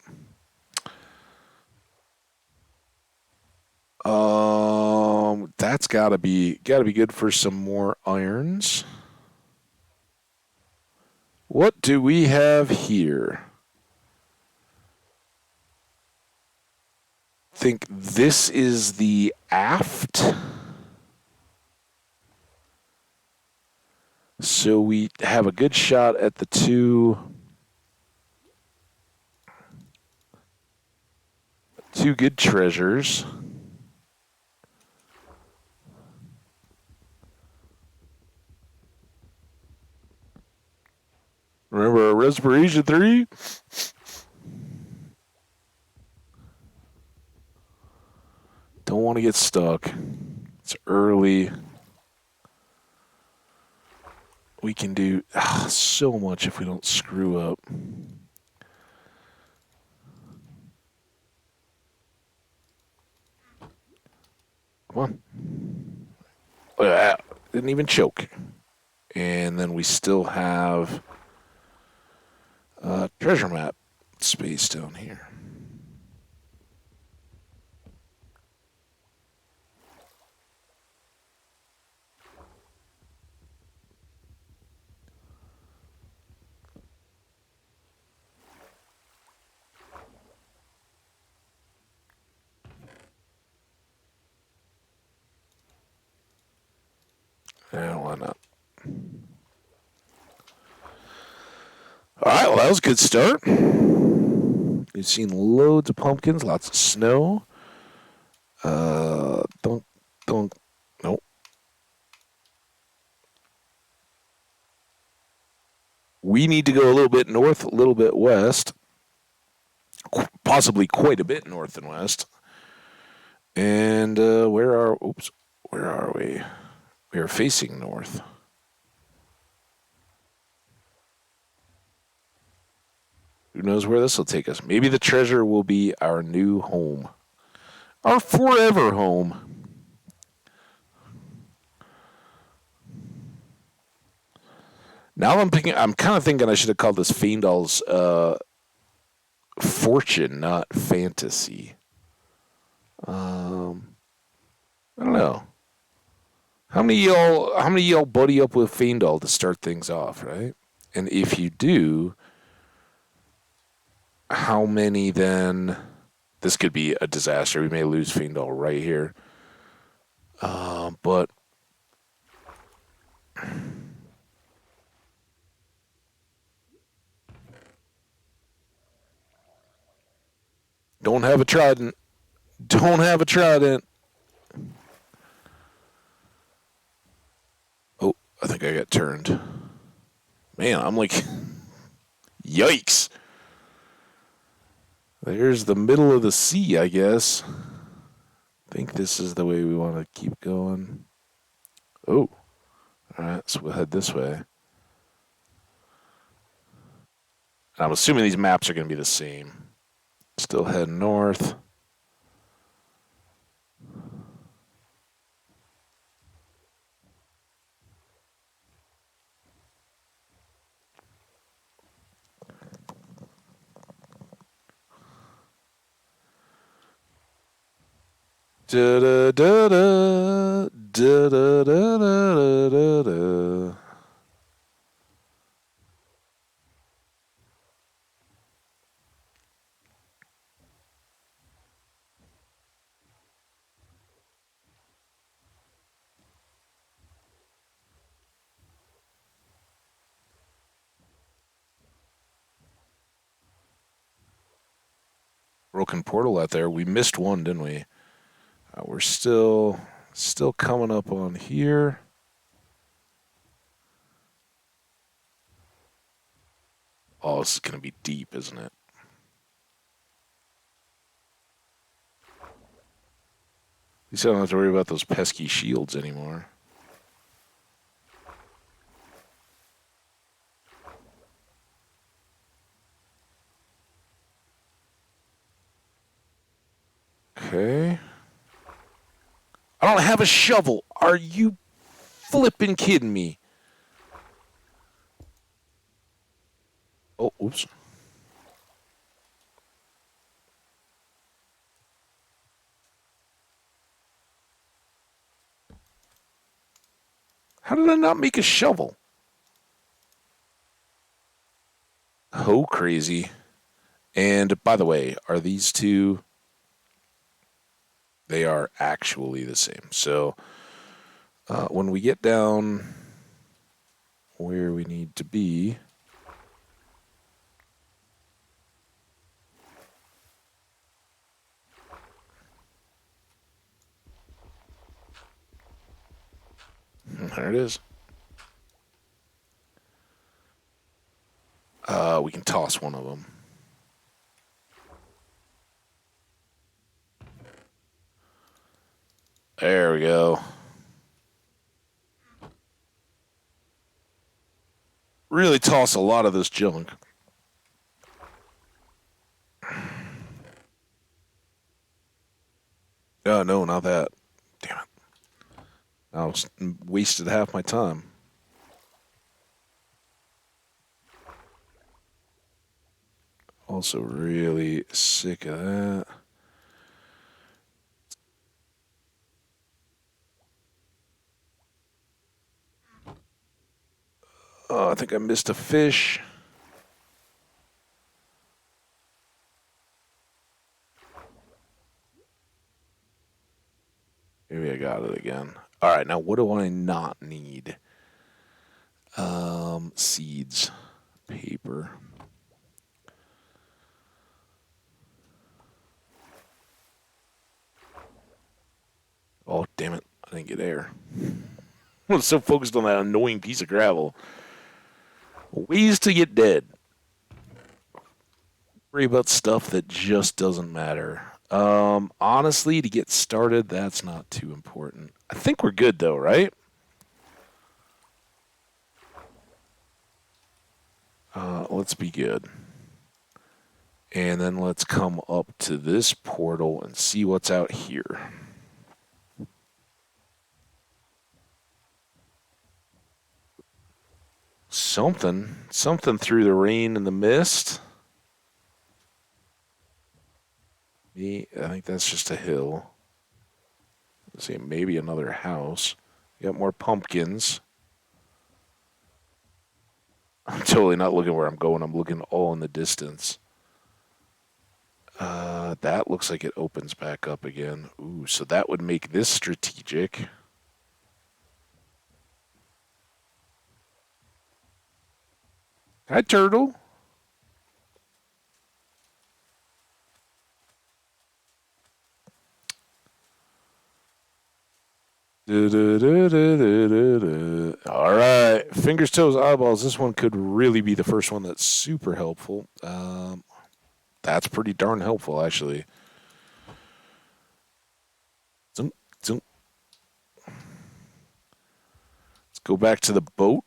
That's gotta be good for some more irons. What do we have here? Think this is the aft. So we have a good shot at the two good treasures. Remember our Respiration 3? Don't want to get stuck. It's early. We can do so much if we don't screw up. Come on. Didn't even choke. And then we still have treasure map space down here. Yeah, why not? All right, well, that was a good start. We've seen loads of pumpkins, lots of snow. Don't, nope. We need to go a little bit north, a little bit west, possibly quite a bit north and west. And where are we? We are facing north. Who knows where this will take us? Maybe the treasure will be our new home, our forever home. Now I'm thinking. I'm kind of thinking I should have called this Faendal's fortune, not fantasy. I don't know. How many y'all buddy up with Faendal to start things off, right? And if you do, how many then? This could be a disaster. We may lose Faendal right here. But don't have a trident. Don't have a trident. Oh, I think I got turned. Man, I'm like, yikes. There's the middle of the sea, I guess. I think this is the way we want to keep going. Oh, all right, so we'll head this way. I'm assuming these maps are going to be the same. Still heading north. Da da da da da da da da da da. Broken portal out there. We missed one, didn't we? We're still coming up on here. Oh, this is gonna be deep, isn't it? At least I don't have to worry about those pesky shields anymore. Okay. I don't have a shovel. Are you flipping kidding me? Oh, oops. How did I not make a shovel? Oh, crazy. And by the way, are these two? They are actually the same. So when we get down where we need to be, there it is. We can toss one of them. There we go. Really toss a lot of this junk. Oh, no, not that. Damn it. I was wasted half my time. Also really sick of that. Oh, I think I missed a fish. Maybe I got it again. All right, now what do I not need? Seeds, paper. Oh, damn it. I didn't get air. I was so focused on that annoying piece of gravel. Ways to get dead. Worry about stuff that just doesn't matter. Honestly, to get started, that's not too important. I think we're good though, right? Let's be good. And then let's come up to this portal and see what's out here. Something through the rain and the mist. I think that's just a hill. Let's see, maybe another house. You got more pumpkins. I'm totally not looking where I'm going. I'm looking all in the distance. That looks like it opens back up again. Ooh, so that would make this strategic. Hi, turtle. All right, fingers, toes, eyeballs. This one could really be the first one that's super helpful. That's pretty darn helpful, actually. Zoom, zoom. Let's go back to the boat.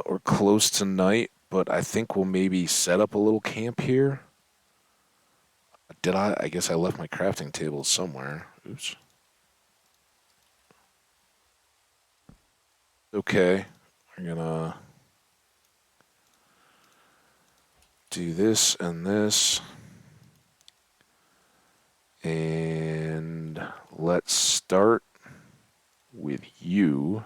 We're close to night, but I think we'll maybe set up a little camp here. Did I? I guess I left my crafting table somewhere. Oops. Okay, we're gonna do this and this. And let's start with you.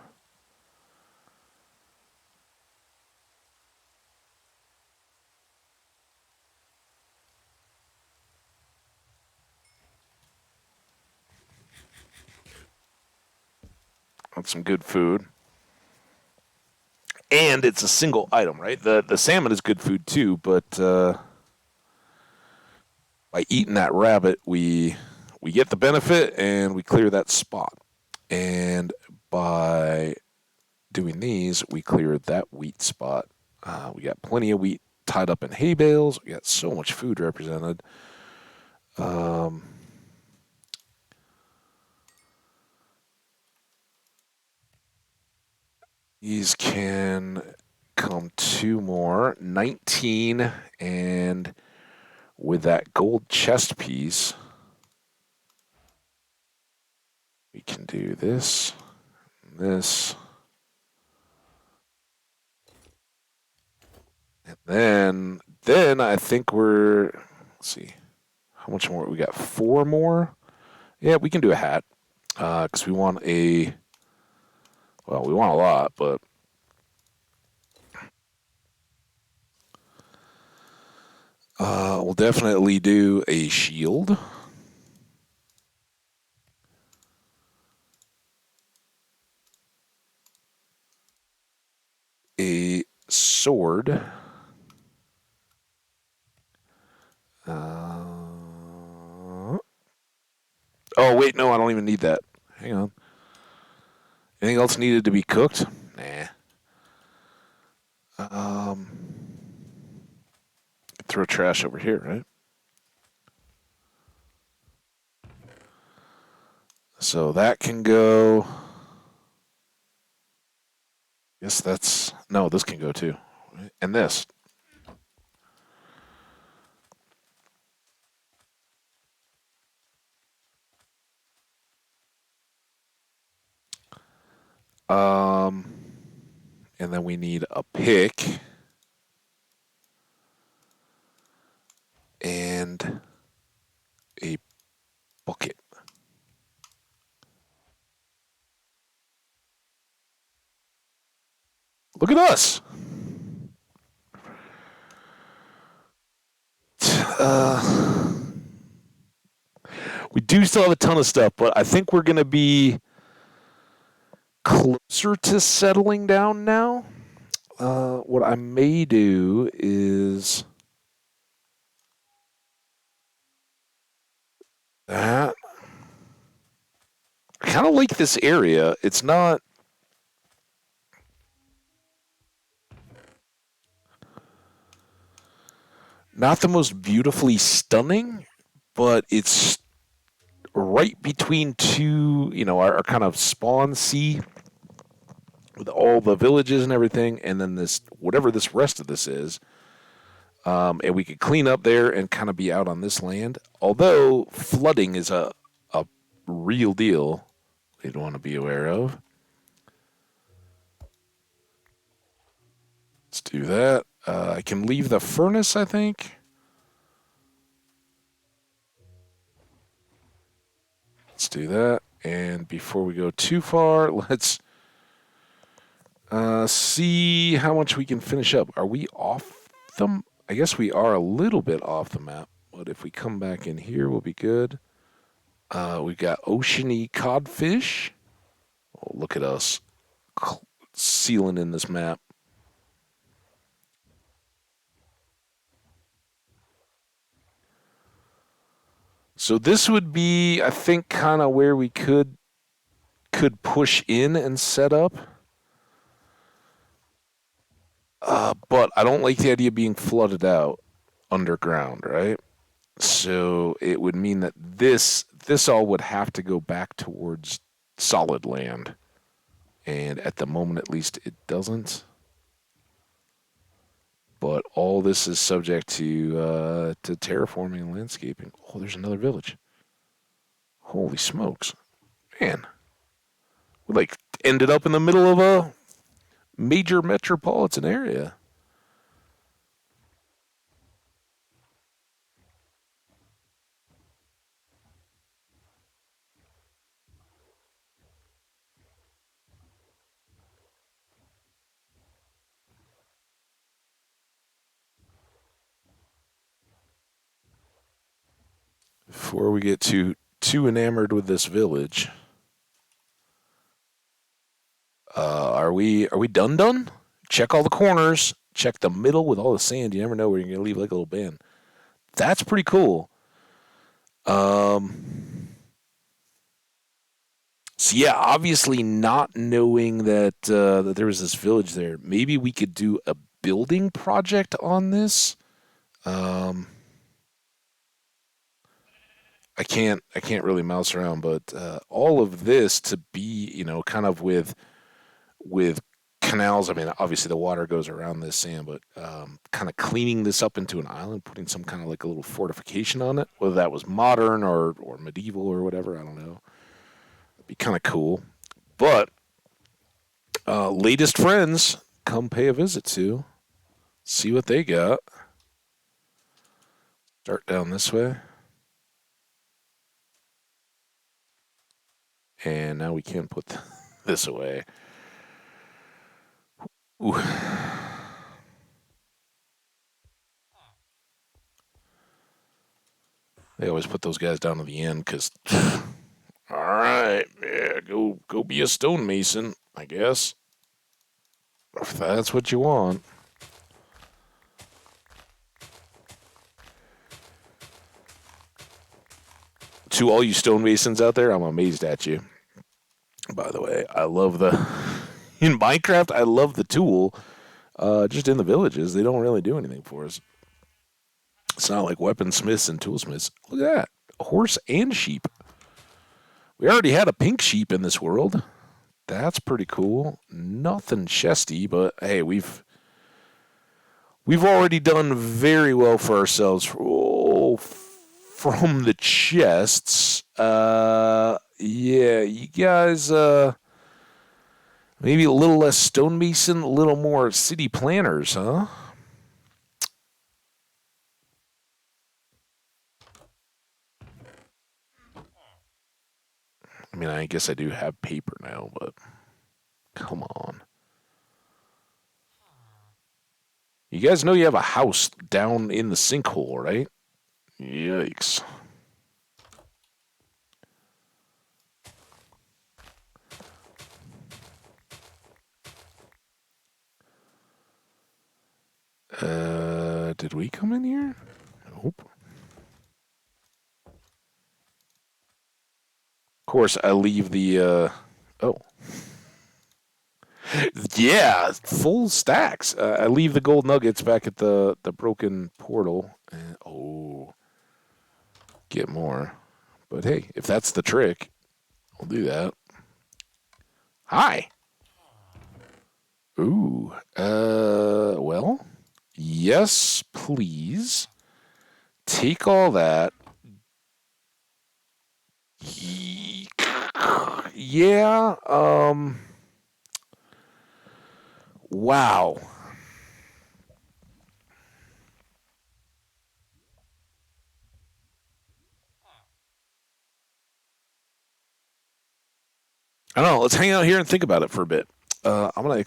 On some good food. And it's a single item, right? The salmon is good food too, but by eating that rabbit, we get the benefit and we clear that spot. And by doing these, we clear that wheat spot. We got plenty of wheat tied up in hay bales. We got so much food represented. These can come two more. 19, and with that gold chest piece, we can do this, this, and then I think let's see, how much more? We got four more. Yeah, we can do a hat, because we want we want a lot, but we'll definitely do a shield. A sword. Oh, wait, no, I don't even need that. Hang on. Anything else needed to be cooked? Nah. Throw trash over here, right? So that can go. Yes, that's. No, this can go too. And this. Um, and then we need a pick. And a bucket. Look at us. We do still have a ton of stuff, but I think we're going to be closer to settling down now. What I may do is that. I kind of like this area. It's not. Not the most beautifully stunning, but it's right between two, our kind of spawn sea with all the villages and everything, and then this whatever this rest of this is, and we could clean up there and kind of be out on this land. Although flooding is a real deal, we'd want to be aware of. Let's do that. I can leave the furnace, I think. Let's do that. And before we go too far, let's see how much we can finish up. Are we off them? I guess we are a little bit off the map, but if we come back in here, we'll be good. We've got oceany codfish. Oh, look at us sealing in this map. So this would be, I think, kind of where we could push in and set up. But I don't like the idea of being flooded out underground, right? So it would mean that this all would have to go back towards solid land, and at the moment, at least, it doesn't. But all this is subject to terraforming and landscaping. Oh, there's another village. Holy smokes, man! We like ended up in the middle of a major metropolitan area. Before we get too enamored with this village, are we done? Check all the corners. Check the middle with all the sand. You never know where you're gonna leave like a little band. That's pretty cool. Um, so yeah, obviously not knowing that there was this village there, maybe we could do a building project on this. Um, I can't really mouse around, but all of this to be kind of with canals. I mean, obviously the water goes around this sand, but kind of cleaning this up into an island, putting some kind of like a little fortification on it, whether that was modern or medieval or whatever. I don't know. It'd be kind of cool. But latest friends, come pay a visit to, see what they got. Start down this way, and now we can put this away. Ooh. They always put those guys down to the end because, all right, yeah, go be a stonemason, I guess. If that's what you want. To all you stonemasons out there, I'm amazed at you. By the way, I love the in Minecraft. I love the tool. Just in the villages, they don't really do anything for us. It's not like weaponsmiths and toolsmiths. Look at that, a horse and sheep. We already had a pink sheep in this world. That's pretty cool. Nothing chesty, but hey, we've already done very well for ourselves. Oh, from the chests. Yeah, you guys. Maybe a little less stonemason, a little more city planners, huh? I mean, I guess I do have paper now, but come on. You guys know you have a house down in the sinkhole, right? Yikes. Did we come in here? Nope. Of course, I leave the, oh. Yeah, full stacks. I leave the gold nuggets back at the broken portal. And, oh, get more. But hey, if that's the trick, I'll do that. Hi. Ooh. Well, yes, please. Take all that. Yeah. Wow. I don't know. Let's hang out here and think about it for a bit. I'm gonna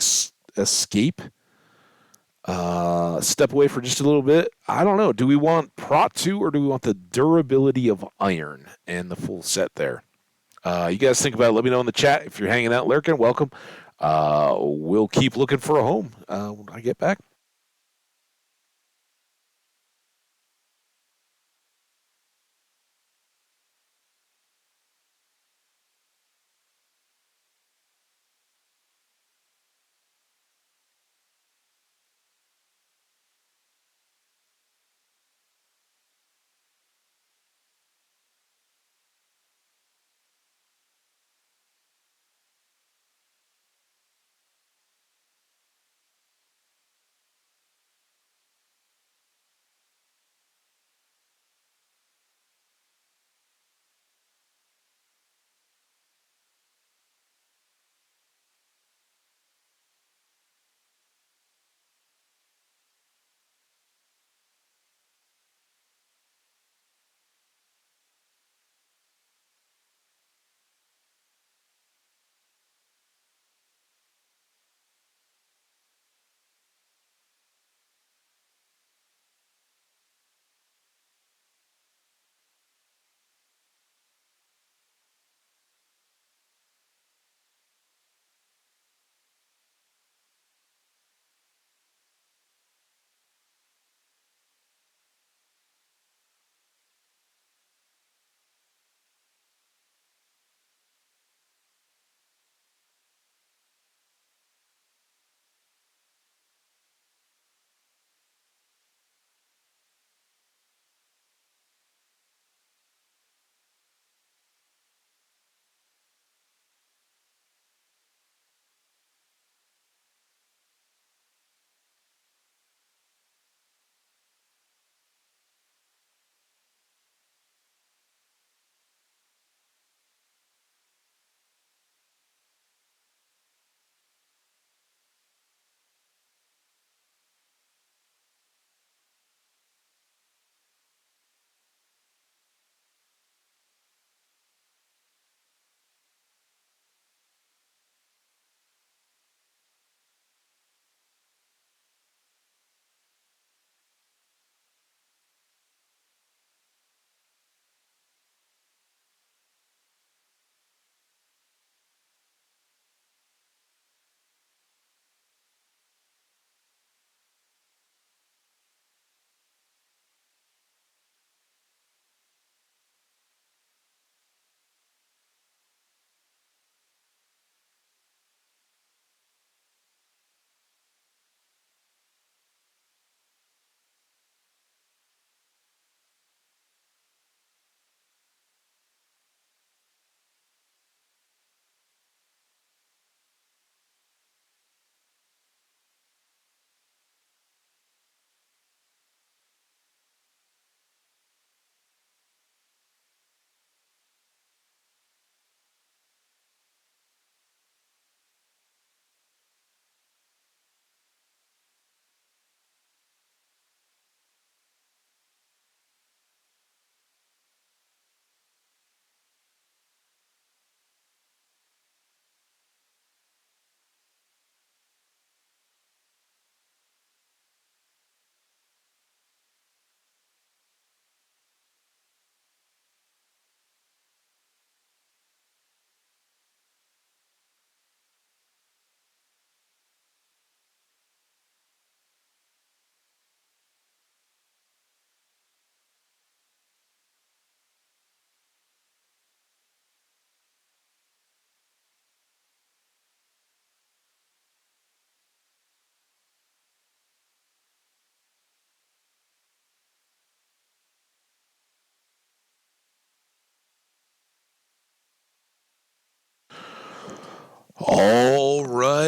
escape. Step away for just a little bit. I don't know. Do we want Prot 2 or do we want the durability of iron and the full set there? You guys think about it. Let me know in the chat. If you're hanging out, lurking, welcome. We'll keep looking for a home when I get back.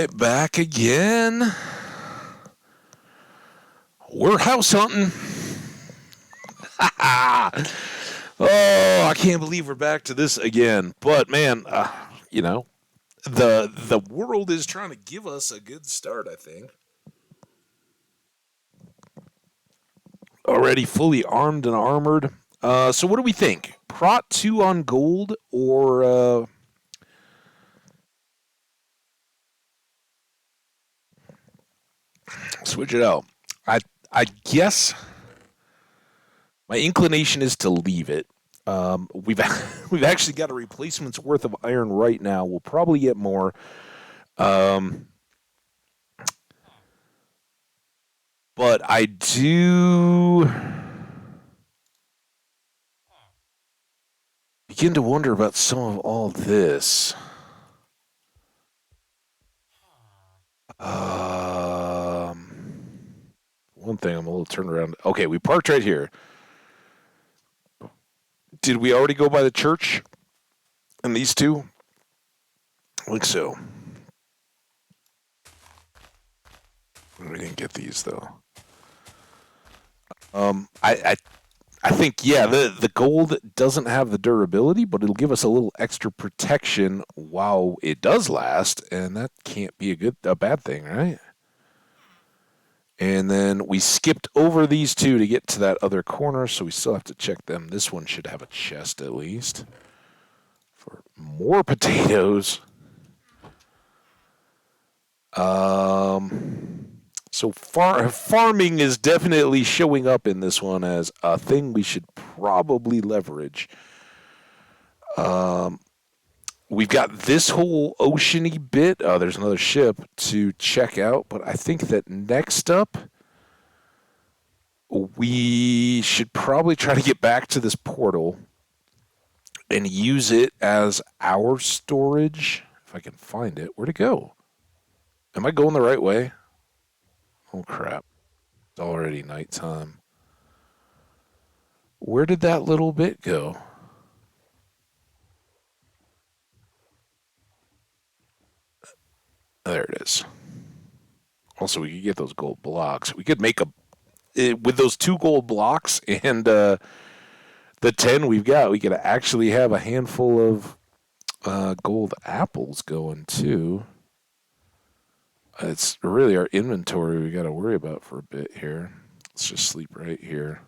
right, back again. We're house hunting. Oh, I can't believe we're back to this again. But man, you know, the world is trying to give us a good start, I think. Already fully armed and armored. So what do we think? Prot 2 on gold or switch it out? I I guess my inclination is to leave it. We've we've actually got a replacement's worth of iron right now. We'll probably get more. Um, but I do begin to wonder about some of all this. One thing I'm a little turned around. Okay, we parked right here. Did we already go by the church and these two? I think so. We didn't get these though. I think yeah, the gold doesn't have the durability, but it'll give us a little extra protection while it does last, and that can't be a bad thing, right? And then we skipped over these two to get to that other corner, so we still have to check them. This one should have a chest at least for more potatoes. So farming is definitely showing up in this one as a thing we should probably leverage. We've got this whole oceany bit. Oh, there's another ship to check out, but I think that next up, we should probably try to get back to this portal and use it as our storage. If I can find it. Where'd it go? Am I going the right way? Oh, crap. It's already nighttime. Where did that little bit go? There it is. Also, we could get those gold blocks. We could make with those 2 gold blocks and the 10 we've got, we could actually have a handful of gold apples going too. It's really our inventory we got to worry about for a bit here. Let's just sleep right here.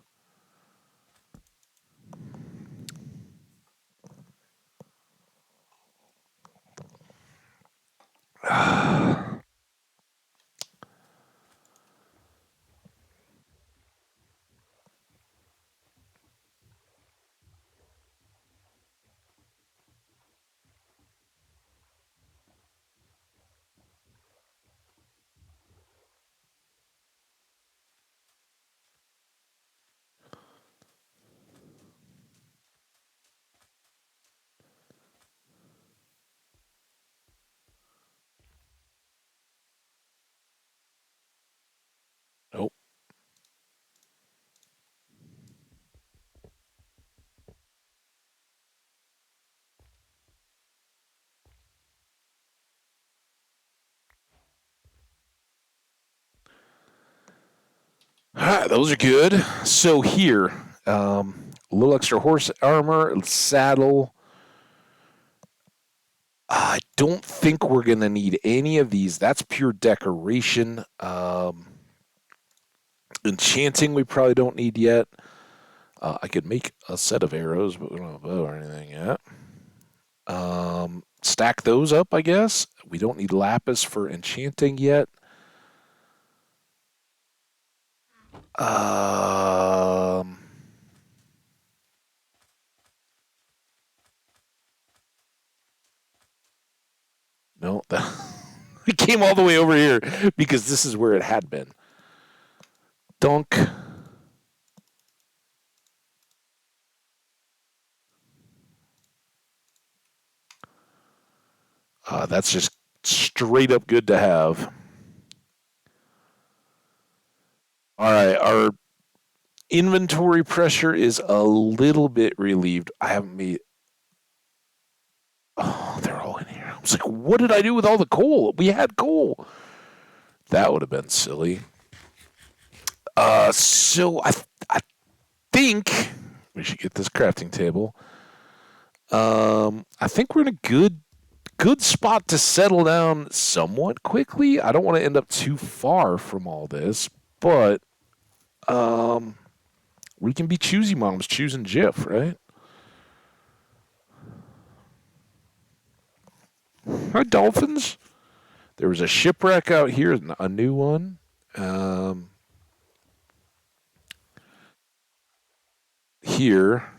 Nope. All right, those are good. So here, a little extra horse armor, saddle. I don't think we're going to need any of these. That's pure decoration. Enchanting, we probably don't need yet. I could make a set of arrows, but we don't have a bow or anything yet. Stack those up, I guess. We don't need lapis for enchanting yet. Um, no, it came all the way over here because this is where it had been. Dunk. That's just straight up good to have. All right, our inventory pressure is a little bit relieved. I haven't made. Oh, they're all in here. I was like, what did I do with all the coal? We had coal. That would have been silly. So I think we should get this crafting table. I think we're in a good spot to settle down somewhat quickly. I don't want to end up too far from all this, but um, we can be choosy moms choosing Jiff, right? Hi, dolphins. There was a shipwreck out here, a new one. Um, Here,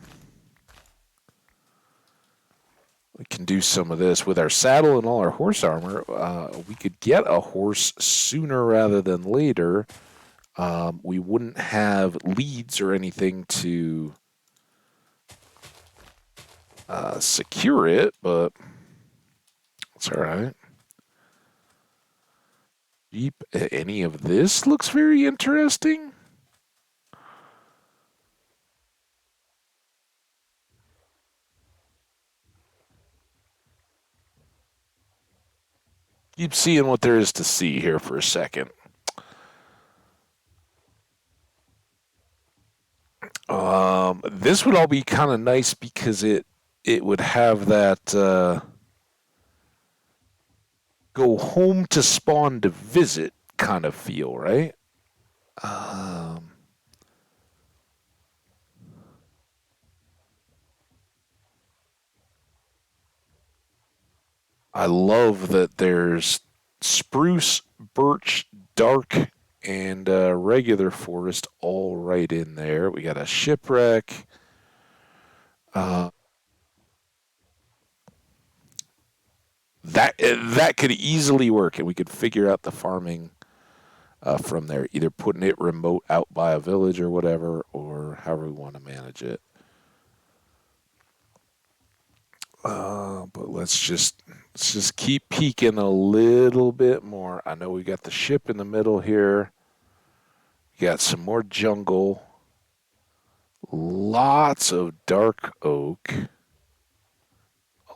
we can do some of this with our saddle and all our horse armor. We could get a horse sooner rather than later. We wouldn't have leads or anything to secure it, but it's all right. Jeep, any of this looks very interesting. Keep seeing what there is to see here for a second. This would all be kind of nice because it would have that go home to spawn to visit kind of feel, right? Um, I love that there's spruce, birch, dark, and regular forest all right in there. We got a shipwreck. Uh, that could easily work, and we could figure out the farming from there, either putting it remote out by a village or whatever, or however we want to manage it. But let's just keep peeking a little bit more. I know we got the ship in the middle here. We got some more jungle. Lots of dark oak.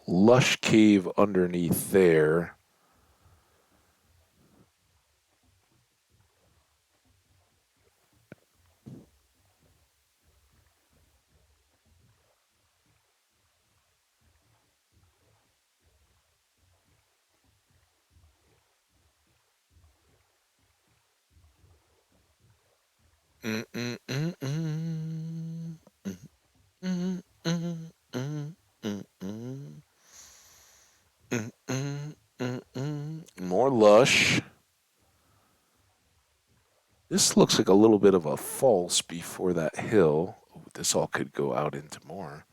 Lush cave underneath there. Mm, mm, mm, mm. Mm, mm, mm, mm, mm. Mm, mm, mm, mm. More lush. This looks like a little bit of a false before that hill. Ooh, this all could go out into more.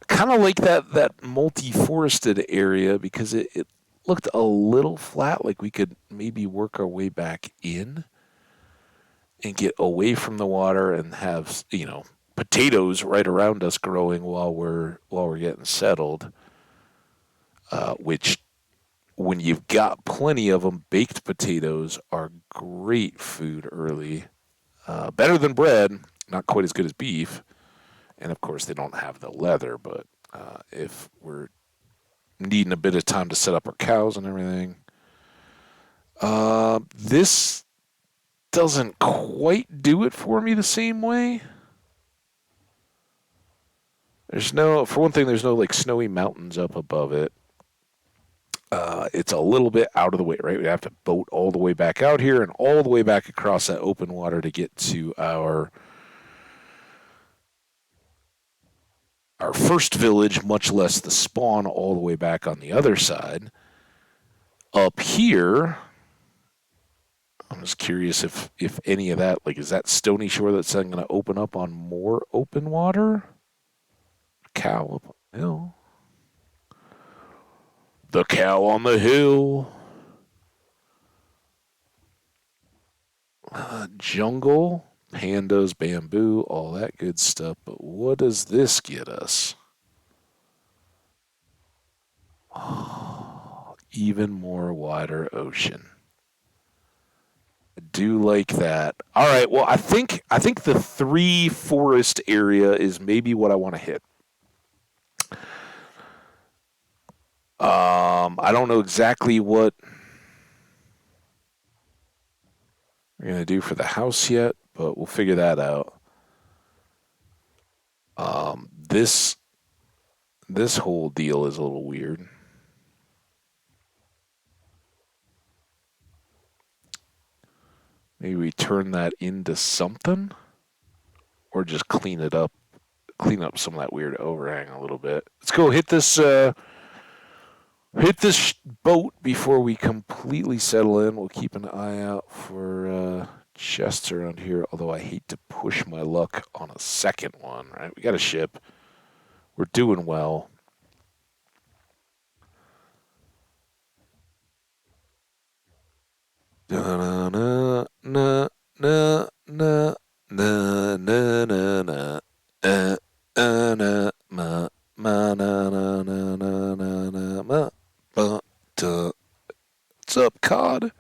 Kind of like that multi-forested area because it looked a little flat, like we could maybe work our way back in and get away from the water and have, potatoes right around us growing while we're getting settled. Which, when you've got plenty of them, baked potatoes are great food early. Better than bread, not quite as good as beef. And of course, they don't have the leather, but if we're needing a bit of time to set up our cows and everything, this doesn't quite do it for me the same way. For one thing, there's no like snowy mountains up above it. It's a little bit out of the way, right? We have to boat all the way back out here and all the way back across that open water to get to our first village, much less the spawn all the way back on the other side. Up here, I'm just curious if any of that, like, is that Stony Shore that's then going to open up on more open water? Cow up on the hill. The cow on the hill. Jungle, pandas, bamboo, all that good stuff. But what does this get us? Oh, even more wider ocean. I do like that. All right. Well, I think the three forest area is maybe what I want to hit. I don't know exactly what we're gonna do for the house yet, but we'll figure that out. This this whole deal is a little weird. Maybe we turn that into something, or just clean up some of that weird overhang a little bit. Let's go hit this boat before we completely settle in. We'll keep an eye out for chests around here. Although I hate to push my luck on a second one. Right, we got a ship. We're doing well. Na na na na na na na na na. Na ma ma na na na na na na ma ba da. What's up, Cod?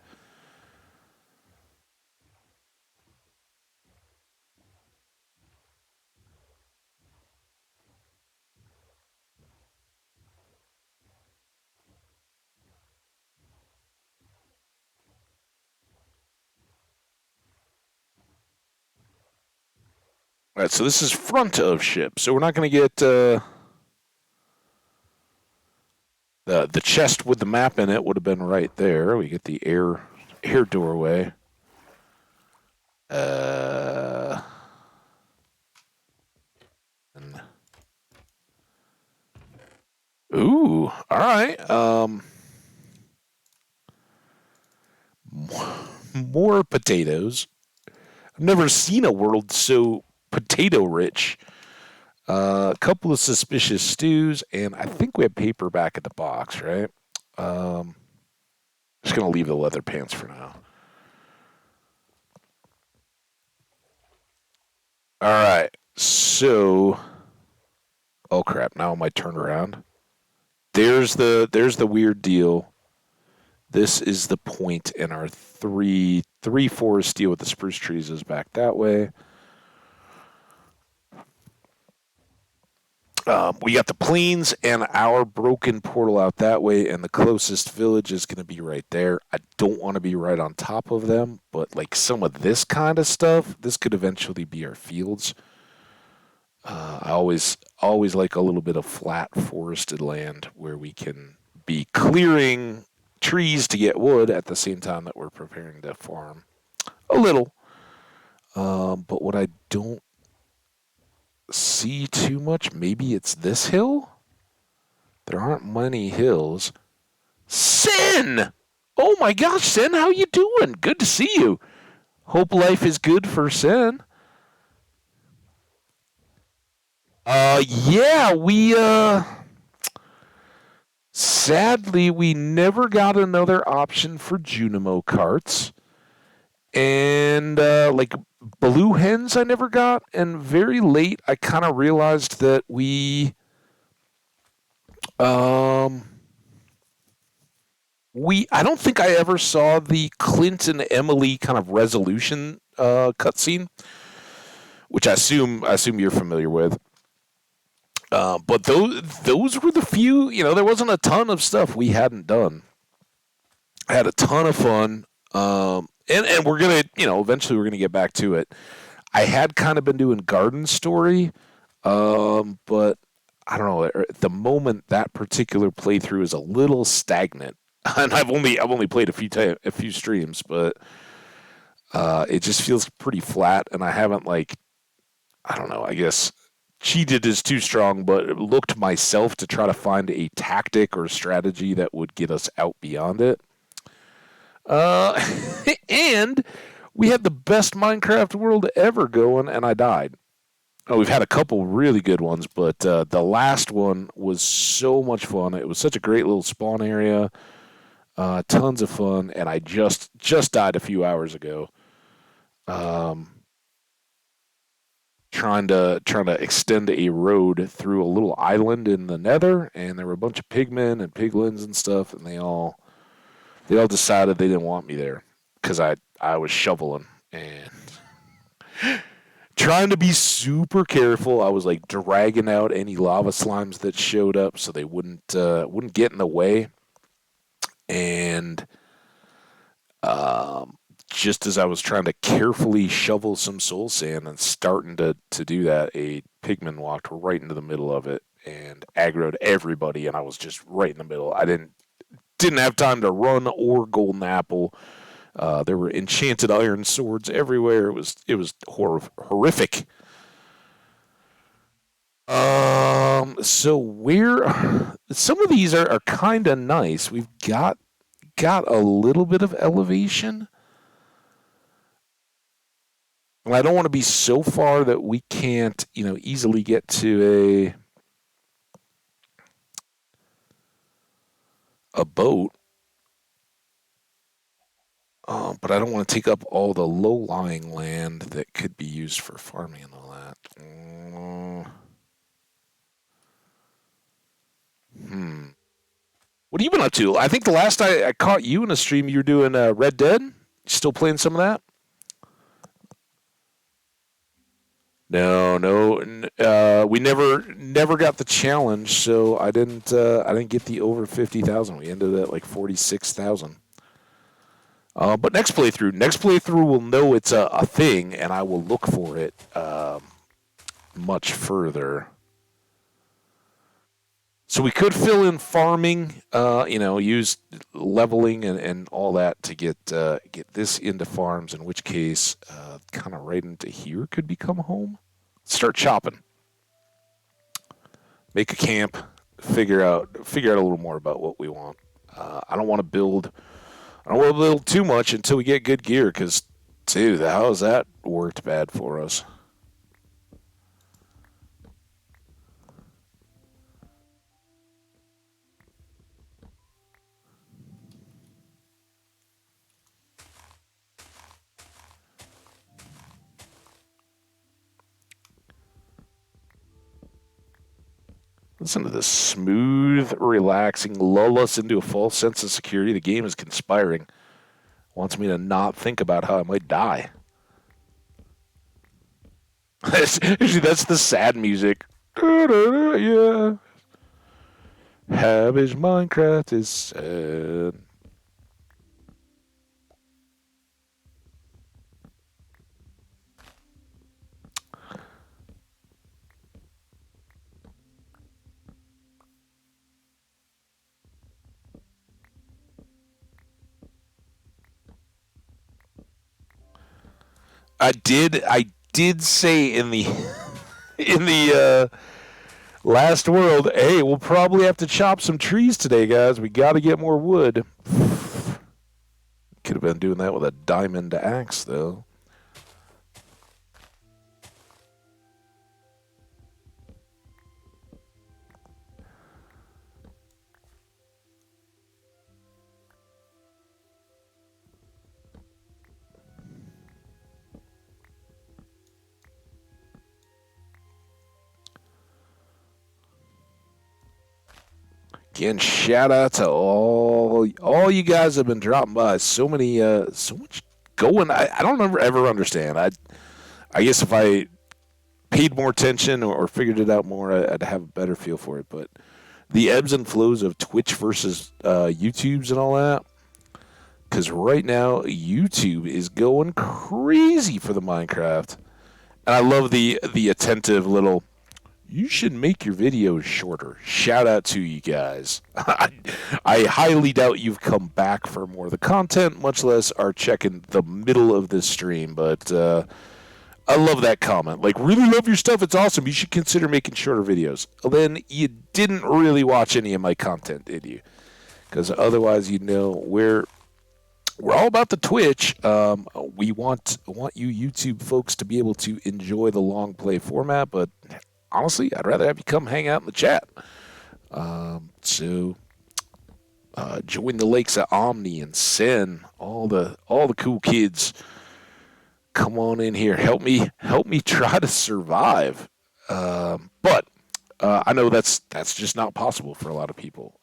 All right, so this is front of ship, so we're not going to get the chest with the map in it would have been right there. We get the air doorway. Uh, and, ooh, all right. More potatoes. I've never seen a world so potato rich. A couple of suspicious stews, and I think we have paper back at the box, right? Um, just gonna leave the leather pants for now. All right. So, oh crap! Now I might turn around. There's the weird deal. This is the point in our three forest deal with the spruce trees is back that way. We got the plains and our broken portal out that way, and the closest village is going to be right there. I don't want to be right on top of them, but like some of this kind of stuff, this could eventually be our fields. I always like a little bit of flat forested land where we can be clearing trees to get wood at the same time that we're preparing to farm a little. But what I don't see too much, maybe it's this hill. There aren't many hills. Sin! Oh my gosh, Sin, how you doing? Good to see you. Hope life is good for Sin. Yeah, we sadly we never got another option for Junimo carts. And like blue hens I never got, and very late I kind of realized that um we I don't think I ever saw the Clint and Emily kind of resolution cutscene, which I assume you're familiar with. But those were the few. There wasn't a ton of stuff we hadn't done. I had a ton of fun, and we're gonna eventually we're gonna get back to it. I had kind of been doing Garden Story, but I don't know. At the moment, that particular playthrough is a little stagnant, and I've only played a few streams, but it just feels pretty flat, and I haven't I don't know. I guess cheated is too strong, but looked myself to try to find a tactic or strategy that would get us out beyond it. Uh, and we had the best Minecraft world ever going, and I died. Oh, we've had a couple really good ones, but the last one was so much fun. It was such a great little spawn area, tons of fun, and I just died a few hours ago. Um, trying to extend a road through a little island in the Nether, and there were a bunch of pigmen and piglins and stuff, and they all decided they didn't want me there because I was shoveling, and Trying to be super careful. I was like dragging out any lava slimes that showed up so they wouldn't get in the way. And um, just as I was trying to carefully shovel some soul sand and starting to do that, a pigman walked right into the middle of it and aggroed everybody, and I was just right in the middle. I didn't have time to run or golden apple. There were enchanted iron swords everywhere. It was horrific. So we're some of these are kind of nice. We've got a little bit of elevation. And I don't want to be so far that we can't, easily get to a boat. But I don't want to take up all the low-lying land that could be used for farming and all that. Hmm. What have you been up to? I think the last I caught you in a stream, you were doing Red Dead. Still playing some of that? No, no. We never got the challenge, so I didn't get the over 50,000. We ended at like 46,000. But next playthrough will know it's a thing, and I will look for it much further. So we could fill in farming, use leveling and all that to get this into farms. In which case, kind of right into here could become home. Start chopping, make a camp, figure out a little more about what we want. I don't want to build. I don't want to build too much until we get good gear, because, dude, how has that worked bad for us? Listen to this smooth, relaxing, lull us into a false sense of security. The game is conspiring. Wants me to not think about how I might die. Actually, that's the sad music. Yeah. Hambbage Minecraft is sad. I did say in the in the last world, hey, we'll probably have to chop some trees today, guys. We got to get more wood. Could have been doing that with a diamond axe, though. Again, shout out to all you guys have been dropping by. So much going. I don't ever understand. I guess if I paid more attention or figured it out more, I'd have a better feel for it. But the ebbs and flows of Twitch versus YouTube's and all that. Because right now, YouTube is going crazy for the Minecraft. And I love the attentive little, you should make your videos shorter. Shout out to you guys. I highly doubt you've come back for more of the content, much less are checking the middle of this stream. But I love that comment. Like, really love your stuff. It's awesome. You should consider making shorter videos. Well, then you didn't really watch any of my content, did you? Because otherwise, we're all about the Twitch. We want you YouTube folks to be able to enjoy the long play format, but honestly, I'd rather have you come hang out in the chat. So join the Lakes of Omni and Sen, all the cool kids. Come on in here, help me try to survive. But I know that's just not possible for a lot of people.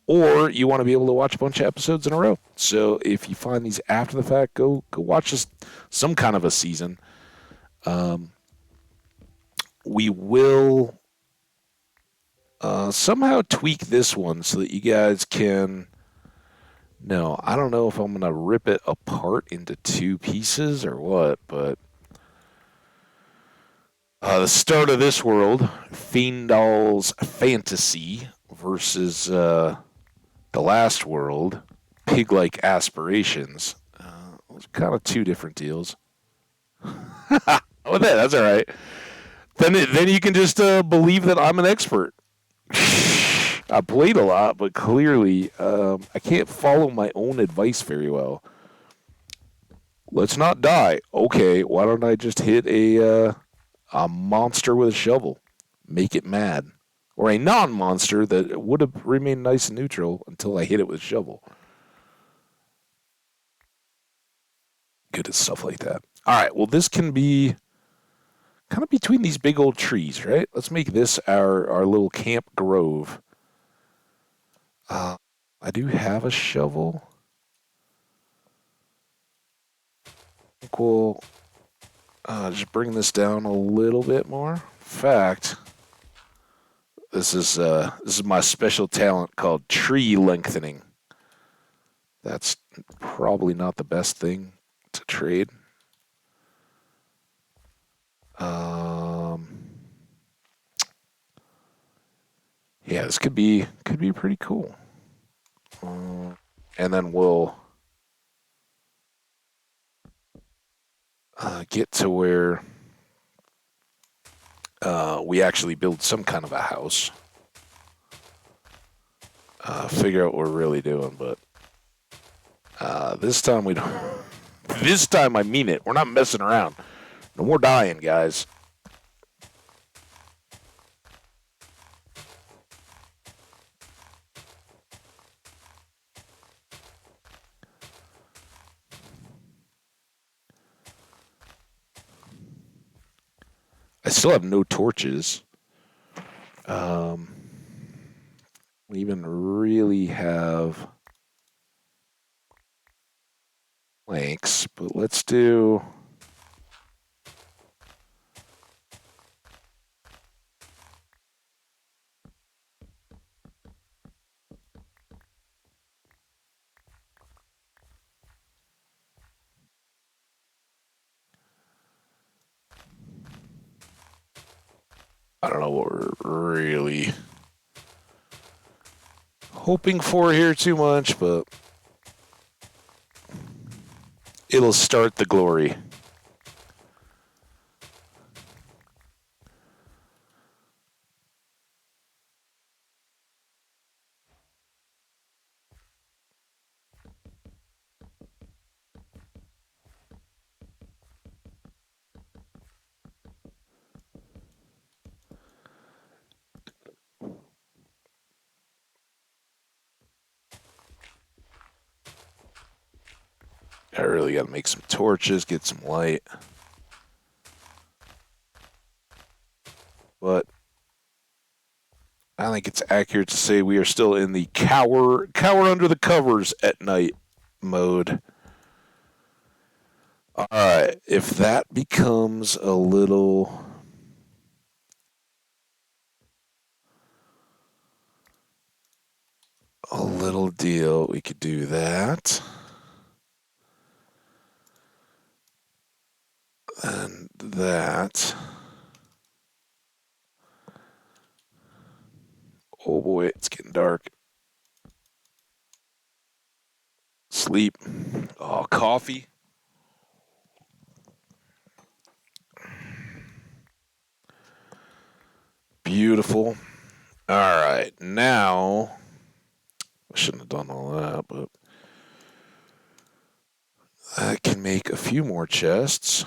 Or you want to be able to watch a bunch of episodes in a row. So if you find these after the fact, go watch some kind of a season. Um, we will somehow tweak this one so that you guys can. No, I don't know if I'm going to rip it apart into two pieces or what, but the start of this world, Faendal's Fantasy versus the last world, Piglike Aspirations. Kind of two different deals. Oh, that's all right. Then you can just believe that I'm an expert. I played a lot, but clearly I can't follow my own advice very well. Let's not die. Okay, why don't I just hit a monster with a shovel? Make it mad. Or a non-monster that would have remained nice and neutral until I hit it with a shovel. Good at stuff like that. All right, well, this can be kind of between these big old trees, right? Let's make this our little camp grove. I do have a shovel. I think we'll just bring this down a little bit more. In fact, this is my special talent called tree lengthening. That's probably not the best thing to trade. Um, yeah, this could be pretty cool. And then we'll get to where we actually build some kind of a house. Figure out what we're really doing, but this time we don't. This time I mean it. We're not messing around. No more dying, guys. I still have no torches. Um, we even really have planks, but let's do. I don't know what we're really hoping for here too much, but it'll start the glory. I really got to make some torches, get some light. But I think it's accurate to say we are still in the cower under the covers at night mode. All right, if that becomes a little deal, we could do that. And that. Oh boy, it's getting dark. Sleep. Oh, coffee. Beautiful. All right, now I shouldn't have done all that, but I can make a few more chests.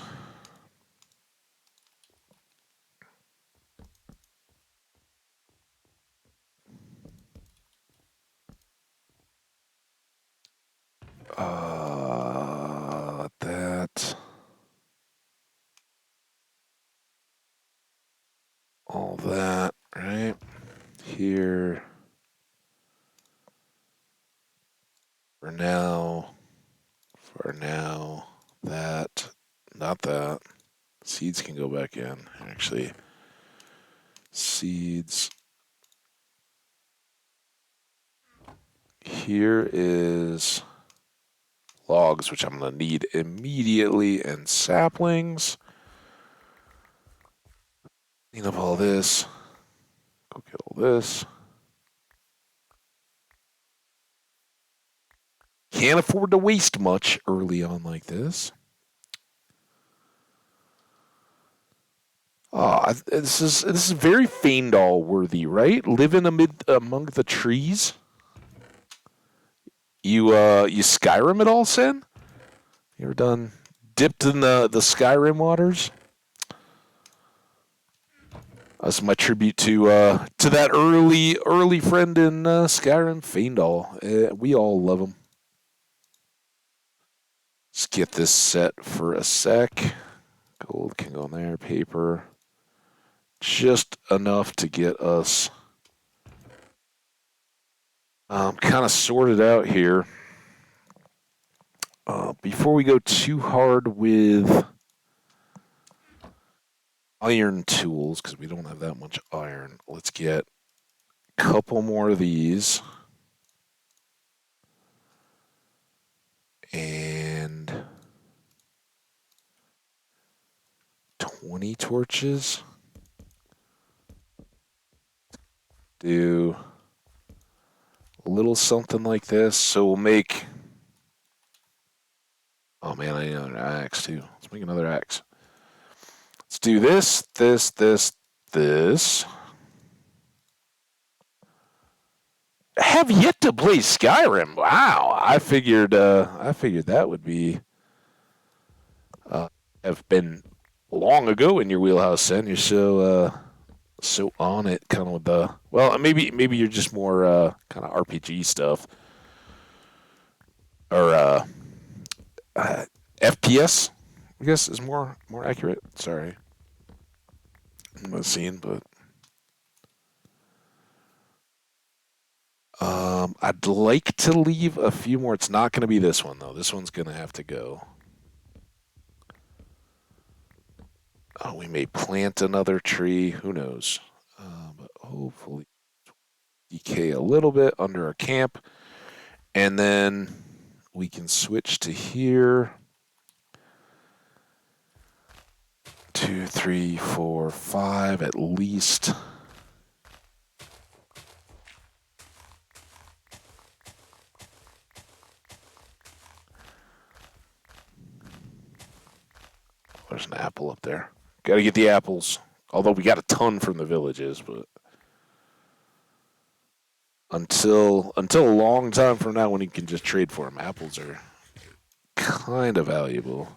That. All that, right? Here. For now. For now. That. Not that. Seeds can go back in. Actually, seeds. Here is logs, which I'm going to need immediately, and saplings. Clean up all this. Go get all this. Can't afford to waste much early on like this. This is very Faendal worthy, right? Living among the trees. You Skyrim at all, Sin? You ever done dipped in the Skyrim waters? That's my tribute to that early friend in Skyrim, Faendal. We all love him. Let's get this set for a sec. Gold can go in there. Paper, just enough to get us kind of sorted out here. Before we go too hard with iron tools, because we don't have that much iron, let's get a couple more of these. And 20 torches. Do a little something like this. So we'll make... Oh man, I need another axe too. Let's make another axe. Let's do this, this. I have yet to play Skyrim. Wow, I figured that would be have been long ago in your wheelhouse. Then you're so on it, kind of with the maybe you're just more kind of RPG stuff or FPS. I guess is more accurate. Sorry, I'm not seeing, but I'd like to leave a few more. It's not going to be this one though. This one's going to have to go. Oh, we may plant another tree. Who knows? But hopefully decay a little bit under our camp. And then we can switch to here. 2, 3, 4, 5 at least. There's an apple up there. Got to get the apples. Although we got a ton from the villages, but until a long time from now when you can just trade for them, apples are kind of valuable.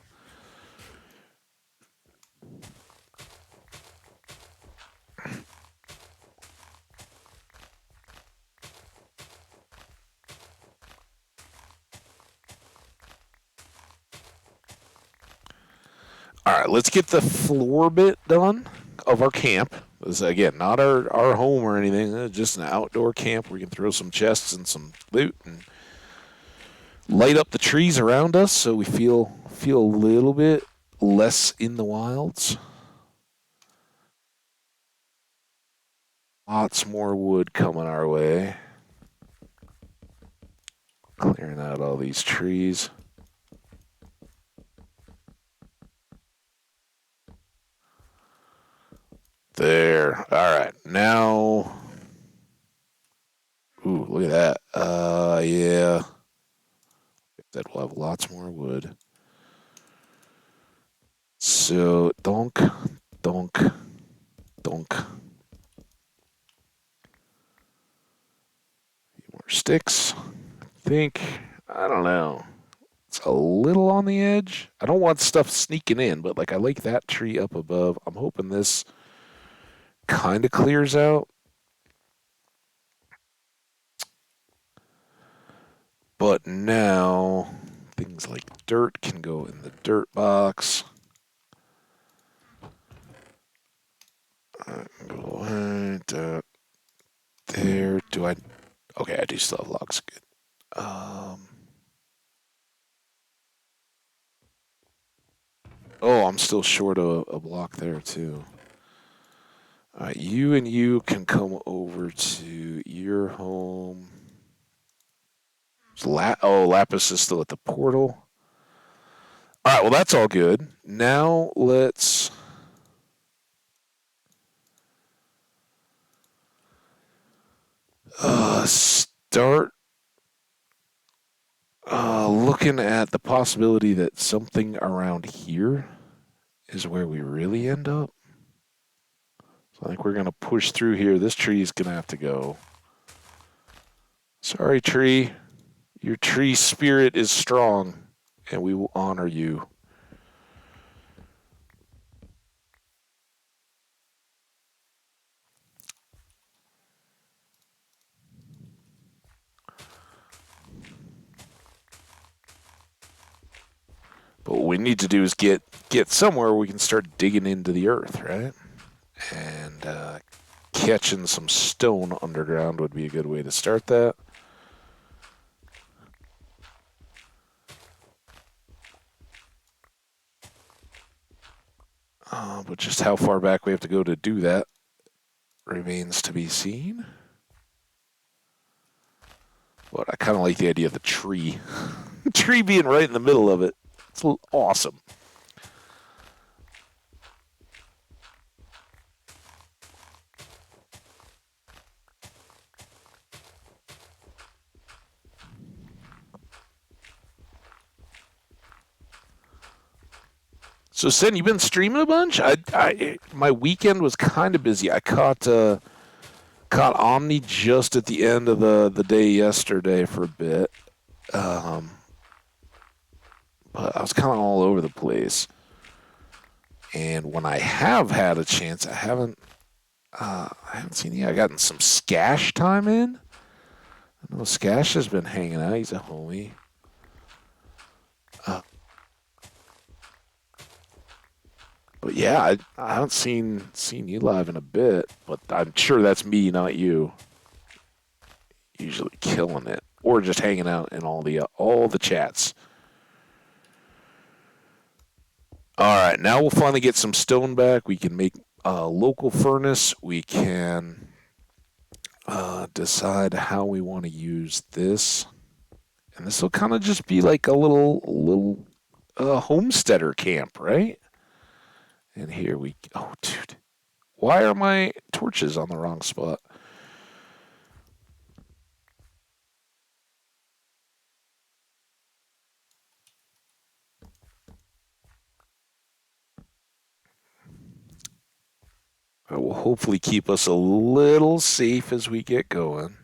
All right, let's get the floor bit done of our camp. This is, again, not our home or anything. Just an outdoor camp where we can throw some chests and some loot and light up the trees around us so we feel a little bit less in the wilds. Lots more wood coming our way. Clearing out all these trees. There. All right. Now. Ooh, look at that. Yeah. That will have lots more wood. So, donk. More sticks. I don't know. It's a little on the edge. I don't want stuff sneaking in, but like I like that tree up above. I'm hoping this kind of clears out. But now things like dirt can go in the dirt box. Go ahead, there. Do I? Okay, I do still have logs. Good. Oh, I'm still short a block there too. All right, you and you can come over to your home. Lapis is still at the portal. All right, well that's all good. Now let's start looking at the possibility that something around here is where we really end up. So I think we're gonna push through here. This tree is gonna have to go. Sorry, tree. Your tree spirit is strong, and we will honor you. But what we need to do is get somewhere where we can start digging into the earth, right? And catching some stone underground would be a good way to start that. But just how far back we have to go to do that remains to be seen. But I kind of like the idea of the tree. The tree being right in the middle of it. It's awesome. So, Sin, you been streaming a bunch? My weekend was kind of busy. I caught Omni just at the end of the day yesterday for a bit, um, but I was kind of all over the place. And when I have had a chance, I haven't seen you. I gotten some Skash time in. I know Skash has been hanging out. He's a homie. Uh, but yeah, I haven't seen you live in a bit. But I'm sure that's me, not you. Usually killing it, or just hanging out in all the chats. All right, now we'll finally get some stone back. We can make a local furnace. We can decide how we want to use this, and this will kind of just be like a little homesteader camp, right? And here we, oh dude, why are my torches on the wrong spot? It will hopefully keep us a little safe as we get going.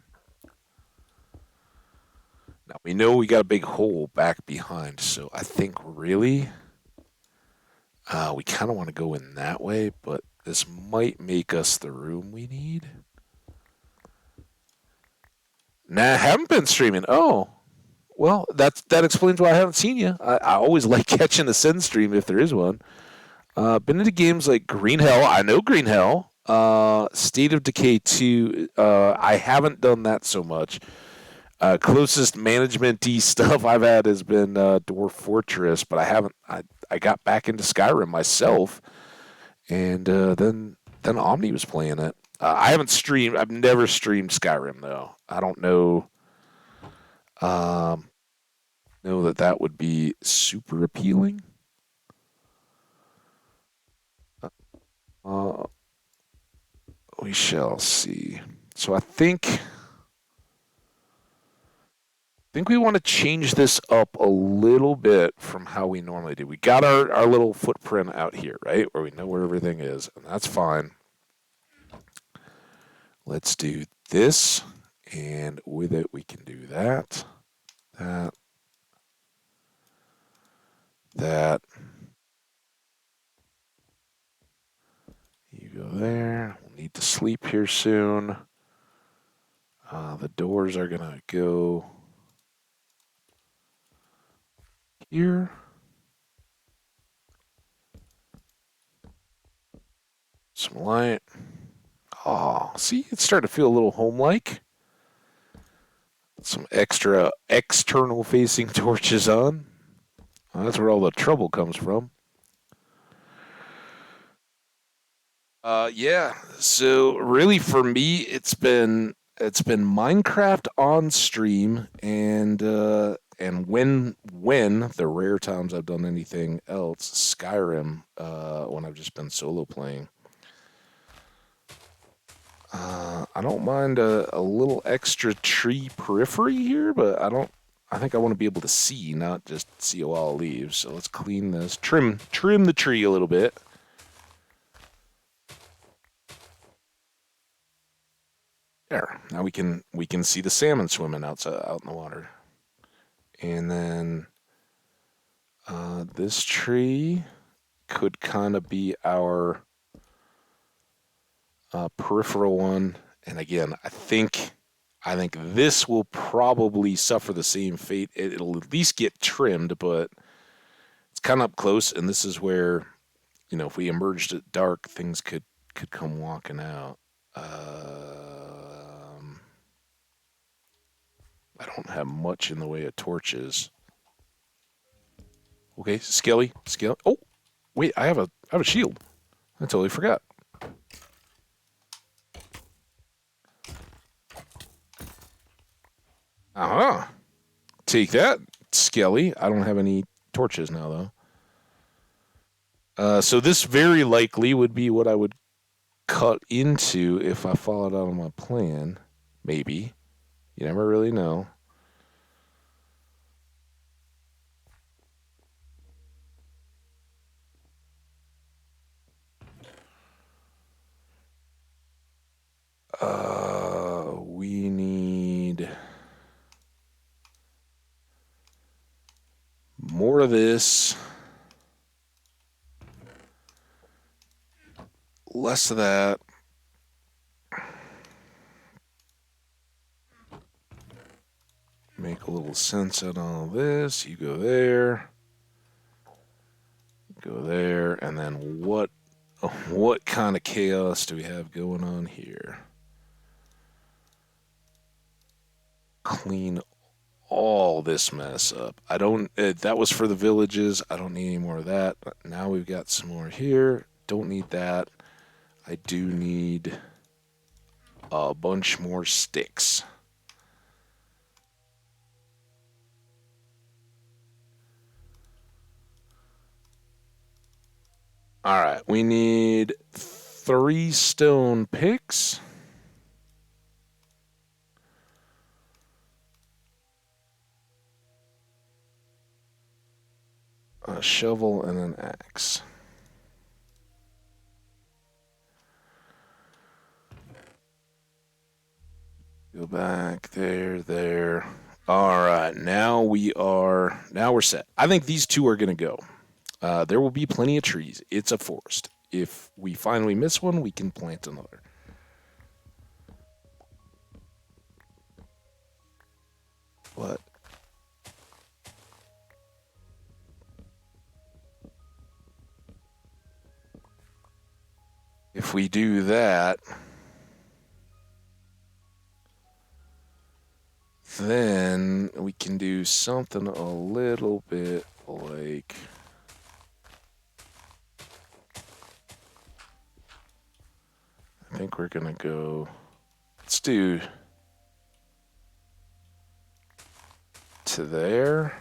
Now we know we got a big hole back behind, so I think really we kind of want to go in that way, but this might make us the room we need. Nah, I haven't been streaming. Oh, well, that explains why I haven't seen you. I always like catching a Sin stream if there is one. Been into games like Green Hell. I know Green Hell. State of Decay 2. I haven't done that so much. Closest management D stuff I've had has been Dwarf Fortress, but I haven't. I got back into Skyrim myself, and then Omni was playing it. I haven't streamed. I've never streamed Skyrim though. I don't know. Um, know that that would be super appealing. Uh, we shall see. So I think we want to change this up a little bit from how we normally do. We got our little footprint out here, right? Where we know where everything is, and that's fine. Let's do this, and with it we can do that, that, that. You go there. We'll need to sleep here soon. The doors are gonna go here. Some light. Oh, see, it's starting to feel a little home-like. Some extra external facing torches on. Well, that's where all the trouble comes from. Yeah. So really, for me, it's been Minecraft on stream, and when the rare times I've done anything else, Skyrim. When I've just been solo playing. I don't mind a little extra tree periphery here, but I don't. I think I want to be able to see, not just see a wall of leaves. So let's clean this, trim the tree a little bit. There. Now we can see the salmon swimming outside out in the water. And then this tree could kind of be our peripheral one. And again, I think this will probably suffer the same fate. It'll at least get trimmed, but it's kind of up close. And this is where, if we emerged at dark, things could come walking out. I don't have much in the way of torches. Okay, Skelly. Oh, wait, I have a shield. I totally forgot. Uh huh. Take that, Skelly. I don't have any torches now, though. So this very likely would be what I would cut into if I followed out on my plan. Maybe. You never really know. We need more of this, less of that. Make a little sense out of all this. You go there, go there, and then what kind of chaos do we have going on here? Clean all this mess up. I don't. That was for the villages. I don't need any more of that. Now we've got some more here. Don't need that. I do need a bunch more sticks. All right, we need 3 stone picks. A shovel and an axe. Go back there. All right, now we're set. I think these two are gonna go. There will be plenty of trees. It's a forest. If we finally miss one, we can plant another. But if we do that, then we can do something a little bit like... I think we're gonna go... Let's do... to there.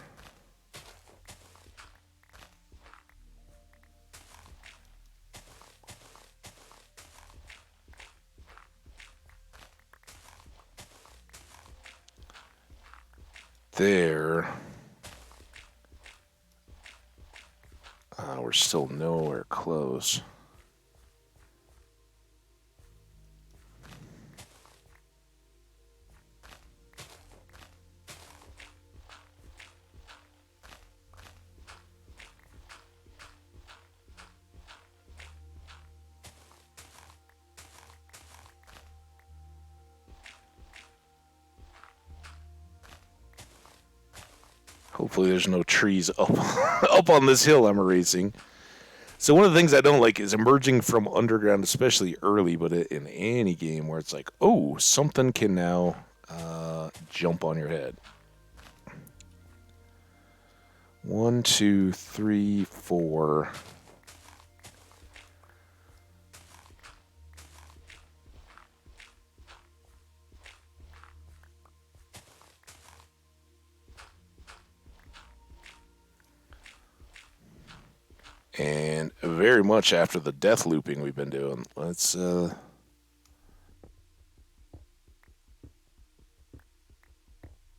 There. We're still nowhere close. Hopefully there's no trees up up on this hill I'm erasing. So one of the things I don't like is emerging from underground, especially early, but in any game where it's like, oh, something can now jump on your head. 1, 2, 3, 4. And very much after the death looping we've been doing. Let's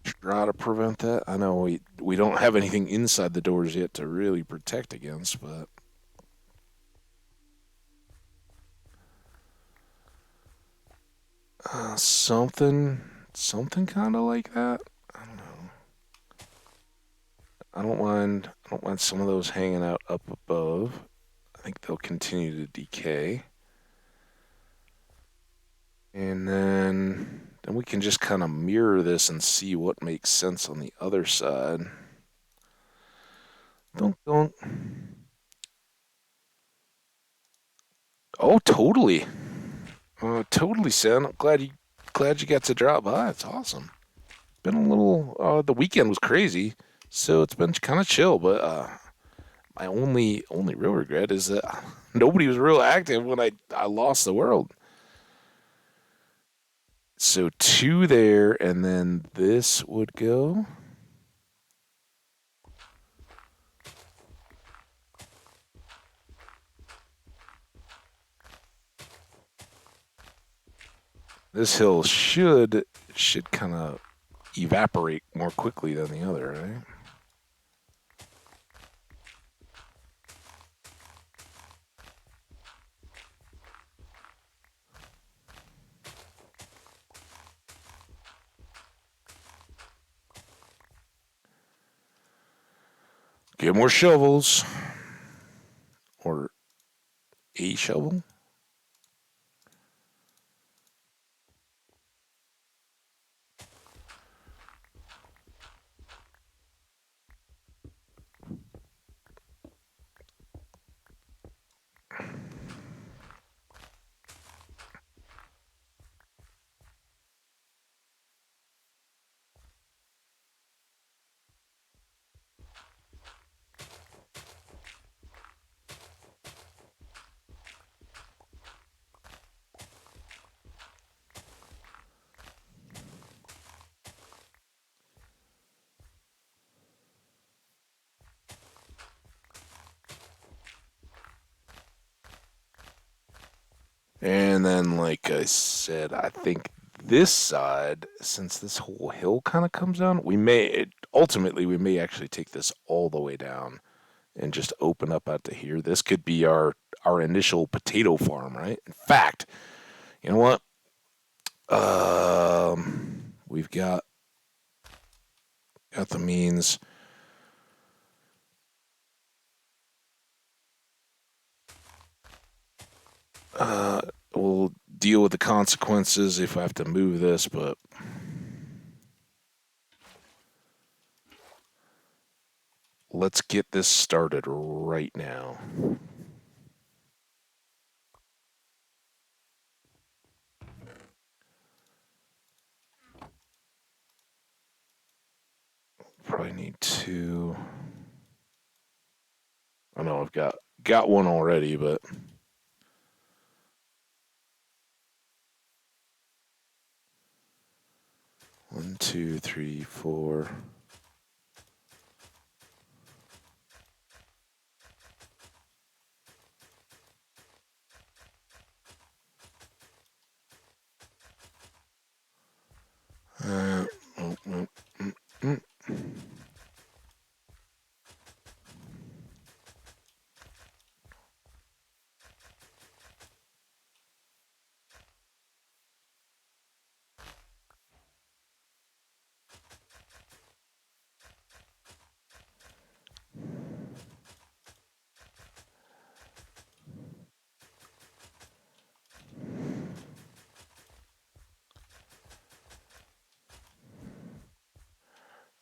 try to prevent that. I know we don't have anything inside the doors yet to really protect against, but something kind of like that. I don't know. I don't mind. I don't mind some of those hanging out up above. I think they'll continue to decay, and then we can just kind of mirror this and see what makes sense on the other side. Don't. Oh, totally. Totally, Sam. I'm glad you got to drop by. It's awesome. Been a little. The weekend was crazy, so it's been kind of chill. But my only real regret is that nobody was real active when I lost the world. So two there, and then this would go. This hill should kind of evaporate more quickly than the other, right? Get more shovels or a shovel. And then, like I said, I think this side, since this whole hill kind of comes down, ultimately we may actually take this all the way down and just open up out to here. This could be our initial potato farm, right? In fact, you know what? We've got the means. Uh, we'll deal with the consequences if I have to move this, but let's get this started right now. Probably need to. I know I've got one already, but 1, 2, 3, 4. Uh, mm, mm, mm, mm.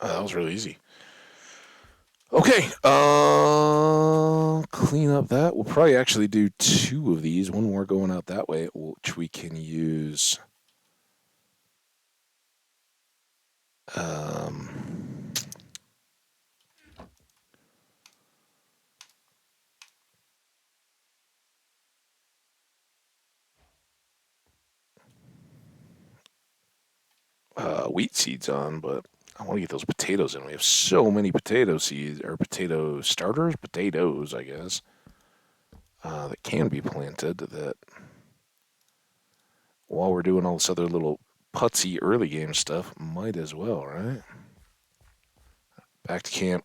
That was really easy. Okay, clean up that. We'll probably actually do two of these. One more going out that way, which we can use. Um, Wheat seeds on, but I want to get those potatoes in. We have so many potato seeds or potato starters, potatoes, I guess. that can be planted that while we're doing all this other little putsy early game stuff, might as well, right? Back to camp.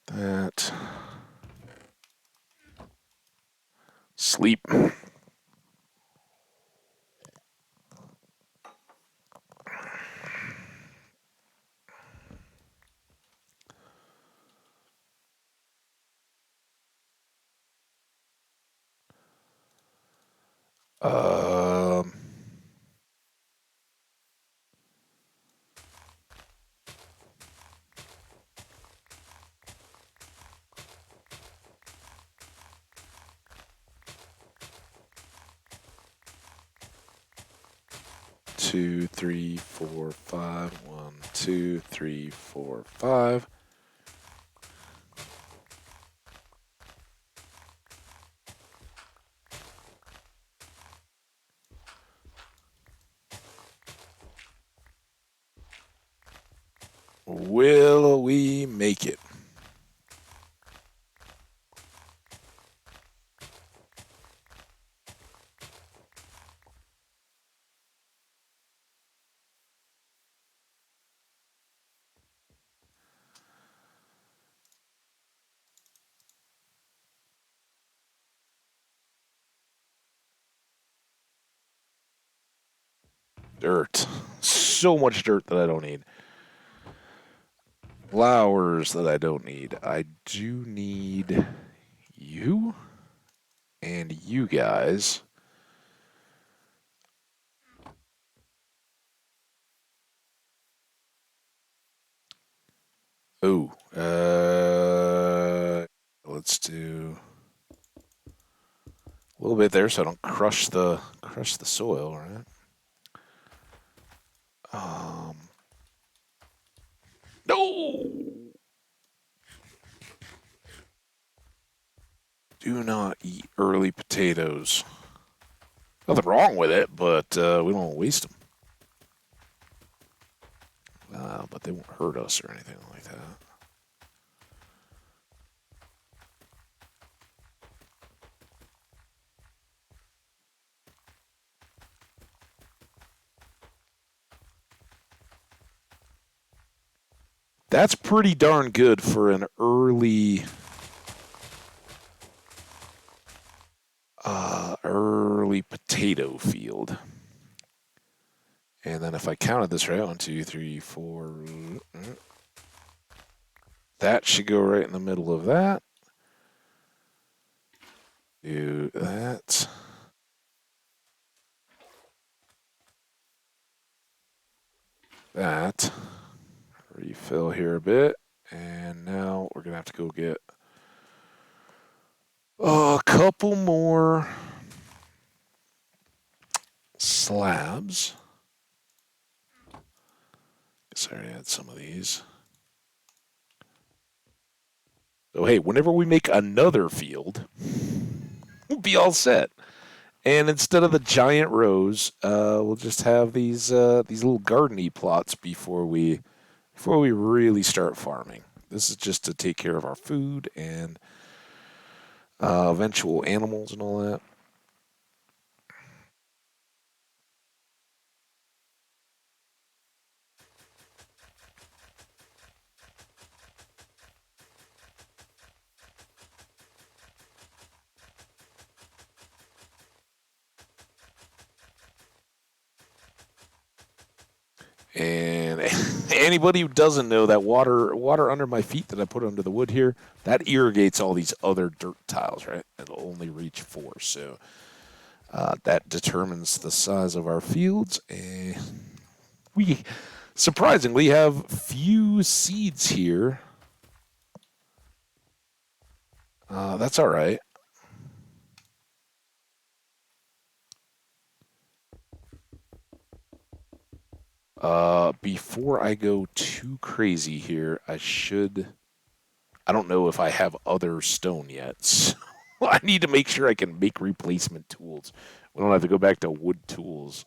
That. Sleep. Um, 2, 3, 4, 5. 1, 2, 3, 4, 5. Will we make it? Dirt. So much dirt that I don't need. Flowers that I don't need. I do need you and you guys. Oh, let's do a little bit there so I don't crush the soil, right? Um, no, do not eat early potatoes. Nothing wrong with it, but we don't want to waste them. But they won't hurt us or anything like that. That's pretty darn good for an early potato field. And then if I counted this right, 1, 2, 3, 4, that should go right in the middle of that. Do that. That. Refill here a bit. And now we're going to have to go get a couple more slabs. Guess I already had some of these. So, hey, whenever we make another field, we'll be all set. And instead of the giant rows, we'll just have these little gardeny plots before we really start farming. This is just to take care of our food and eventual animals and all that. And anybody who doesn't know that water under my feet that I put under the wood here, that irrigates all these other dirt tiles, right? It'll only reach 4, so that determines the size of our fields. And we surprisingly have few seeds here. That's all right. Before I go too crazy here, I don't know if I have other stone yet. So I need to make sure I can make replacement tools. We don't have to go back to wood tools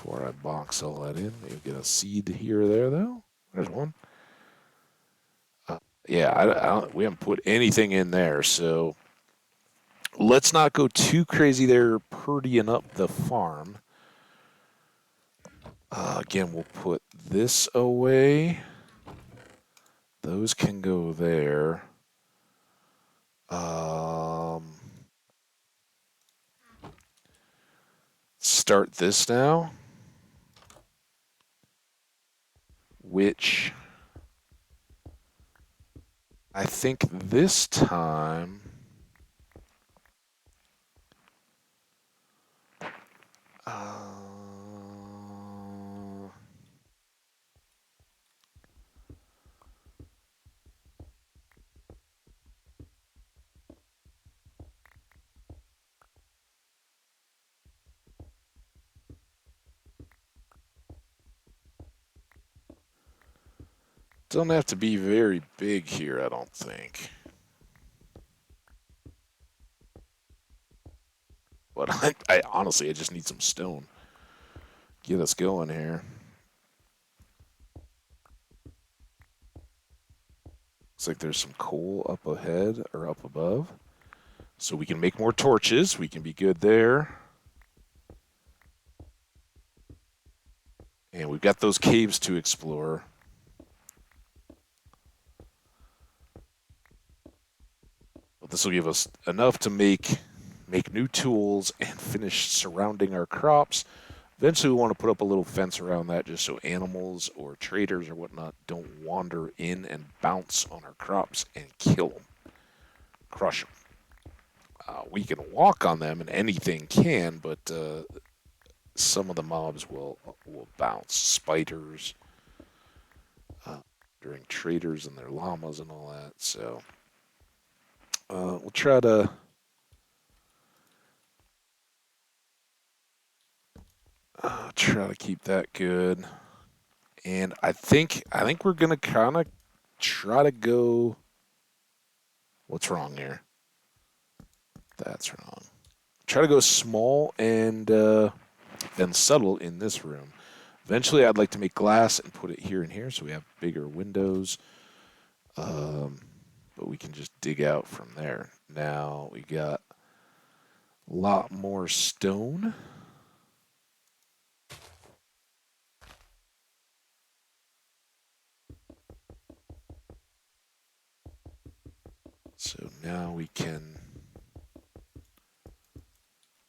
Before I box all that in, maybe get a seed here or there, though. There's one. Yeah, we haven't put anything in there, so let's not go too crazy there, purdying up the farm. Again, we'll put this away. Those can go there. Start this now, which I think this time. Don't have to be very big here, I don't think. But I honestly, I just need some stone. Get us going here. Looks like there's some coal up ahead or up above. So we can make more torches. We can be good there. And we've got those caves to explore. But this will give us enough to make new tools and finish surrounding our crops. Eventually, we want to put up a little fence around that just so animals or traders or whatnot don't wander in and bounce on our crops and kill them, crush them. We can walk on them, and anything can, but some of the mobs will bounce. Spiders, during traders and their llamas and all that. So we'll try to keep that good. And I think we're gonna kind of try to go. What's wrong here? That's wrong. Try to go small and subtle in this room. Eventually, I'd like to make glass and put it here and here so we have bigger windows. But we can just dig out from there. Now we got a lot more stone. So now we can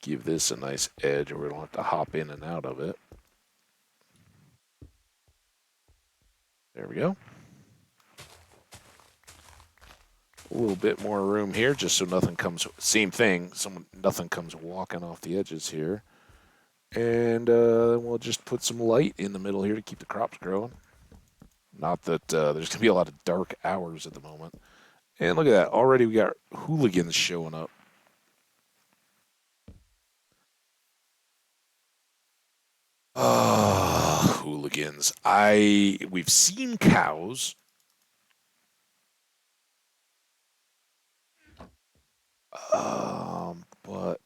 give this a nice edge where we don't have to hop in and out of it. There we go. A little bit more room here just so nothing comes, same thing, nothing comes walking off the edges here. And we'll just put some light in the middle here to keep the crops growing. Not that there's going to be a lot of dark hours at the moment. And look at that. Already we got hooligans showing up. Hooligans. We've seen cows. But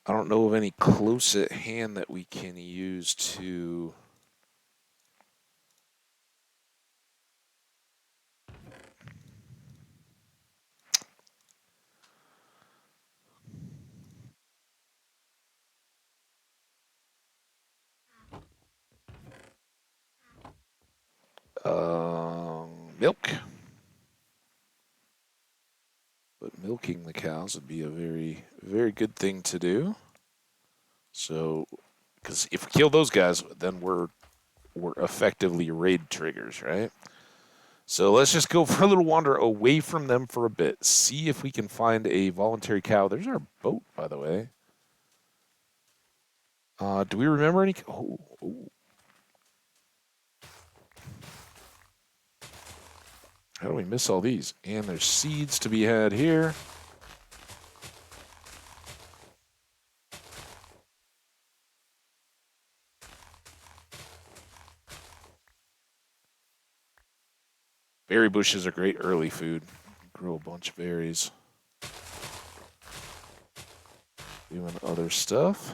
I don't know of any close at hand that we can use to... milk. But milking the cows would be a very, very good thing to do. So, because if we kill those guys, then we're effectively raid triggers, right? So let's just go for a little wander away from them for a bit. See if we can find a voluntary cow. There's our boat, by the way. Do we remember any? Oh. How do we miss all these? And there's seeds to be had here. Berry bushes are great early food. Grow a bunch of berries. Doing other stuff.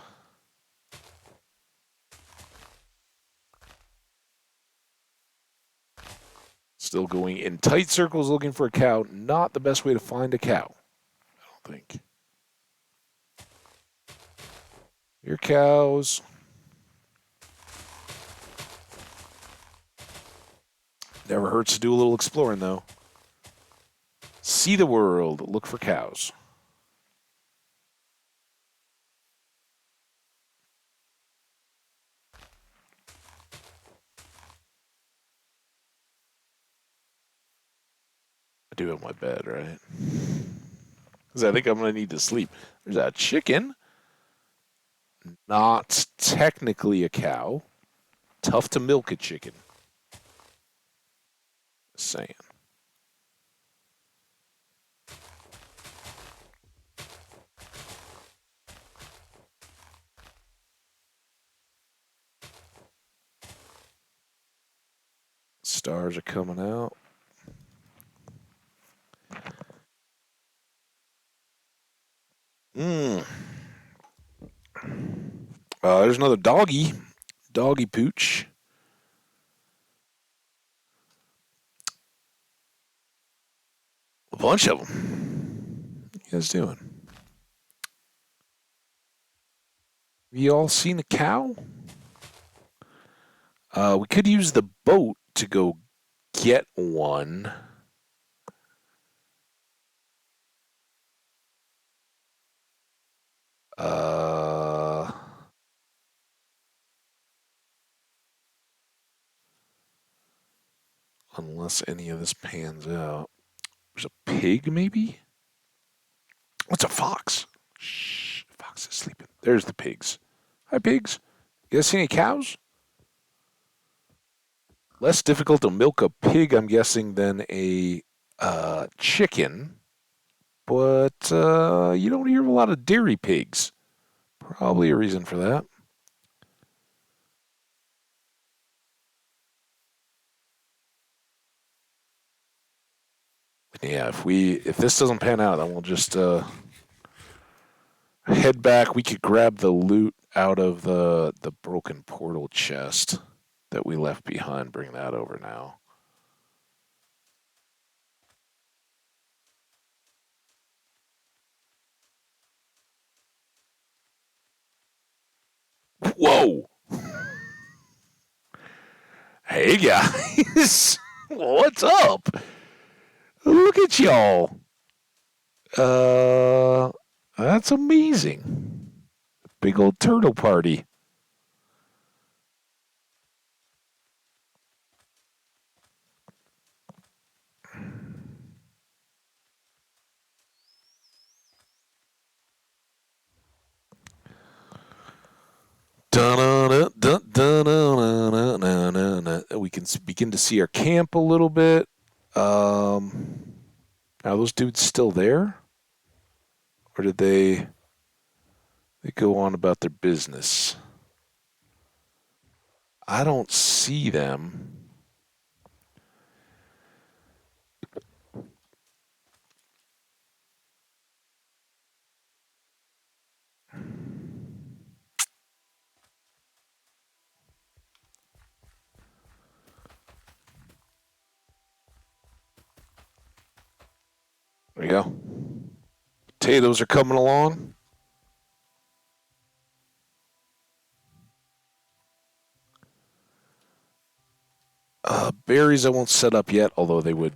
Still going in tight circles looking for a cow. Not the best way to find a cow, I don't think. Here, cows. Never hurts to do a little exploring, though. See the world. Look for cows. I do have my bed, right? Because I think I'm going to need to sleep. There's a chicken. Not technically a cow. Tough to milk a chicken. Just saying. Stars are coming out. Mmm. There's another doggy. Doggy pooch. A bunch of them. What you guys doing? Have you all seen a cow? We could use the boat to go get one. Uh, unless any of this pans out. There's a pig, maybe? What's a fox? Shh, fox is sleeping. There's the pigs. Hi, pigs. You guys see any cows? Less difficult to milk a pig, I'm guessing, than a chicken. But you don't hear a lot of dairy pigs. Probably a reason for that. Yeah, if this doesn't pan out, then we'll just head back. We could grab the loot out of the broken portal chest that we left behind. Bring that over now. Whoa! Hey guys, what's up? Look at y'all. Uh, that's amazing. Big old turtle party. We can begin to see our camp a little bit. Are those dudes still there? Or did they go on about their business? I don't see them. There you go. Potatoes are coming along. Berries I won't set up yet, although they would.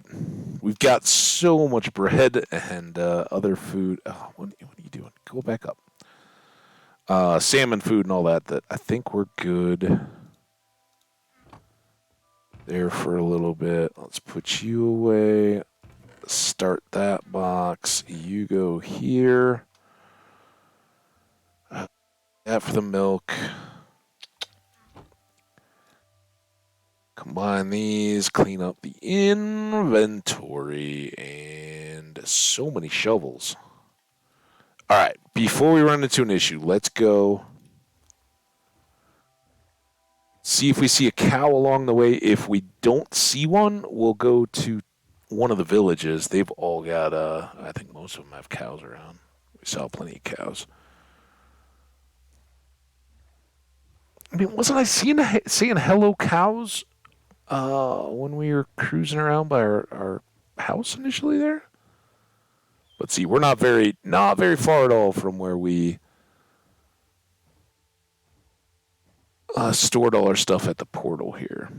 We've got so much bread and other food. Oh, what are you doing? Go back up. Salmon food and all that. That I think we're good there for a little bit. Let's put you away. Start that box. You go here. That for the milk. Combine these, clean up the inventory, and so many shovels. All right, before we run into an issue, let's go see if we see a cow along the way. If we don't see one, we'll go to one of the villages. They've all got, I think most of them have cows around. We saw plenty of cows. I mean, wasn't I saying hello cows when we were cruising around by our house initially there. But see, we're not very far at all from where we stored all our stuff at the portal here.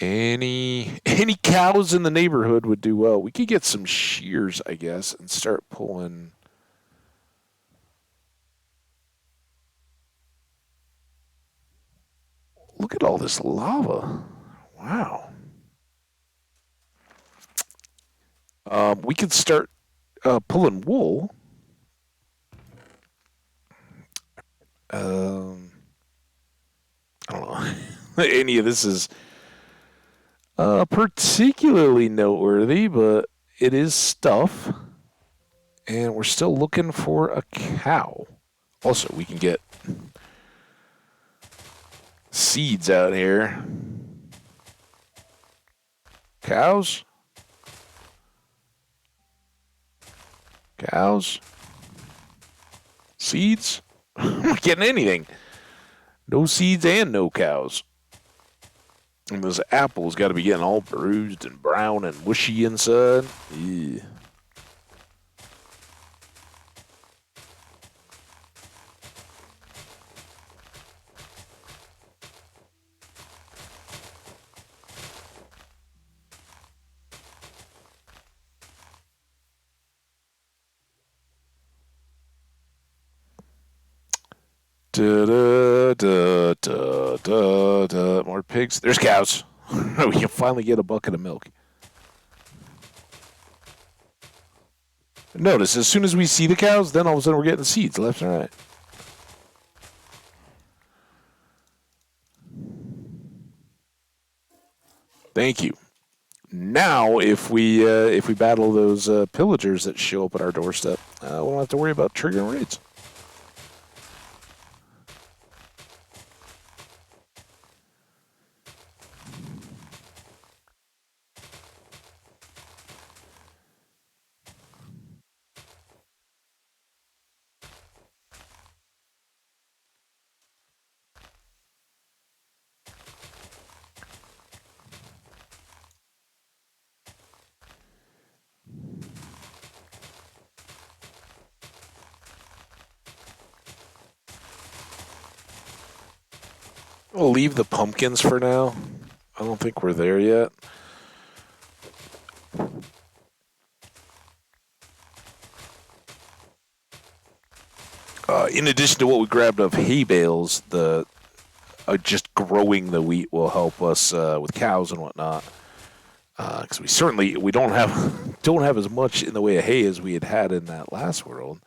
Any cows in the neighborhood would do well. We could get some shears, I guess, and start pulling. Look at all this lava. Wow. We could start pulling wool. Um, I don't know. Any of this is particularly noteworthy, but it is stuff. And we're still looking for a cow. Also, we can get seeds out here. Cows? Cows? Seeds? I'm not getting anything. No seeds and no cows. And those apples got to be getting all bruised and brown and mushy inside. Yeah. Da, da, da, da, da, da. More pigs. There's cows. We can finally get a bucket of milk. Notice, as soon as we see the cows, then all of a sudden we're getting seeds left and right. Thank you. Now, if we battle those pillagers that show up at our doorstep, we don't have to worry about triggering raids. We'll leave the pumpkins for now. I don't think we're there yet. In addition to what we grabbed of hay bales, the just growing the wheat will help us with cows and whatnot. Because we don't have don't have as much in the way of hay as we had in that last world.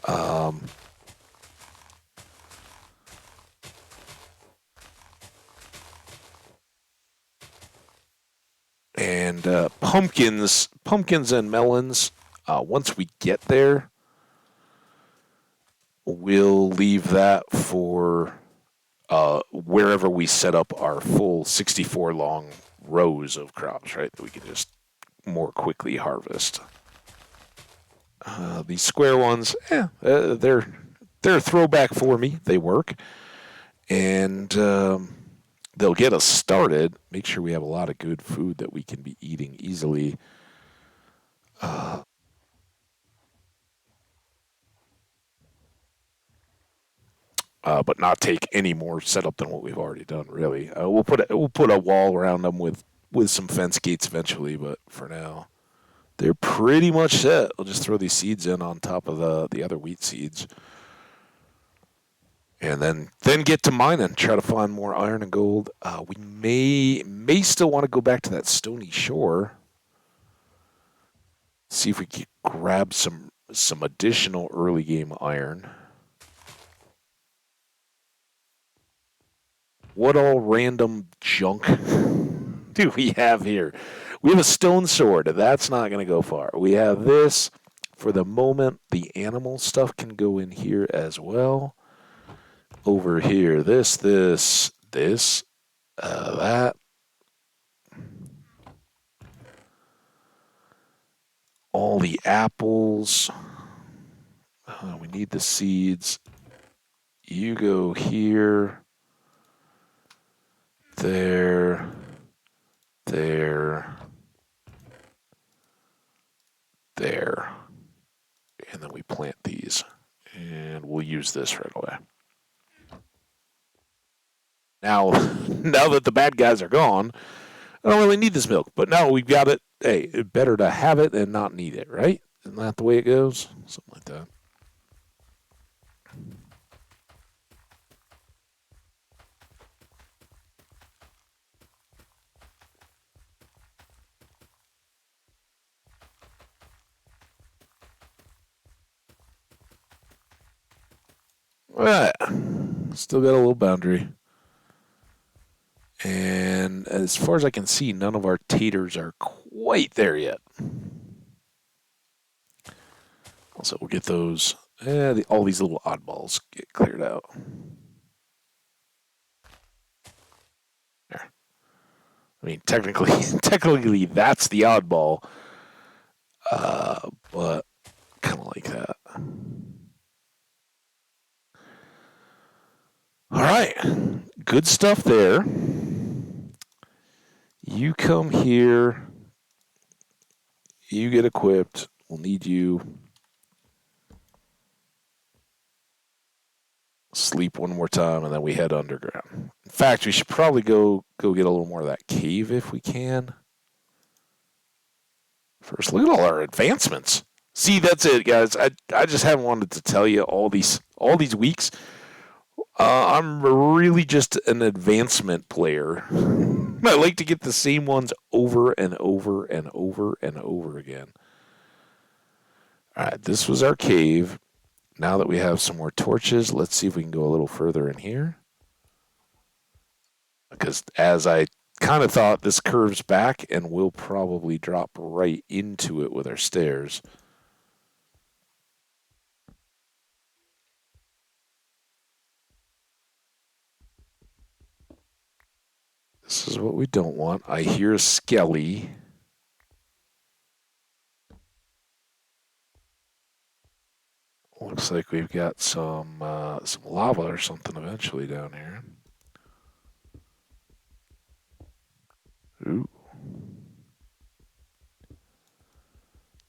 Um, and pumpkins and melons. Once we get there, we'll leave that for wherever we set up our full 64 long rows of crops, right? That we can just more quickly harvest. These square ones, they're a throwback for me. They work, and they'll get us started. Make sure we have a lot of good food that we can be eating easily. But not take any more setup than what we've already done. Really, we'll put a wall around them with some fence gates eventually. But for now, they're pretty much set. I'll just throw these seeds in on top of the other wheat seeds, and then get to mining. Try to find more iron and gold. We may still want to go back to that stony shore. See if we can grab some additional early game iron. What all random junk do we have here? We have a stone sword. That's not going to go far. We have this. For the moment, the animal stuff can go in here as well. Over here, this, that. All the apples. We need the seeds. You go here, there, there, there. And then we plant these. And we'll use this right away. Now, now that the bad guys are gone, I don't really need this milk. But now we've got it. Hey, it's better to have it than not need it, right? Isn't that the way it goes? Something like that. All right. Still got a little boundary. And as far as I can see, none of our taters are quite there yet. Also, we'll get those, all these little oddballs get cleared out. There. I mean, technically that's the oddball, but kind of like that. All right, good stuff there. You come here. You get equipped. We'll need you. Sleep one more time, and then we head underground. In fact, we should probably go get a little more of that cave if we can. First, look at all our advancements. See, that's it, guys. I just haven't wanted to tell you all these weeks. I'm really just an advancement player. I like to get the same ones over and over and over and over again. All right, this was our cave. Now that we have some more torches, let's see if we can go a little further in here. Because as I kind of thought, this curves back and we'll probably drop right into it with our stairs. This is what we don't want. I hear a skelly. Looks like we've got some lava or something eventually down here. Ooh.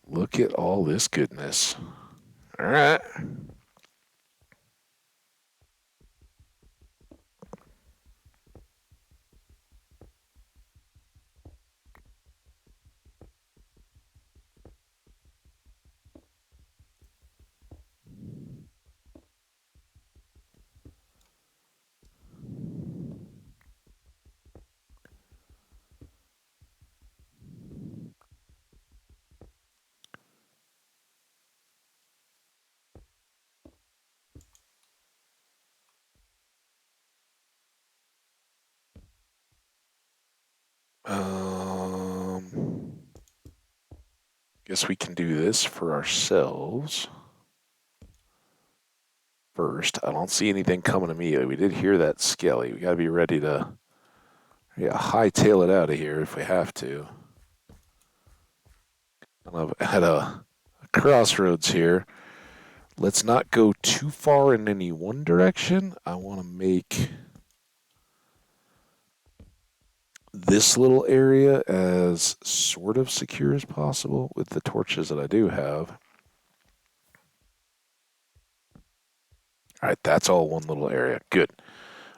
Look at all this goodness. All right. Guess we can do this for ourselves. First, I don't see anything coming immediately. We did hear that skelly. We got to be ready to hightail it out of here if we have to. Kind of at a crossroads here. Let's not go too far in any one direction. I want to make this little area as sort of secure as possible with the torches that I do have. All right, that's all one little area. Good.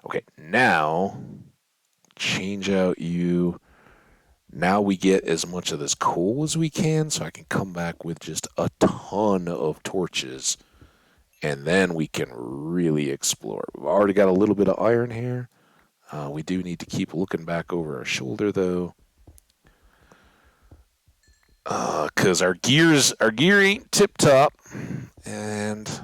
Okay, now change out you. Now we get as much of this coal as we can, so I can come back with just a ton of torches, and then we can really explore. We've already got a little bit of iron here. We do need to keep looking back over our shoulder, though, because our gear ain't tip top, and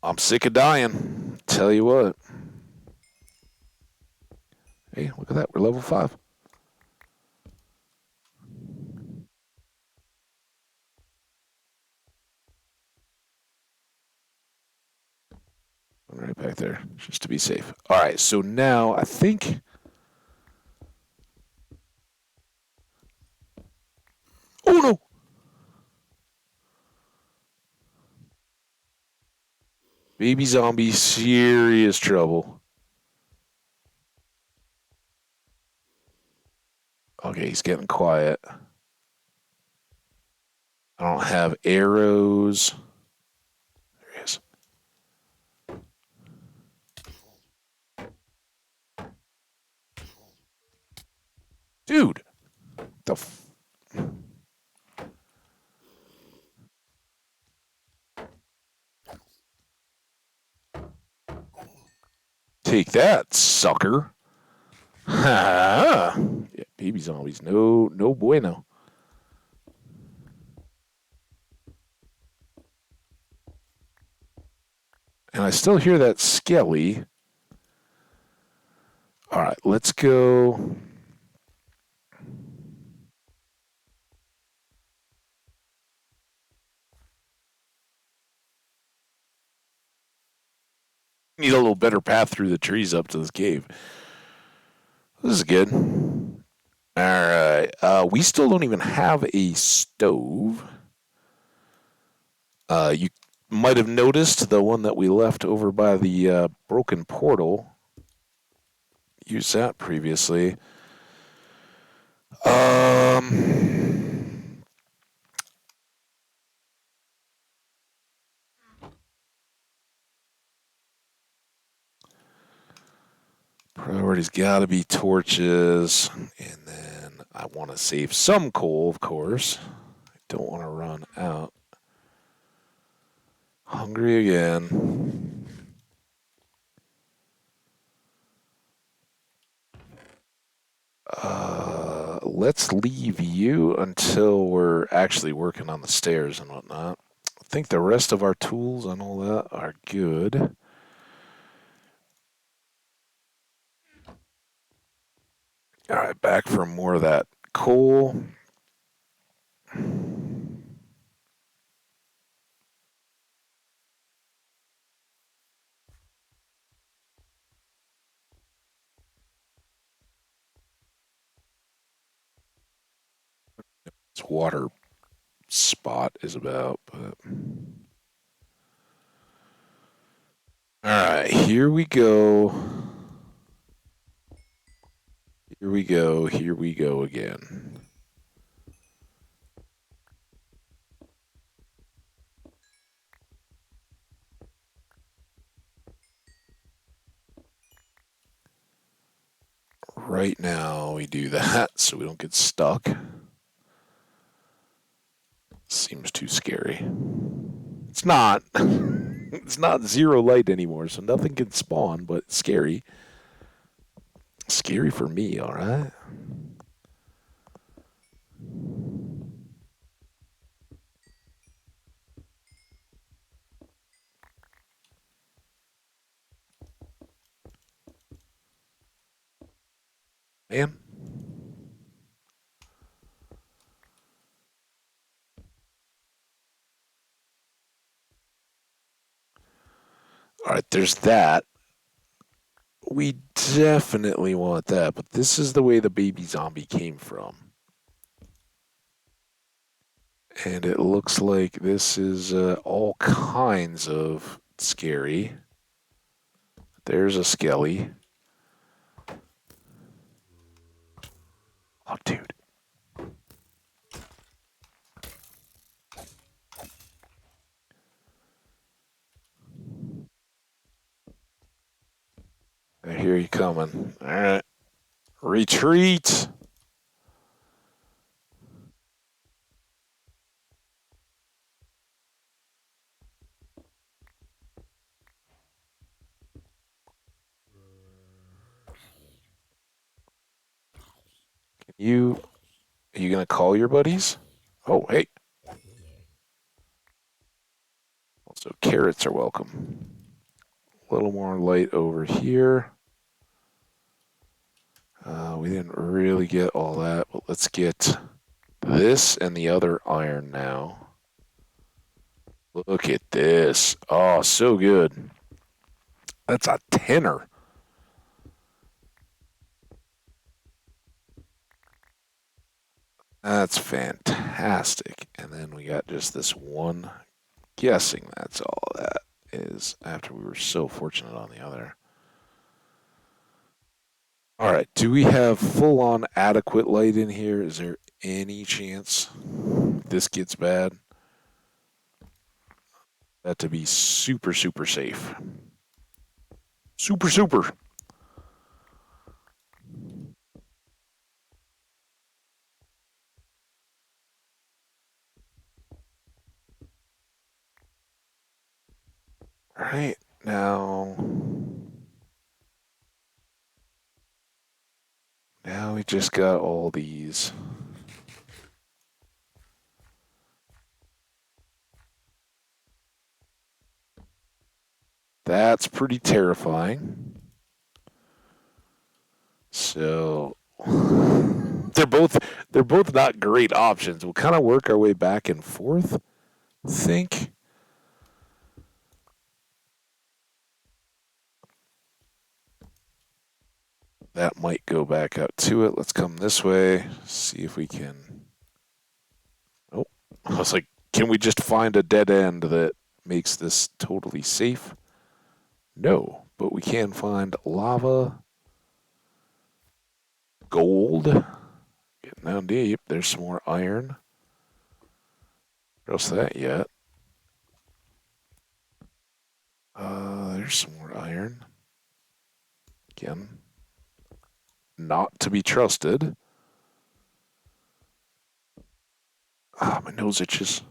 I'm sick of dying. Tell you what. Hey, look at that. We're level 5. Right back there, just to be safe. All right, so now I think... Oh, no! Baby zombie, serious trouble. Okay, he's getting quiet. I don't have arrows. There he is. Dude, the take that, sucker. Ha! Yeah, baby zombies, no bueno. And I still hear that skelly. All right, let's go. Need a little better path through the trees up to this cave. This is good. All right. We still don't even have a stove. You might have noticed the one that we left over by the broken portal. Used that previously. Um, Priority's got to be torches, and then I want to save some coal, of course. I don't want to run out. Hungry again. Let's leave you until we're actually working on the stairs and whatnot. I think the rest of our tools and all that are good. All right, back for more of that coal. This water spot is about, but all right, here we go. Here we go. Here we go again. Right now, we do that so we don't get stuck. Seems too scary. It's not. It's not zero light anymore, so nothing can spawn, but it's scary. Scary for me, alright? Man. Alright, there's that. We definitely want that, but this is the way the baby zombie came from. And it looks like this is all kinds of scary. There's a skelly. Oh, dude. I hear you coming. Alright. Retreat! You... Are you gonna call your buddies? Oh, hey. Also, carrots are welcome. A little more light over here. We didn't really get all that, but let's get this and the other iron now. Look at this. Oh, so good. That's a tenner. That's fantastic. And then we got just this one. Guessing that's all that. is after we were so fortunate on the other. All right, do we have full-on adequate light in here? Is there any chance this gets bad? That to be super, super safe. Super, super. All right, now we just got all these. That's pretty terrifying. So they're both not great options. We'll kind of work our way back and forth. Think that might go back out to it. Let's come this way. See if we can. Oh, I was like, can we just find a dead end that makes this totally safe? No, but we can find lava, gold. Getting down deep. There's some more iron. What else that yet? There's some more iron. Again, not to be trusted. Ah, my nose itches.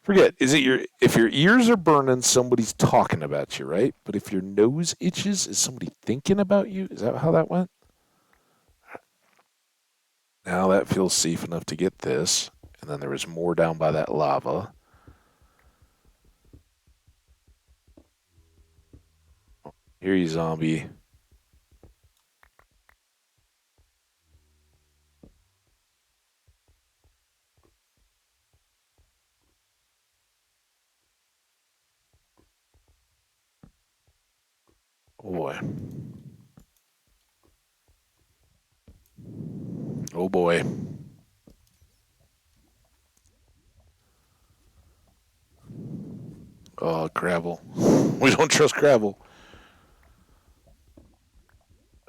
Forget, if your ears are burning, somebody's talking about you, right? But if your nose itches, is somebody thinking about you? Is that how that went? Now that feels safe enough to get this. And then there was more down by that lava. Here you zombie. Oh boy. Oh boy. Oh, gravel. We don't trust gravel.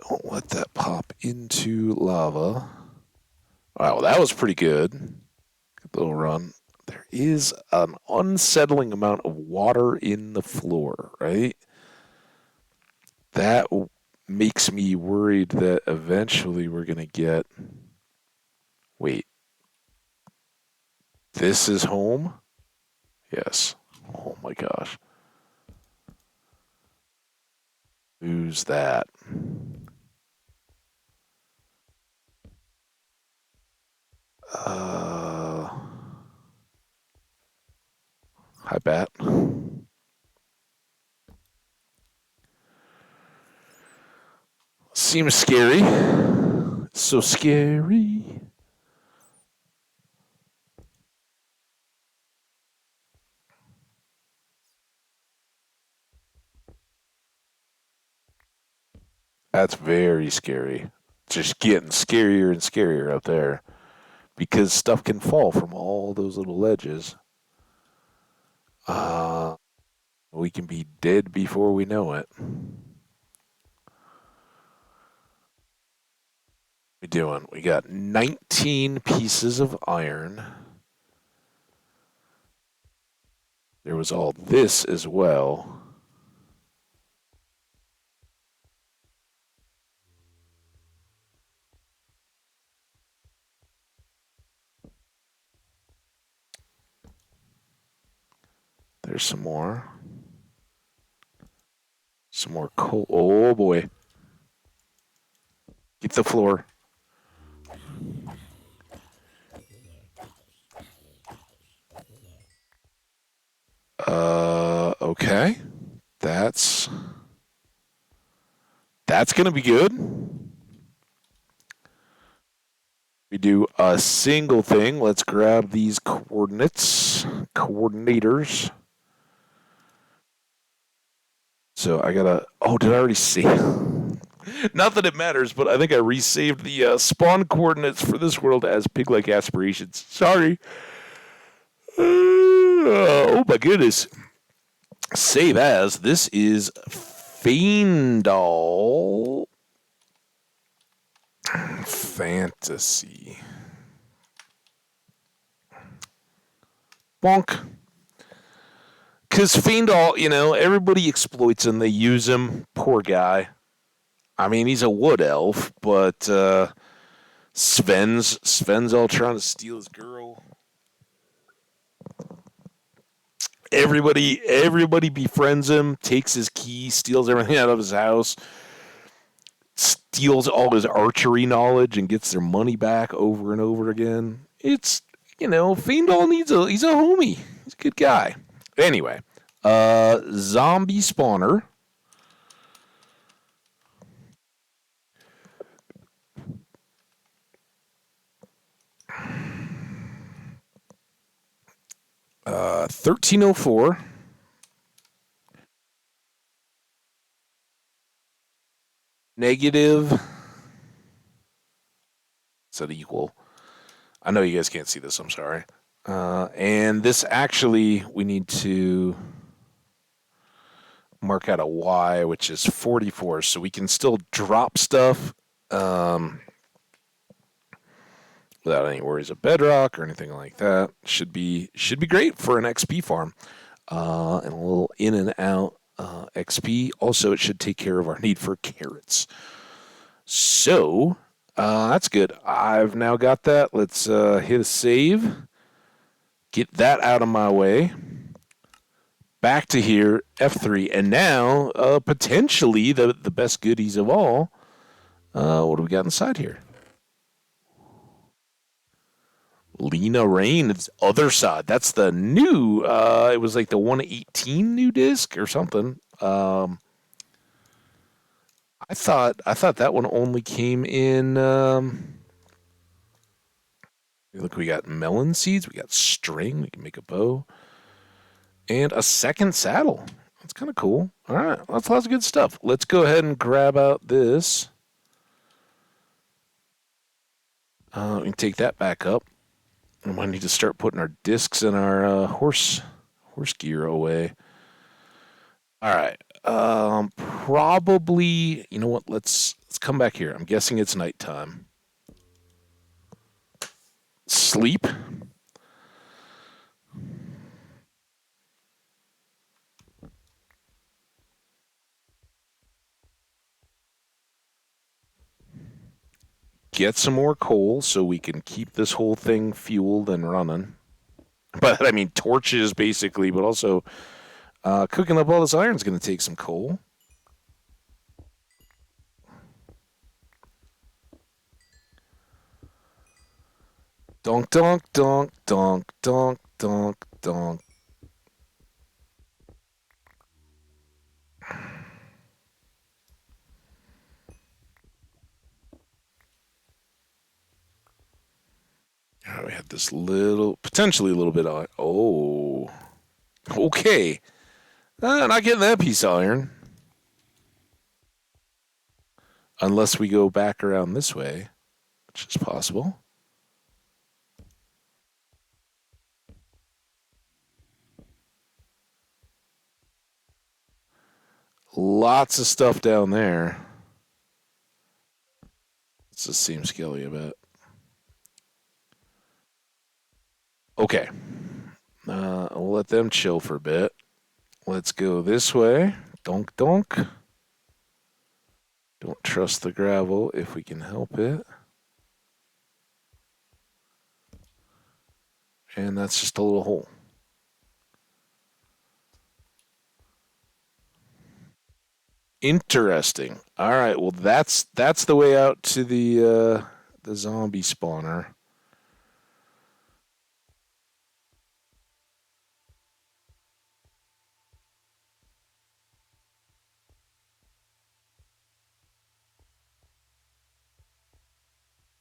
Don't let that pop into lava. Wow, that was pretty good. Good little run. There is an unsettling amount of water in the floor, right? That makes me worried that eventually we're going to get. Wait. This is home? Yes. Oh my gosh. Who's that? Hi, Bat. Seems scary. So scary. That's very scary. Just getting scarier and scarier up there because stuff can fall from all those little ledges. We can be dead before we know it. We doing? We got 19 pieces of iron. There was all this as well. There's some more. Some more coal. Oh boy. Keep the floor. Okay. That's gonna be good. We do a single thing. Let's grab these coordinators. So I gotta. Oh, did I already save? Not that it matters, but I think I resaved the spawn coordinates for this world as Piglike Aspirations. Sorry. Oh my goodness. Save as. This is Faendal Fantasy. Bonk. Because Faendal, everybody exploits him. They use him. Poor guy. I mean, he's a wood elf, but Sven's all trying to steal his girl. Everybody befriends him, takes his key, steals everything out of his house, steals all his archery knowledge, and gets their money back over and over again. It's Faendal he's a homie. He's a good guy. Anyway, zombie spawner. Uh, 1304. Negative. Is that equal? I know you guys can't see this. I'm sorry. And this actually, we need to mark out a Y, which is 44, so we can still drop stuff without any worries of bedrock or anything like that. Should be great for an XP farm, and a little in and out XP. Also, it should take care of our need for carrots. So that's good. I've now got that. Let's hit a save. Get that out of my way. Back to here, F3, and now potentially the best goodies of all. What do we got inside here? Lena Rain, it's other side. That's the new. It was like the 118 new disc or something. I thought that one only came in. Look, we got melon seeds. We got string. We can make a bow. And a second saddle. That's kind of cool. All right, that's lots of good stuff. Let's go ahead and grab out this. We can take that back up. We might need to start putting our discs and our horse gear away. All right. Probably. You know what? Let's come back here. I'm guessing it's nighttime. Sleep. Get some more coal so we can keep this whole thing fueled and running. But I mean, torches basically, but also cooking up all this iron is going to take some coal. Donk, donk, donk, donk, donk, donk, donk. Oh, we had this potentially a little bit of. Oh, okay. Not getting that piece of iron. Unless we go back around this way, which is possible. Lots of stuff down there. Let's just seem skelly a bit. Okay. We'll let them chill for a bit. Let's go this way. Donk, donk. Don't trust the gravel if we can help it. And that's just a little hole. Interesting. All right. Well, that's the way out to the zombie spawner.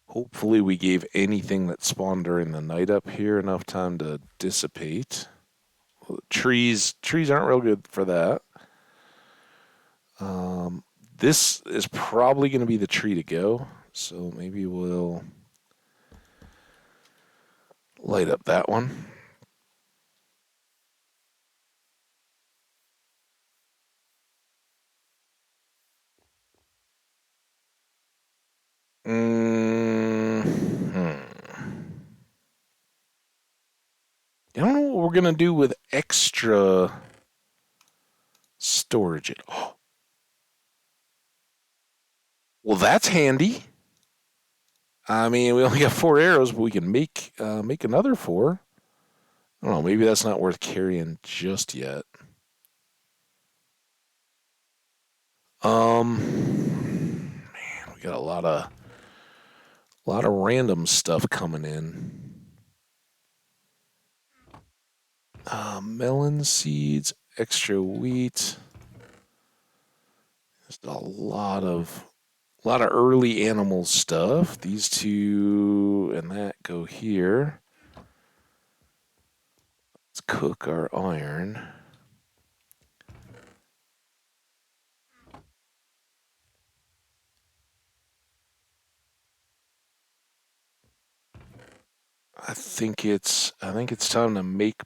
Hopefully, we gave anything that spawned during the night up here enough time to dissipate. Well, trees aren't real good for that. This is probably going to be the tree to go, so maybe we'll light up that one. I don't know what we're gonna do with extra storage. Oh, well, that's handy. I mean, we only got 4 arrows, but we can make another 4. I don't know. Maybe that's not worth carrying just yet. Man, we got a lot of random stuff coming in. Melon seeds, extra wheat. There's a lot of early animal stuff. These two and that go here. Let's cook our iron. I think it's time to make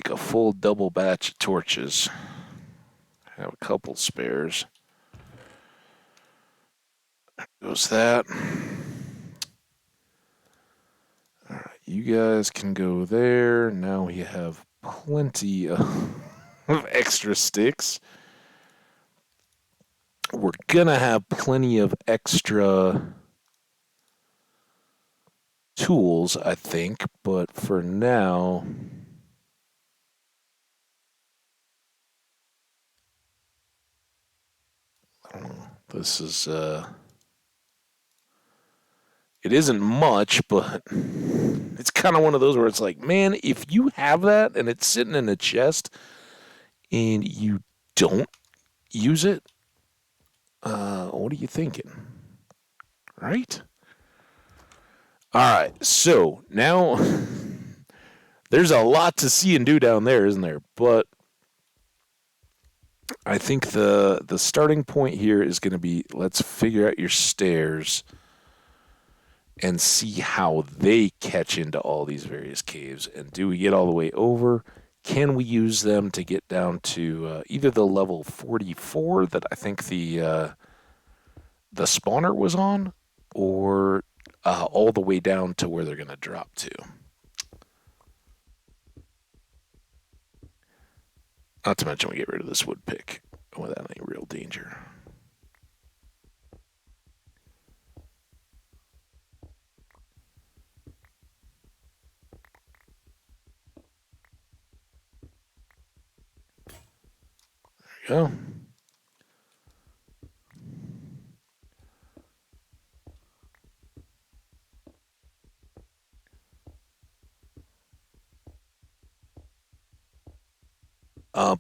a full double batch of torches. Have a couple spares. Goes that. All right, you guys can go there. Now we have plenty of extra sticks. We're gonna have plenty of extra tools, I think, but for now, I don't know. This is it isn't much, but it's kind of one of those where it's like, man, if you have that and it's sitting in a chest and you don't use it, what are you thinking? Right? All right. So now there's a lot to see and do down there, isn't there? But I think the starting point here is going to be let's figure out your stairs and see how they catch into all these various caves. And do we get all the way over? Can we use them to get down to either the level 44 that I think the spawner was on, or all the way down to where they're going to drop to? Not to mention we get rid of this wood pick without any real danger. There you go.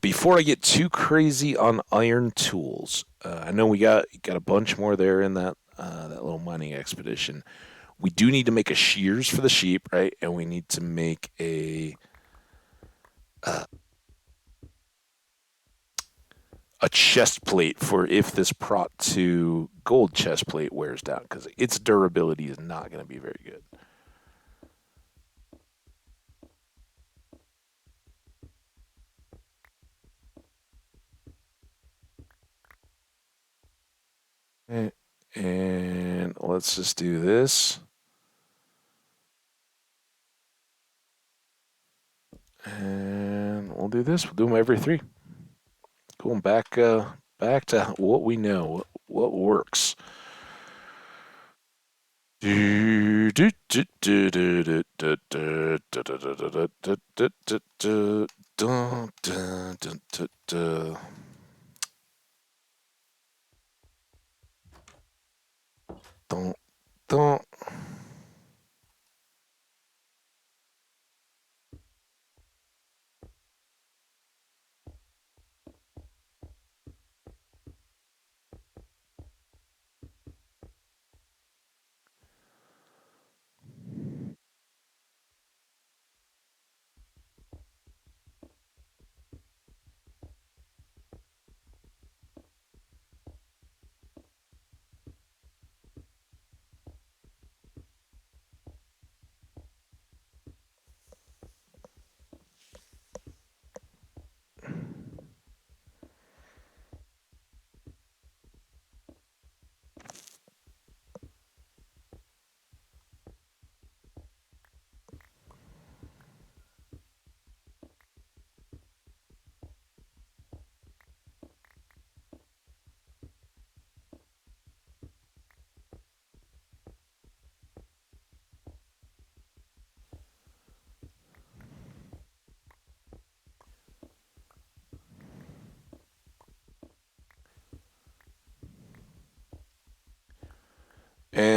Before I get too crazy on iron tools, I know we got a bunch more there in that little mining expedition. We do need to make a shears for the sheep, right? And we need to make a chest plate for if this Prot 2 gold chest plate wears down, because its durability is not going to be very good. And let's just do this. And we'll do this. We'll do them every 3. Going back to what we know, what works. Don't, don't.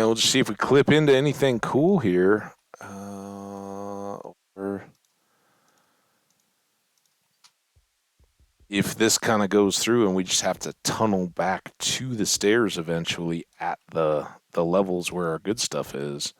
we'll just see if we clip into anything cool here. Or if this kind of goes through and we just have to tunnel back to the stairs eventually at the levels where our good stuff is.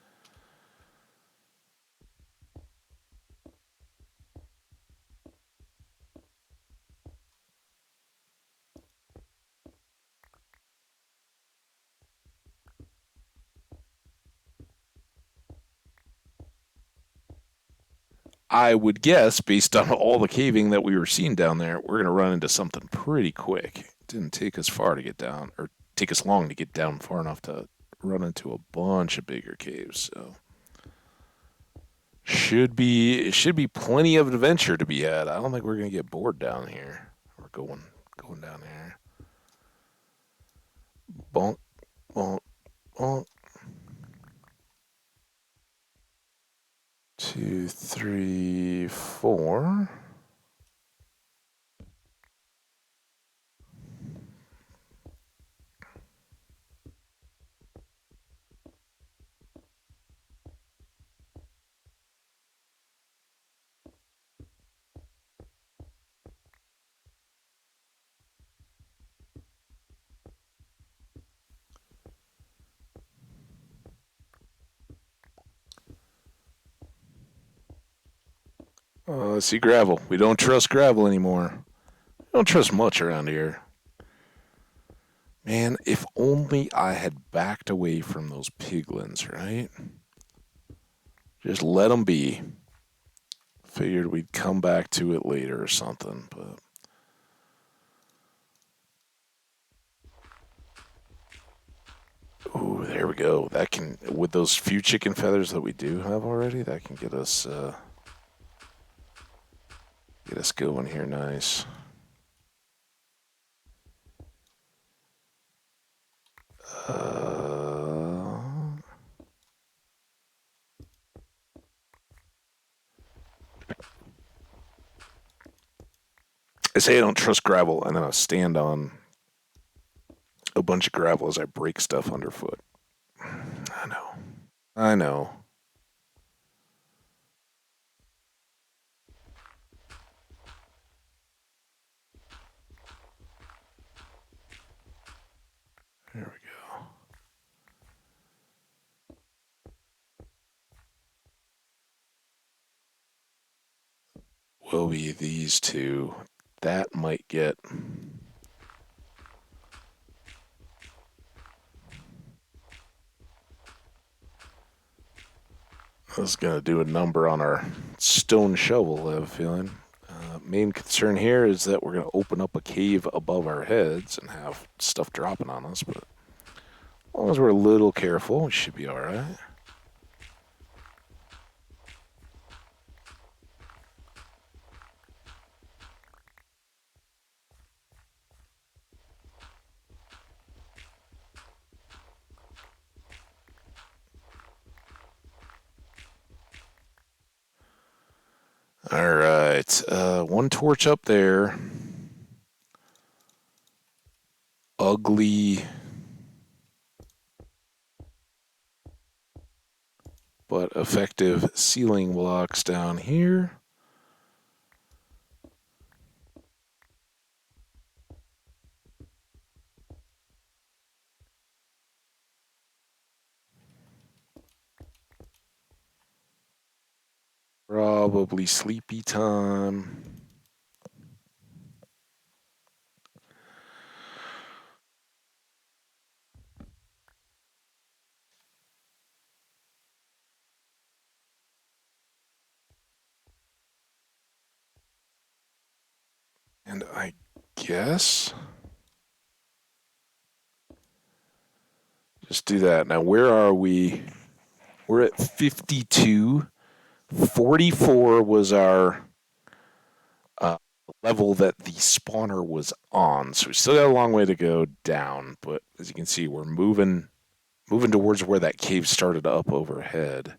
I would guess, based on all the caving that we were seeing down there, we're going to run into something pretty quick. It didn't take us far to get down, or take us long to get down far enough to run into a bunch of bigger caves. So should be plenty of adventure to be had. I don't think we're going to get bored down here. We're going down here. Bonk, bonk, bonk. 2, 3, 4. See gravel. We don't trust gravel anymore. We don't trust much around here. Man, if only I had backed away from those piglins, right? Just let them be. Figured we'd come back to it later or something, but... Ooh, there we go. That can, with those few chicken feathers that we do have already, that can get us going here nice. I say I don't trust gravel, and then I'll stand on a bunch of gravel as I break stuff underfoot. I know. I know. There we go. Will be these two. That might get... That's going to do a number on our stone shovel, I have a feeling. Main concern here is that we're going to open up a cave above our heads and have stuff dropping on us, but as long as we're a little careful, we should be alright. Alright, one torch up there. Ugly, but effective ceiling blocks down here. Probably sleepy time. And I guess just do that. Now, where are we? We're at 52. 44 was our level that the spawner was on. So we still got a long way to go down, but as you can see, we're moving towards where that cave started up overhead.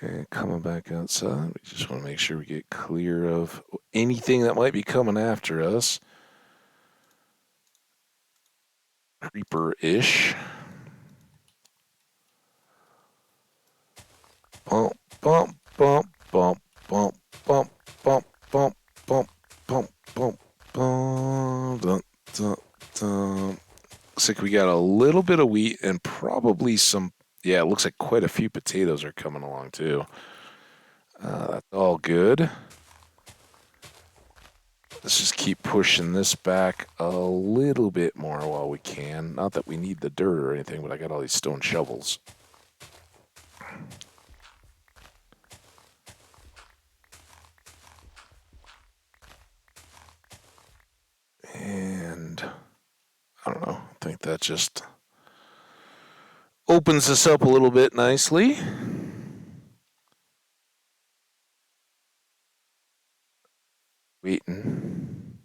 And coming back outside, we just want to make sure we get clear of anything that might be coming after us. creeper-ish. Bump, bump, bump, bump, bump, bump, bump, bump, bump, bump, bump, bump, dun, dun, dun. Looks like we got a little bit of wheat and probably some. Yeah, it looks like quite a few potatoes are coming along too. That's all good. Let's just keep pushing this back a little bit more while we can. Not that we need the dirt or anything, but I got all these stone shovels. And I don't know. I think that just opens this up a little bit nicely. Waiting.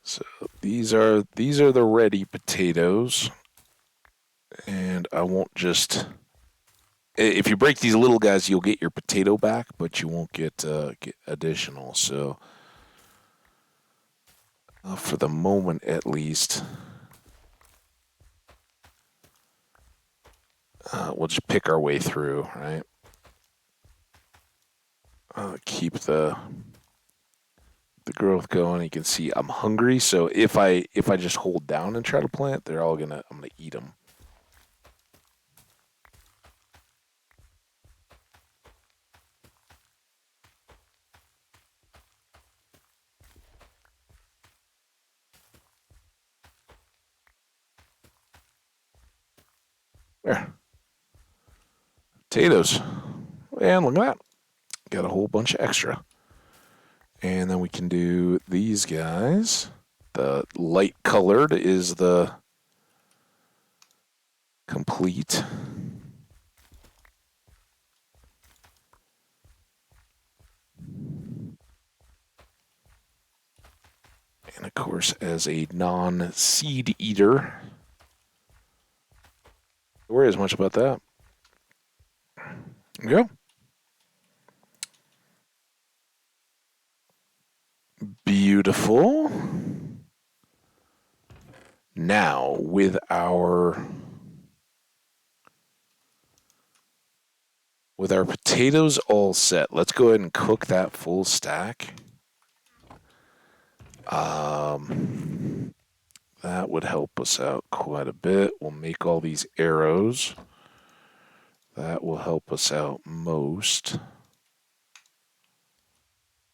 So these are the ready potatoes, and I won't just. If you break these little guys, you'll get your potato back, but you won't get additional. So for the moment, at least, we'll just pick our way through, right? Keep the growth going. You can see I'm hungry, so if I just hold down and try to plant, I'm gonna eat them. There, potatoes, and look at that, got a whole bunch of extra. And then we can do these guys. The light colored is the complete. And of course, as a non-seed eater, don't worry as much about that. There you go. Beautiful. Now, with our potatoes all set, let's go ahead and cook that full stack. That would help us out quite a bit. We'll make all these arrows. That will help us out most.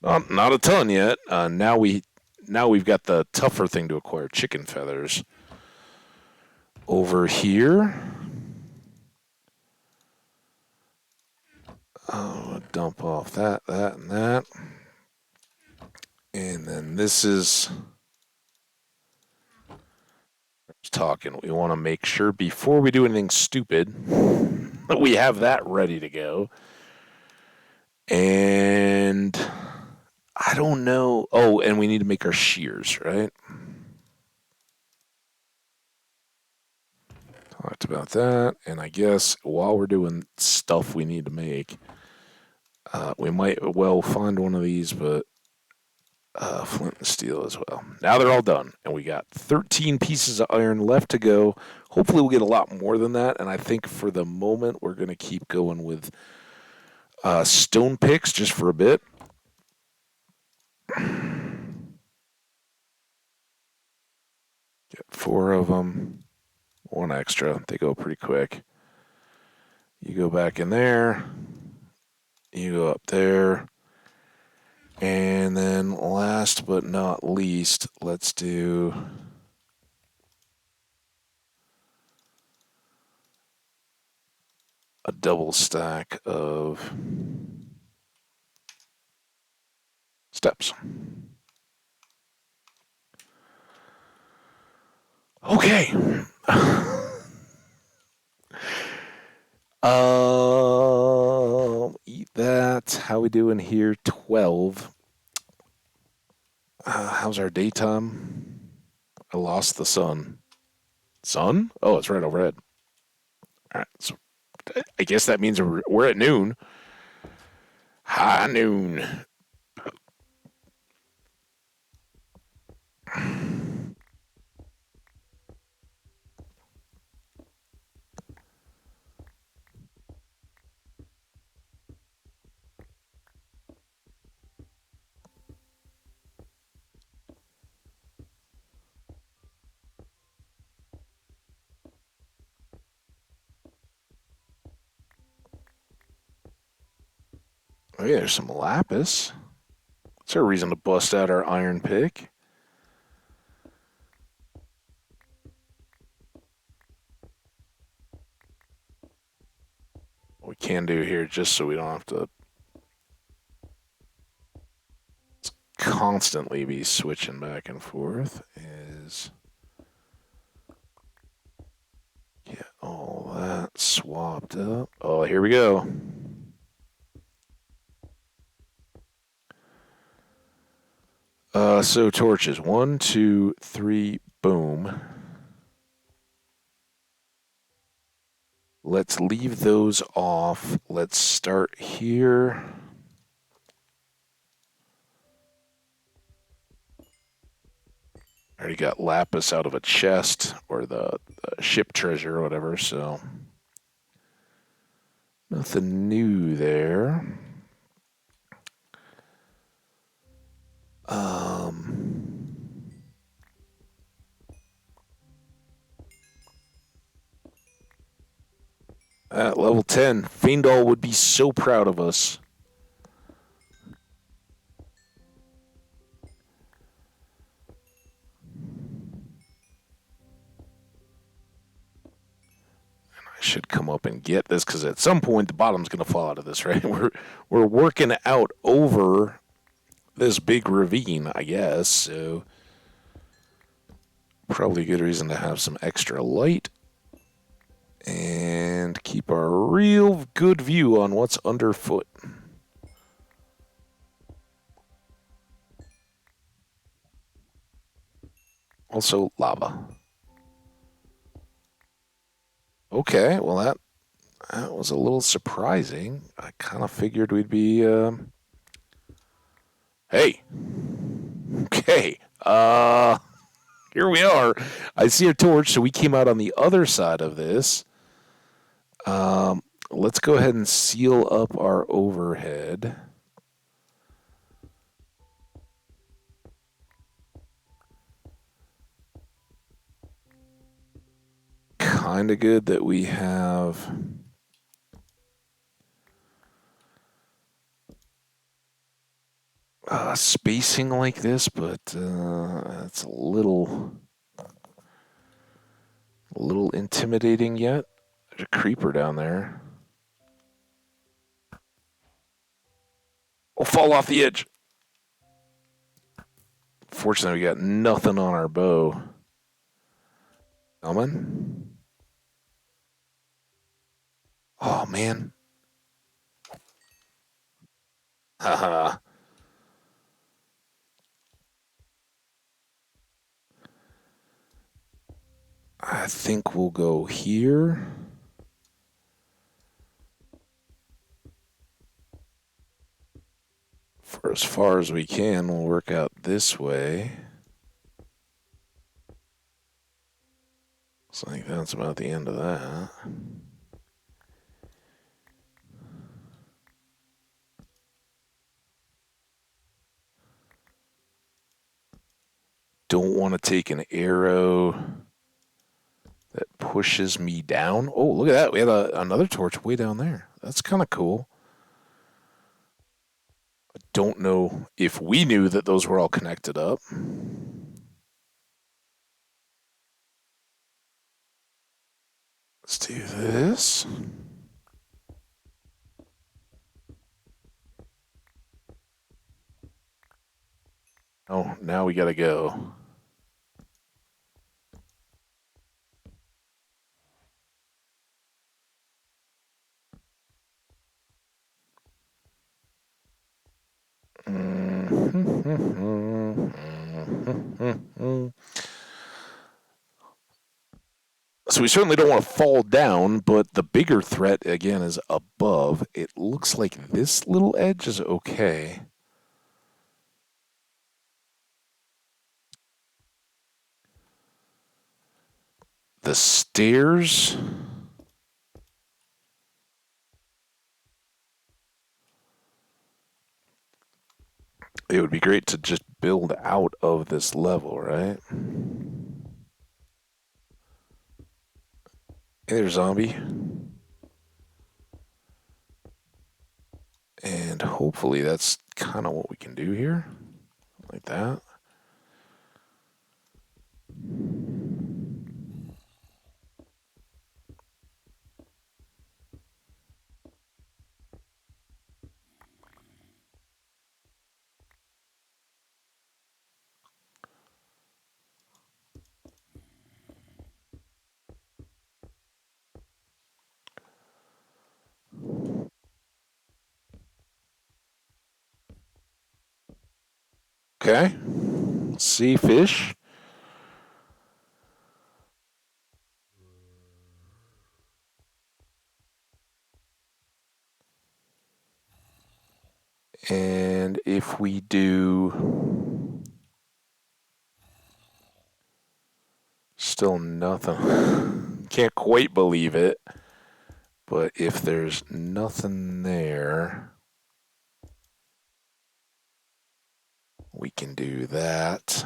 Not a ton yet. Now we've got the tougher thing to acquire, chicken feathers. Over here, dump off that, and that. And then this is talking. We want to make sure before we do anything stupid that we have that ready to go. And I don't know. Oh, and we need to make our shears, right? Talked about that. And I guess while we're doing stuff we need to make, we might well find one of these, but flint and steel as well. Now they're all done, and we got 13 pieces of iron left to go. Hopefully we'll get a lot more than that, and I think for the moment we're going to keep going with stone picks just for a bit. Get 4 of them, 1 extra. They go pretty quick. You go back in there, you go up there, and then last but not least, let's do a double stack of steps. Okay. Eat that. How we doing here? 12. How's our daytime? I lost the sun. Sun? Oh, it's right overhead. All right. So I guess that means we're at noon. High noon. Oh, yeah, there's some lapis. Is there a reason to bust out our iron pick? What we can do here, just so we don't have to constantly be switching back and forth, is get all that swapped up. Oh, here we go. So torches. 1, 2, 3, boom. Let's leave those off. Let's start here. I already got lapis out of a chest, or the ship treasure or whatever, so nothing new there. At level 10, Faendal would be so proud of us. I should come up and get this, because at some point the bottom's going to fall out of this, right? We're working out over this big ravine, I guess, so probably a good reason to have some extra light and keep a real good view on what's underfoot. Also, lava. Okay, well, that was a little surprising. I kind of figured we'd be, hey. Okay. Here we are. I see a torch, so we came out on the other side of this. Let's go ahead and seal up our overhead. Kind of good that we have spacing like this, but it's a little intimidating yet. There's a creeper down there. I'll fall off the edge. Fortunately, we got nothing on our bow. Coming. Oh, man. Haha. I think we'll go here. For as far as we can, we'll work out this way. So I think that's about the end of that. Don't want to take an arrow that pushes me down. Oh, look at that. We had another torch way down there. That's kind of cool. I don't know if we knew that those were all connected up. Let's do this. Oh, now we gotta go. So we certainly don't want to fall down, but the bigger threat, again, is above. It looks like this little edge is okay. The stairs... It would be great to just build out of this level, right? Hey there, zombie. And hopefully that's kind of what we can do here. Like that. Okay. Sea fish. And if we do still nothing, can't quite believe it, but if there's nothing there, we can do that.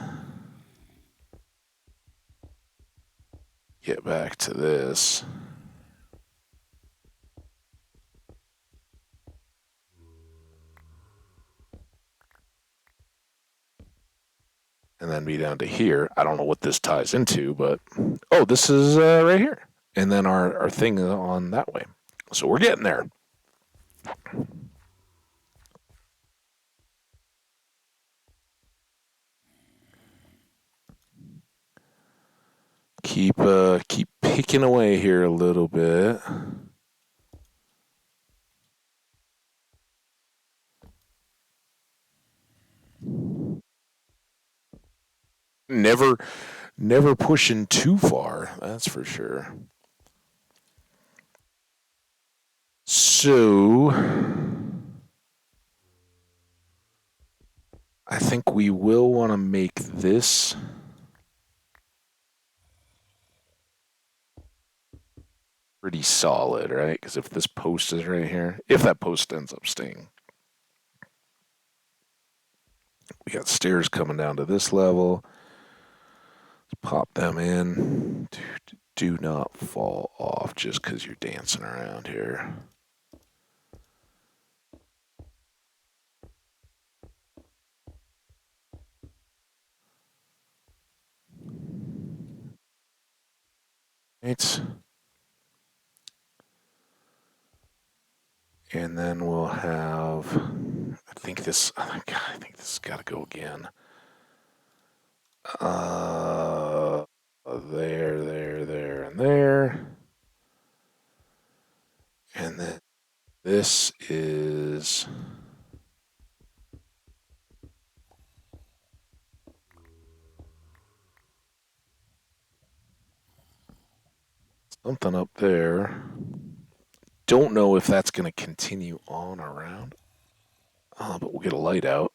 Get back to this. And then be down to here. I don't know what this ties into, but oh, this is right here. And then our thing is on that way. So we're getting there. Keep picking away here a little bit. Never never pushing too far, that's for sure. So I think we will want to make this pretty solid, right? Because if this post is right here, if that post ends up staying, we got stairs coming down to this level. Let's pop them in. Dude, do not fall off just because you're dancing around here. Right. And then we'll have. I think this. Oh God, I think this has got to go again. There, and there. And then this is something up there. Don't know if that's going to continue on around. But we'll get a light out.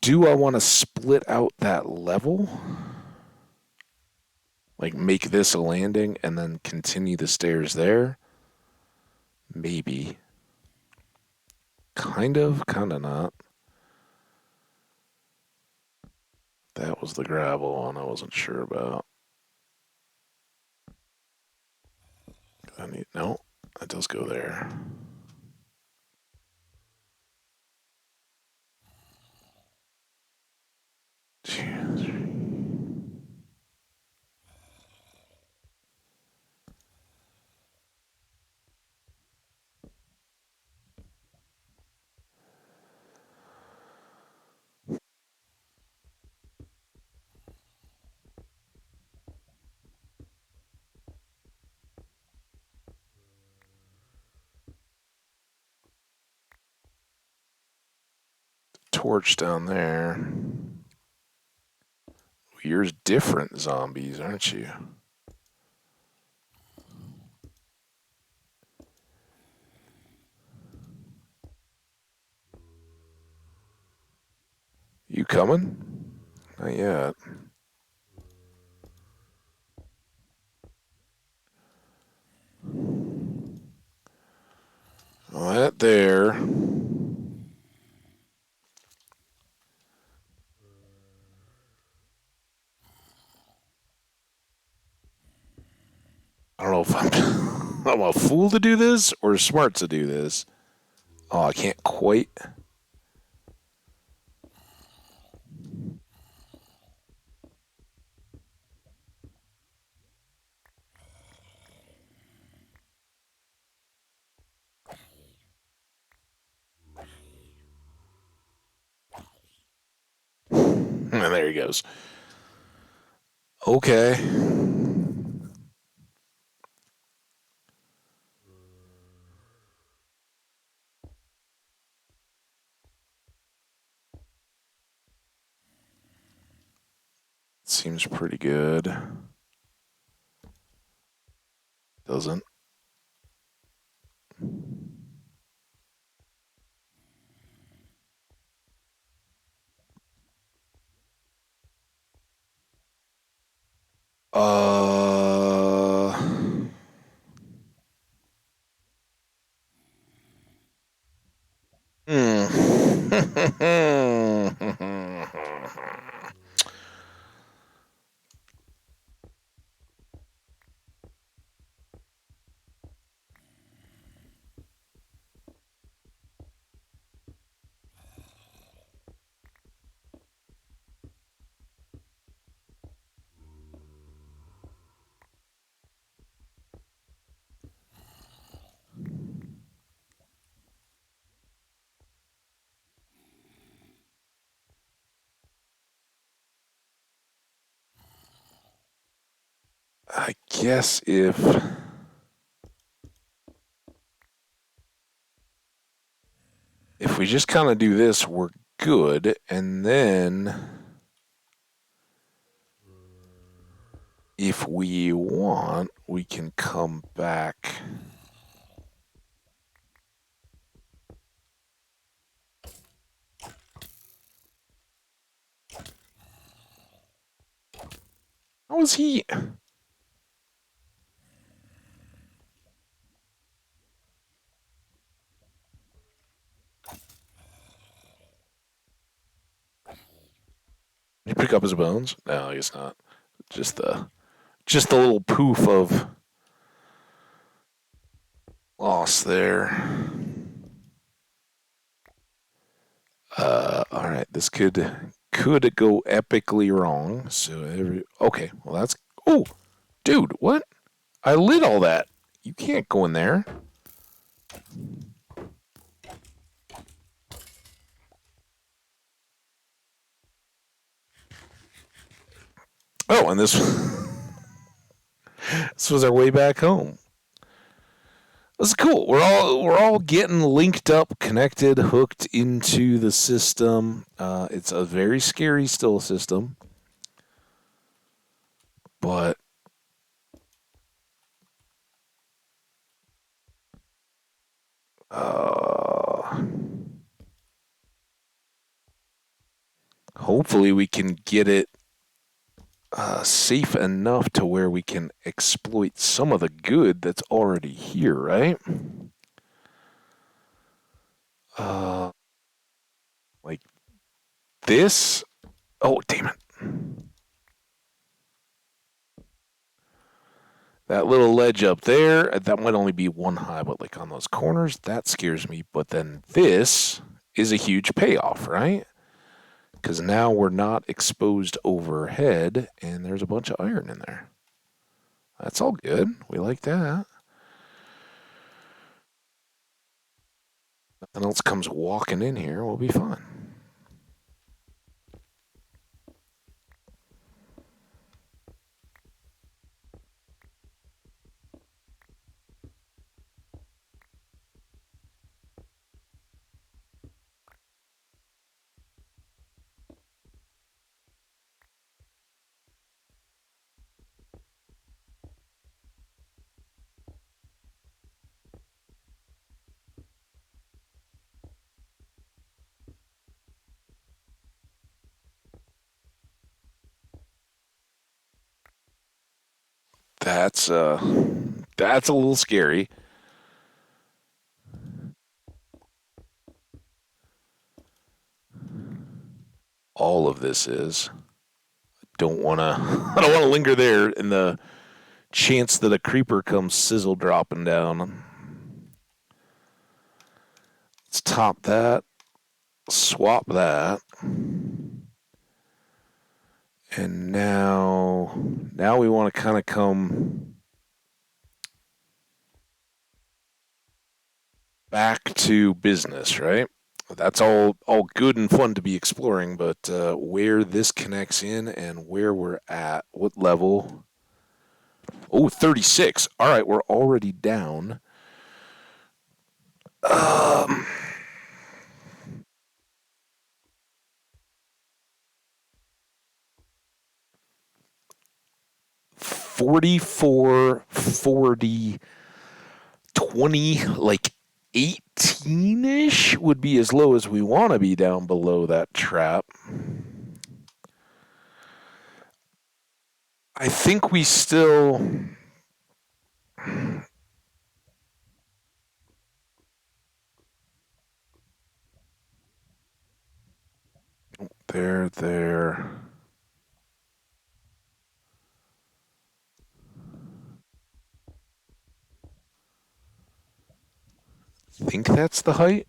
Do I want to split out that level? Like make this a landing and then continue the stairs there? Maybe. Kind of not. That was the gravel one I wasn't sure about. No, that does go there. Torch down there. You're different zombies, aren't you? You coming? Not yet. Well, that there. I don't know if I'm a fool to do this or smart to do this? Oh, I can't quite. And there he goes. Okay. Seems pretty good. Doesn't. Uh. I guess if we just kind of do this, we're good, and then if we want, we can come back. How was he? Did he pick up his bones? No, I guess not. Just the little poof of loss there. All right, this could go epically wrong. So okay, well that's oh, dude, what? I lit all that. You can't go in there. Oh, and this was our way back home. This is cool. We're all getting linked up, connected, hooked into the system. It's a very scary still system, but uh, hopefully we can get it safe enough to where we can exploit some of the good that's already here, right? Uh, like this. Oh, damn it. That little ledge up there, that might only be one high, but like on those corners, that scares me. But then this is a huge payoff, right? Because now we're not exposed overhead, and there's a bunch of iron in there. That's all good. We like that. Nothing else comes walking in here. We'll be fine. That's that's a little scary. All of this is. Don't wanna I don't wanna linger there in the chance that a creeper comes sizzle dropping down. Let's top that, swap that, and now we want to kind of come back to business, right? That's all good and fun to be exploring, but where this connects in and where we're at, what level? Oh, 36. All right, we're already down. Um, 44, 40, 20, like 18-ish would be as low as we want to be down below that trap. I think we still... There. Think that's the height?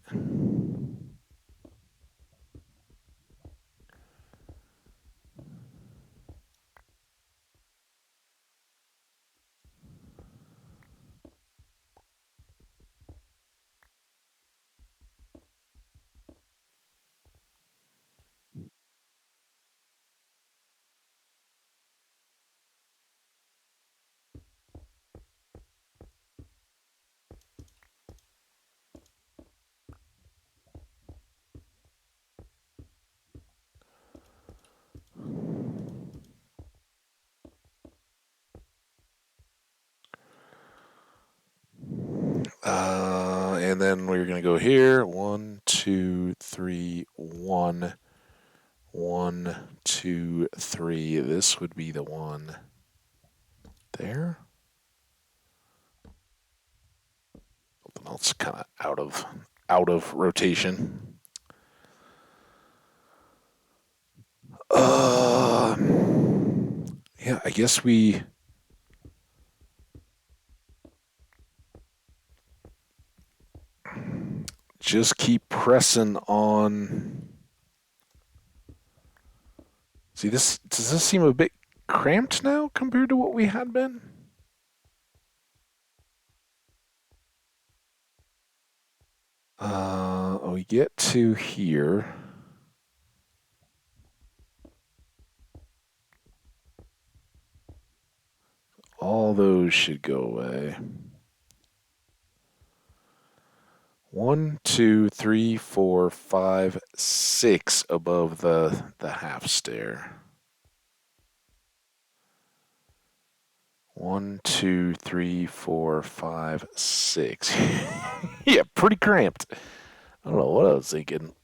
And then we're going to go here. 1, 2, 3, 1. 1, 2, 3. This would be the one there. Something else kind of out of rotation. Yeah, I guess we just keep pressing on. See, does this seem a bit cramped now compared to what we had been? We get to here. All those should go away. 1, 2, 3, 4, 5, 6 above the half stair. 1, 2, 3, 4, 5, 6. Yeah, pretty cramped. I don't know what I was thinking.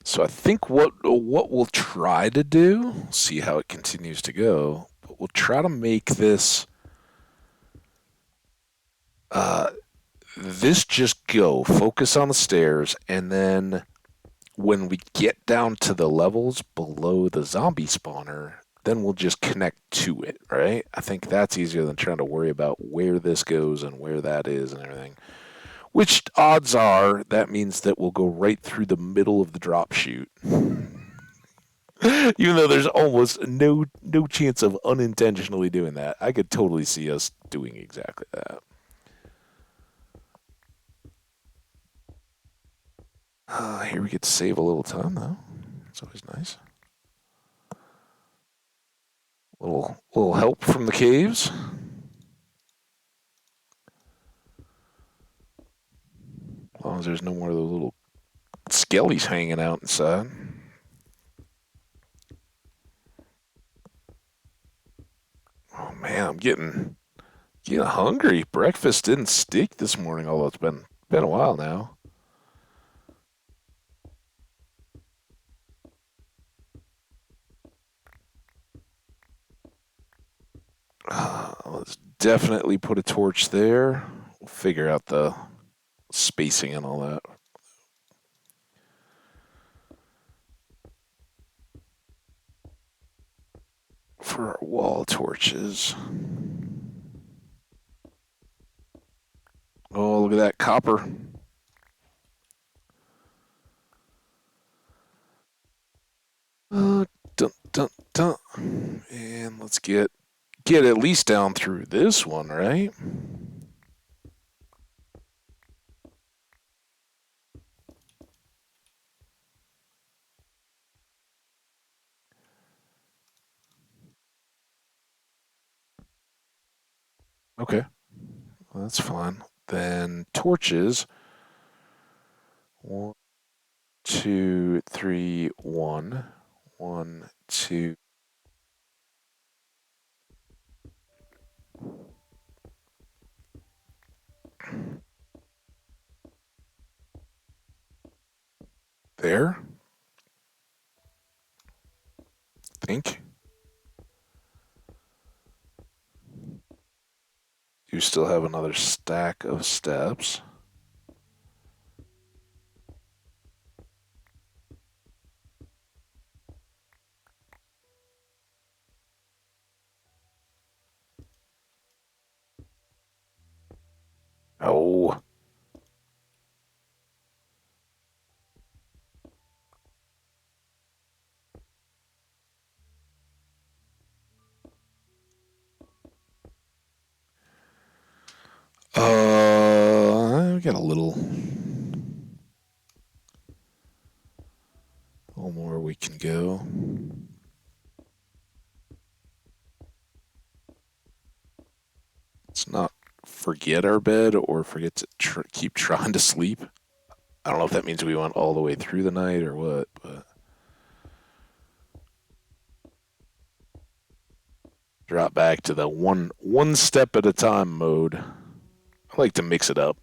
So I think what we'll try to do, see how it continues to go, but we'll try to make this just go. Focus on the stairs, and then when we get down to the levels below the zombie spawner, then we'll just connect to it, right? I think that's easier than trying to worry about where this goes and where that is and everything. Which odds are that means that we'll go right through the middle of the drop chute. Even though there's almost no chance of unintentionally doing that, I could totally see us doing exactly that. Here we get to save a little time, though. It's always nice. Little help from the caves. As long as there's no more of those little skellies hanging out inside. Oh man, I'm getting hungry. Breakfast didn't stick this morning, although it's been a while now. Let's definitely put a torch there. We'll figure out the spacing and all that for our wall torches. Oh, look at that copper. Uh, dun, dun, dun. And let's get at least down through this one, right? Okay, well, that's fine. Then torches. 1, 2, 3, 1. 1, 2. There, I think. You still have another stack of steps. Oh, we got a little more we can go. Let's not forget our bed or forget to keep trying to sleep. I don't know if that means we went all the way through the night or what, but drop back to the one step at a time mode. I like to mix it up.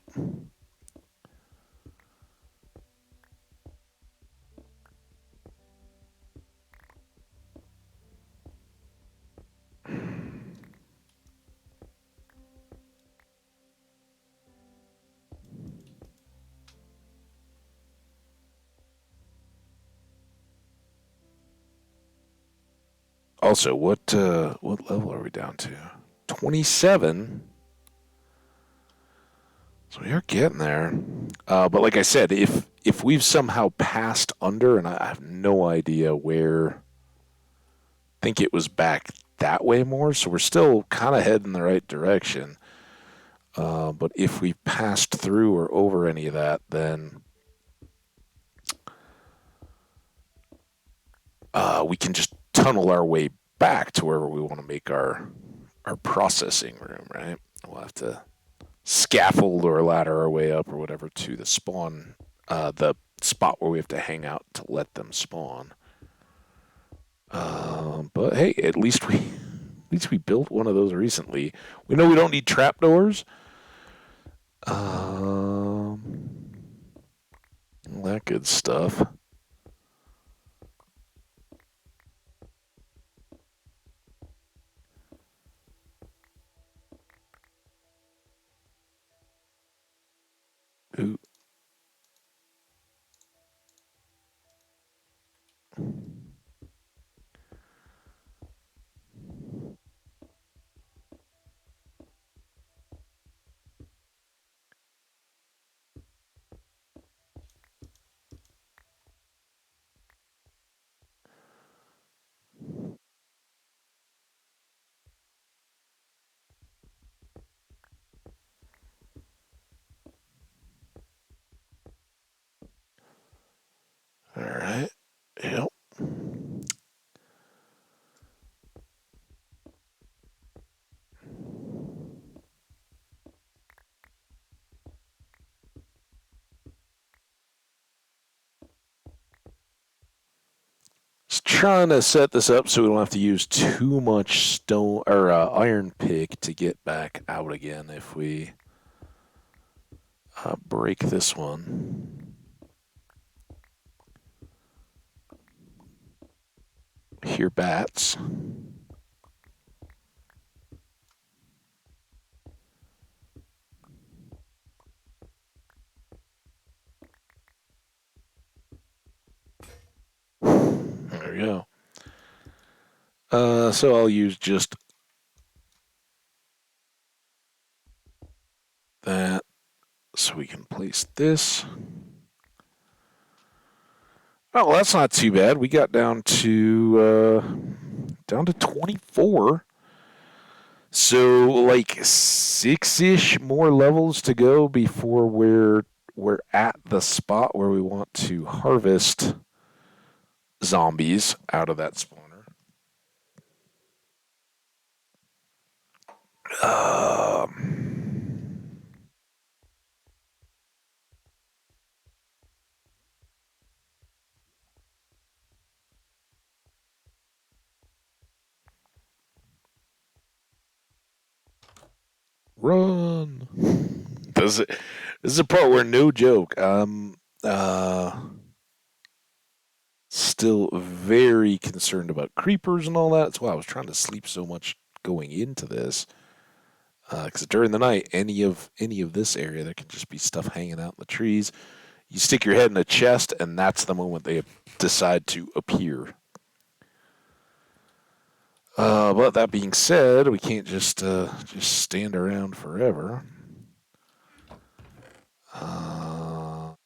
Also, what level are we down to? 27. So we are getting there. But like I said, if we've somehow passed under, and I have no idea where, I think it was back that way more, so we're still kind of heading the right direction. But if we passed through or over any of that, then we can just tunnel our way back to wherever we want to make our processing room, right? We'll have to scaffold or ladder our way up or whatever to the spawn, the spot where we have to hang out to let them spawn. But hey, at least we built one of those recently. We know we don't need trapdoors. Um, all that good stuff. Ooh. trying to set this up so we don't have to use too much stone or iron pick to get back out again if we break this one. Hear bats. There we go. So I'll use just that so we can place this. Oh, well, that's not too bad. We got down to 24. So like 6-ish more levels to go before we're at the spot where we want to harvest zombies out of that spawner. Run. This is the part where no joke. Still very concerned about creepers and all that. That's why I was trying to sleep so much going into this. Because during the night, any of this area, there can just be stuff hanging out in the trees. You stick your head in a chest, and that's the moment they decide to appear. But that being said, we can't just stand around forever.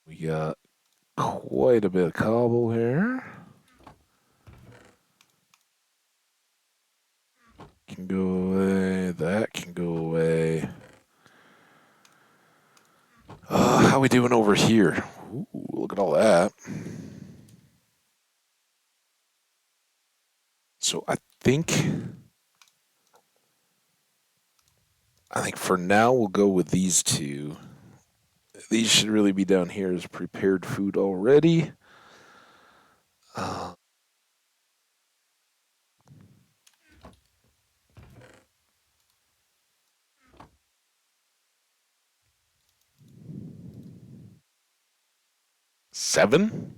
We got quite a bit of cobble here. Can go away. That can go away. How we doing over here? Ooh, look at all that. So I think for now we'll go with these two. These should really be down here as prepared food already. Seven?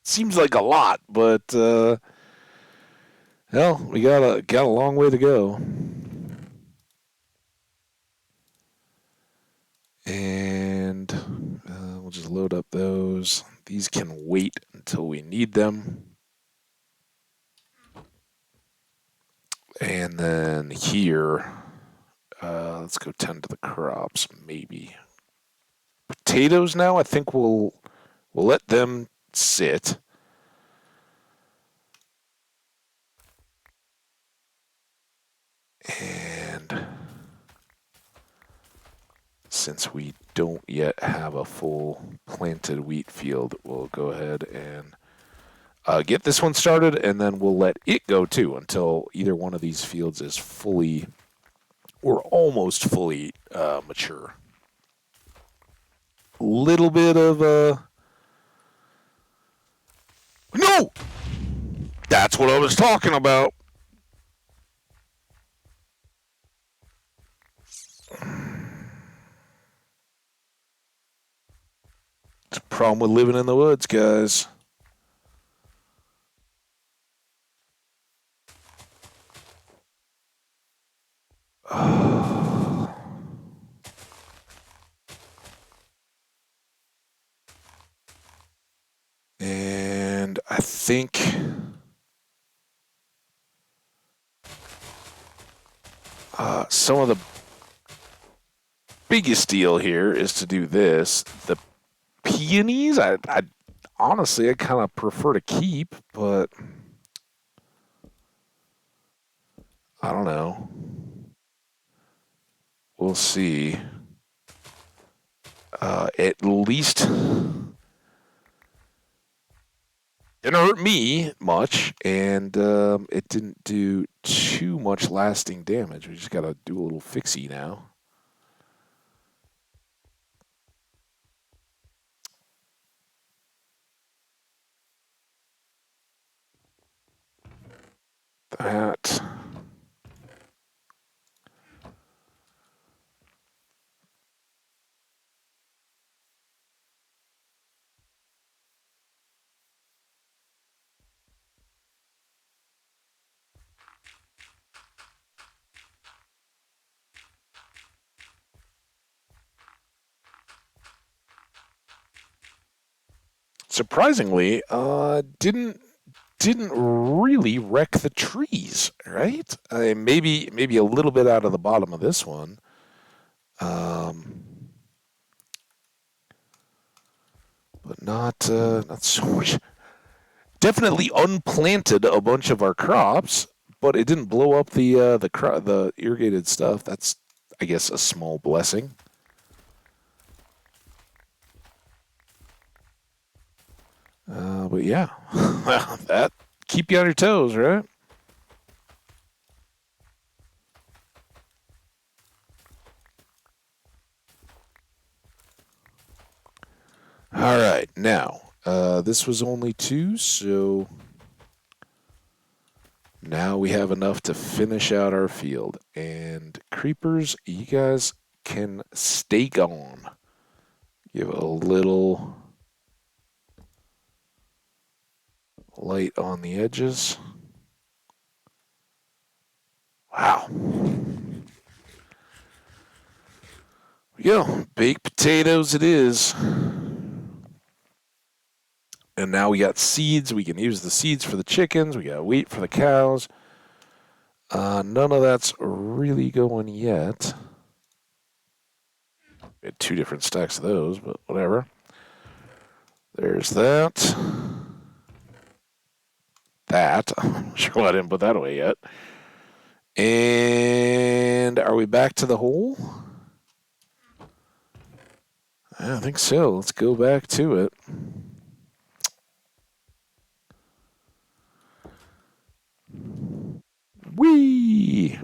Seems like a lot, but well, we got a long way to go. And we'll just load up those. These can wait until we need them. And then here, let's go tend to the crops, maybe. Potatoes now, I think we'll let them sit. And since we don't yet have a full planted wheat field, we'll go ahead and get this one started, and then we'll let it go too until either one of these fields is fully or almost fully mature. Little bit of no! That's what I was talking about. It's a problem with living in the woods, guys. And I think some of the biggest deal here is to do this. The peonies, I honestly, I kind of prefer to keep, but I don't know. We'll see. At least didn't hurt me much, and it didn't do too much lasting damage. We just got to do a little fixie now. that. Surprisingly, didn't really wreck the trees, right? Maybe a little bit out of the bottom of this one. Um, but not so much. Definitely unplanted a bunch of our crops, but it didn't blow up the irrigated stuff. That's, I guess, a small blessing. But yeah, that keep you on your toes, right? All right, now this was only two, so now we have enough to finish out our field. And creepers, you guys can stake on. Give a little light on the edges. Wow. Yeah, baked potatoes it is. And now we got seeds. We can use the seeds for the chickens. We got wheat for the cows. None of that's really going yet. We had two different stacks of those, but whatever. There's that. That. I'm sure I didn't put that away yet. And are we back to the hole? I think so. Let's go back to it. Whee!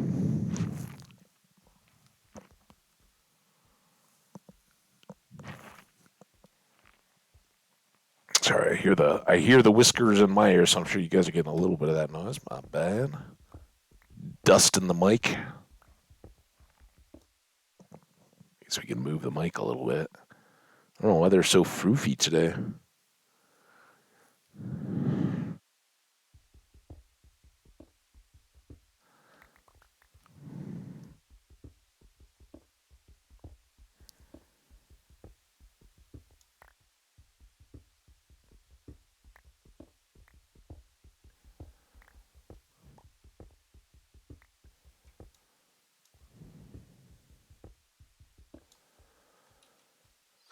Sorry, I hear the whiskers in my ear, so I'm sure you guys are getting a little bit of that noise. Not bad. Dust in the mic. I guess we can move the mic a little bit. I don't know why they're so froofy today.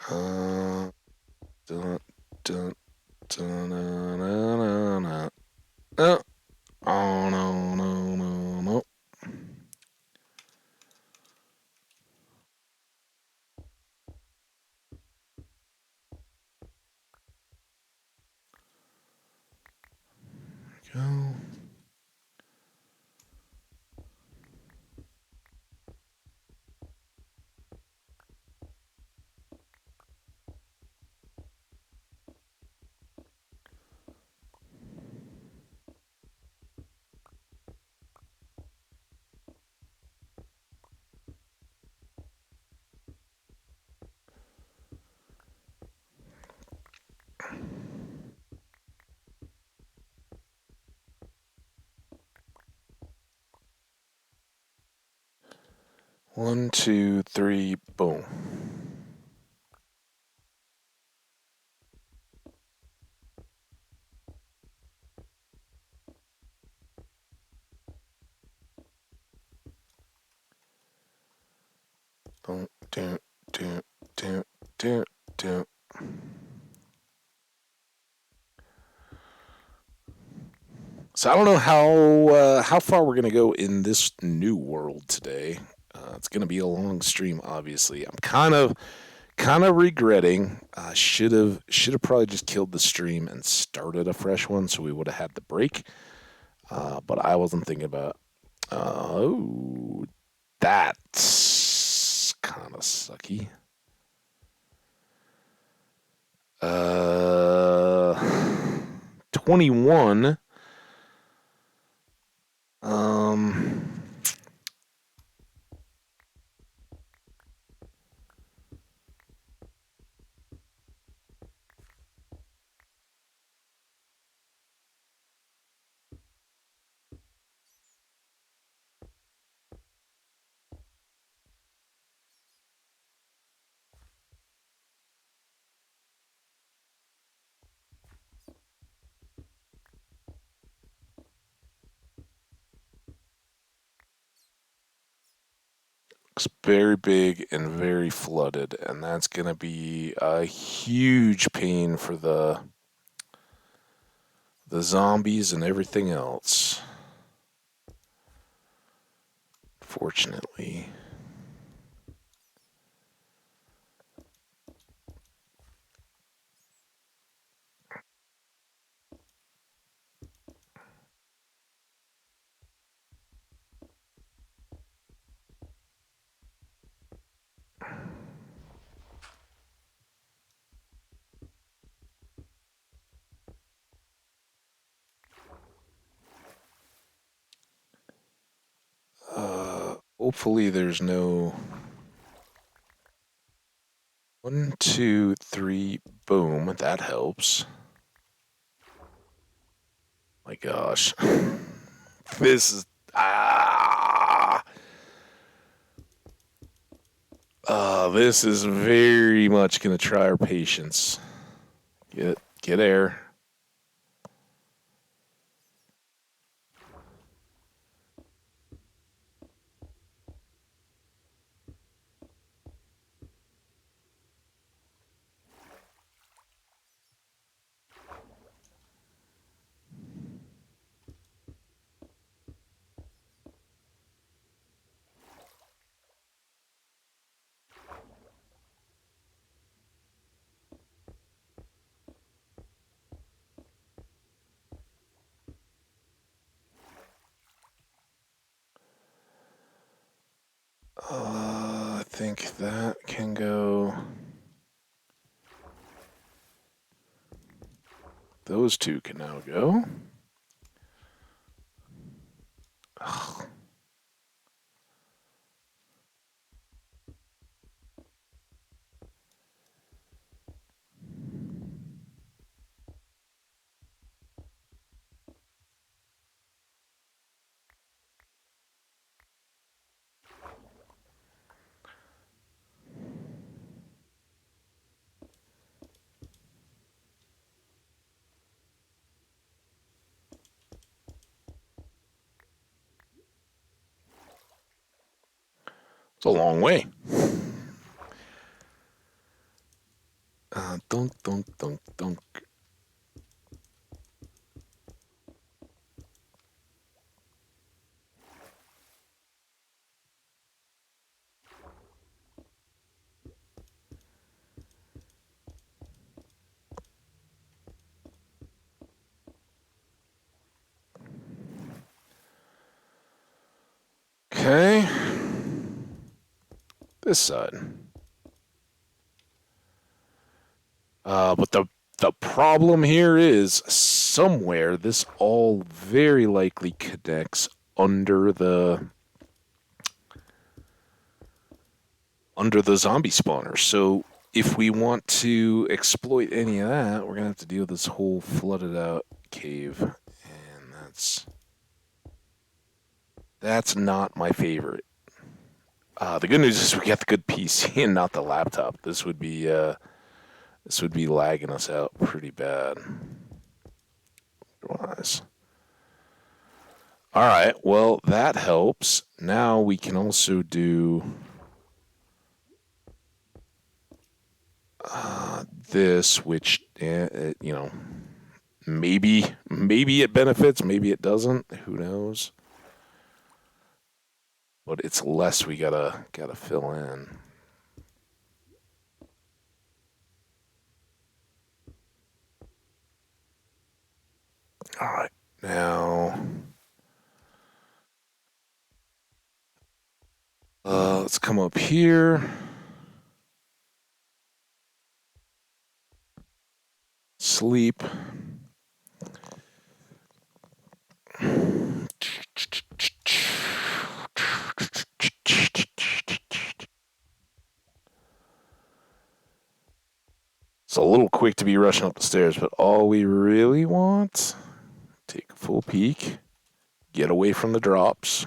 Dun, dun, dun, dun, dun, dun, dun. Oh, no, no, no, no. Go. 1, 2, 3, boom. Boom, do, do, do, do, do. So I don't know how far we're gonna go in this new world today. It's gonna be a long stream, obviously. I'm kind of regretting. Should have probably just killed the stream and started a fresh one, so we would have had the break. But I wasn't thinking about. Oh, that's kind of sucky. Uh, 21. very big and very flooded, and that's going to be a huge pain for the zombies and everything else. Fortunately. Hopefully there's no 1, 2, 3, boom. That helps. My gosh. This is this is very much gonna try our patience. Get air. I think that can go. Those two can now go. Ugh. It's a long way. Dunk, dunk, dunk, dunk. Okay. This side. But the problem here is somewhere this all very likely connects under the zombie spawner. So if we want to exploit any of that, we're gonna have to deal with this whole flooded out cave, and that's not my favorite. The good news is we got the good PC and not the laptop. This would be lagging us out pretty bad. Otherwise. All right, well, that helps. Now we can also do this, which, maybe it benefits, maybe it doesn't. Who knows? But it's less we gotta fill in. All right, now let's come up here. Sleep. It's a little quick to be rushing up the stairs, but all we really want, take a full peek, get away from the drops.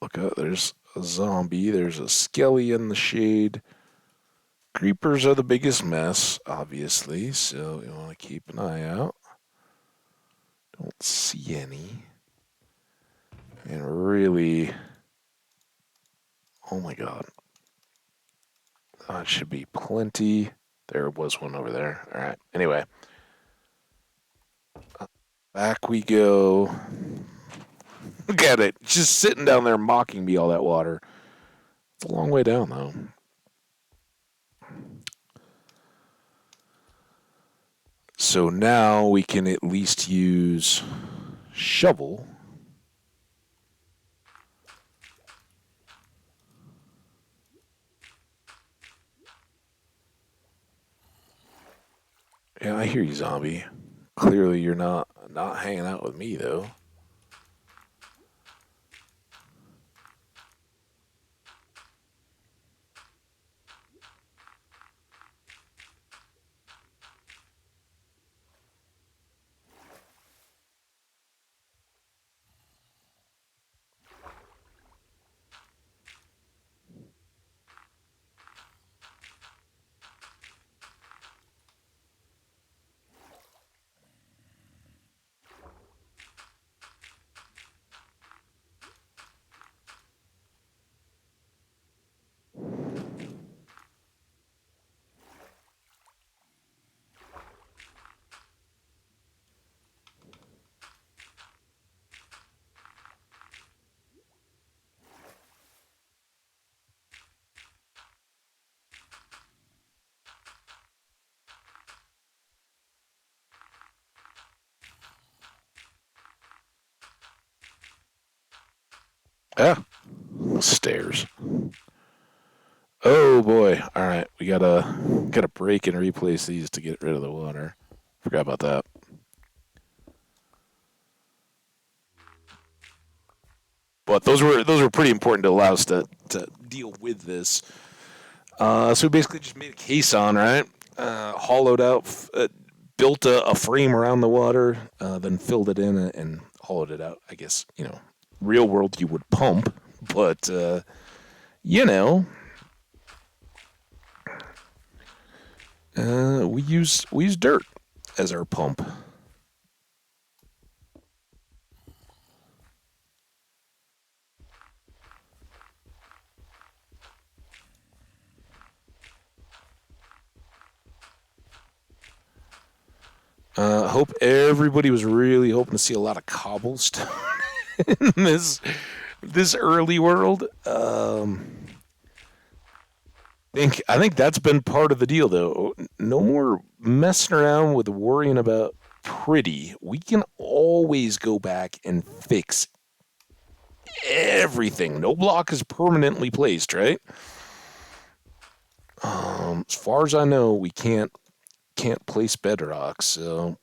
Look out, there's a zombie, there's a skelly in the shade. Creepers are the biggest mess, obviously, so you want to keep an eye out. Don't see any. And really Oh my god. It should be plenty. There was one over there. All right. Anyway, back we go. Look at it. Just sitting down there mocking me, all that water. It's a long way down, though. So now we can at least use shovel. Yeah, I hear you, zombie. Clearly, you're not hanging out with me, though. Yeah, stairs. Oh boy! All right, we gotta break and replace these to get rid of the water. Forgot about that. But those were pretty important to allow us to deal with this. So we basically just made a caisson, right? Hollowed out, built a frame around the water, then filled it in and hollowed it out. I guess real world you would pump, but you know, we use dirt as our pump. Hope everybody was really hoping to see a lot of cobblestone in this early world. I think that's been part of the deal, though. No more messing around with worrying about pretty. We can always go back and fix everything. No block is permanently placed, right? As far as I know, we can't place bedrock. So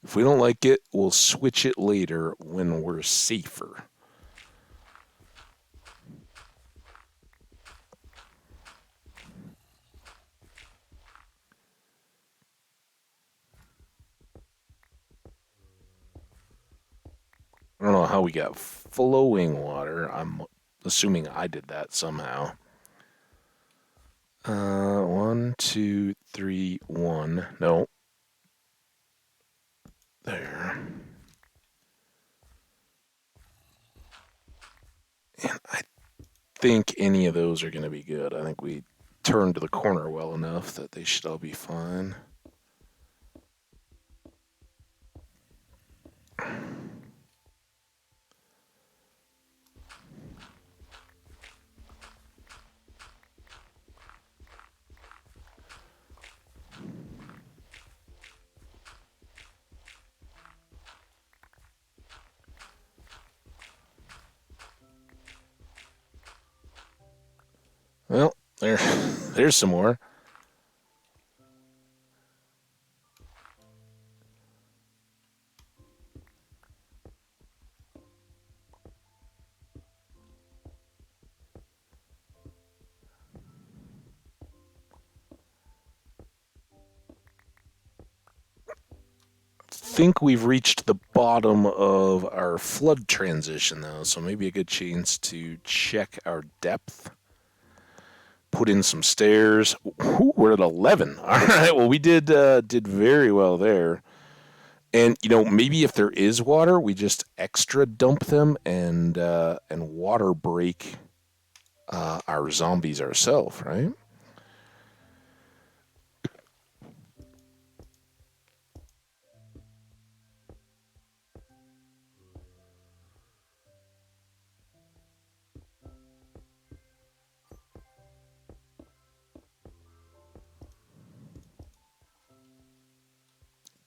if we don't like it, we'll switch it later when we're safer. I don't know how we got flowing water. I'm assuming I did that somehow. One, two, three, one. No, there. And I think any of those are going to be good. I think we turned the corner well enough that they should all be fine. Well, there's some more. Think we've reached the bottom of our flood transition, though, so maybe a good chance to check our depth. Put in some stairs. Ooh, we're at 11. All right. Well, we did very well there. And maybe if there is water, we just extra dump them and water break our zombies ourselves, right?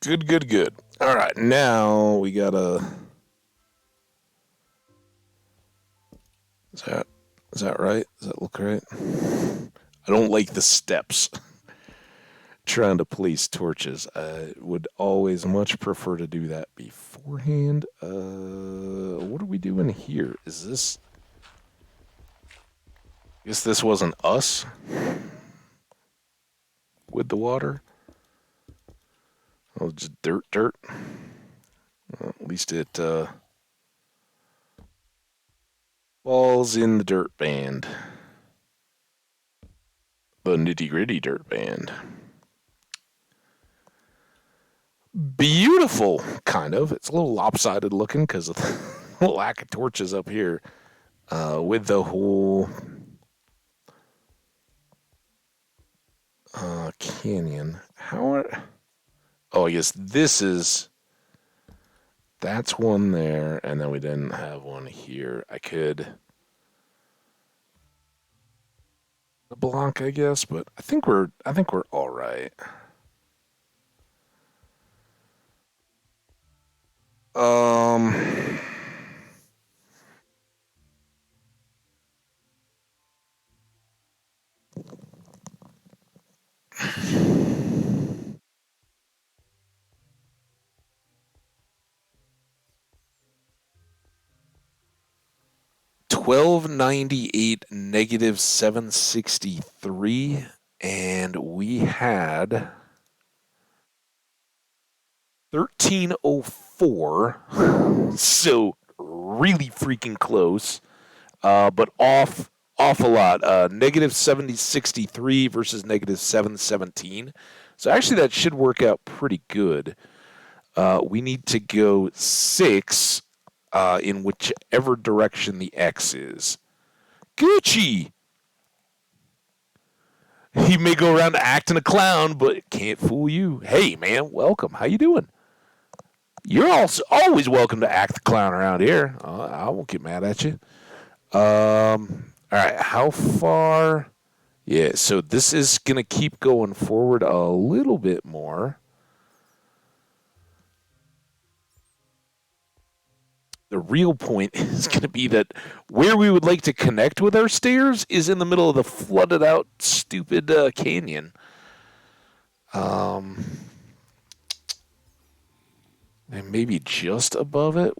Good, good, good. All right, now we gotta. Is that is that right? Does that look right? I don't like the steps. Trying to place torches. I would always much prefer to do that beforehand. What are we doing here? Is this? Guess this wasn't us with the water. Oh, just dirt, dirt. Well, at least it falls in the dirt band, the nitty gritty dirt band. Beautiful, kind of. It's a little lopsided looking because of the lack of torches up here. With the whole canyon. How are. Oh, I guess this is. That's one there, and then we didn't have one here. I could. The block, I guess, but I think we're all right. Um, 1298 negative 763, and we had 1304. So really freaking close, but off a lot. Negative 763 versus negative 717. So actually, that should work out pretty good. We need to go 6 in whichever direction the X is. Gucci! He may go around acting a clown, but can't fool you. Hey, man, welcome. How you doing? You're also always welcome to act the clown around here. I won't get mad at you. All right, how far? Yeah, so this is going to keep going forward a little bit more. The real point is going to be that where we would like to connect with our stairs is in the middle of the flooded out, stupid canyon. Um, and maybe just above it.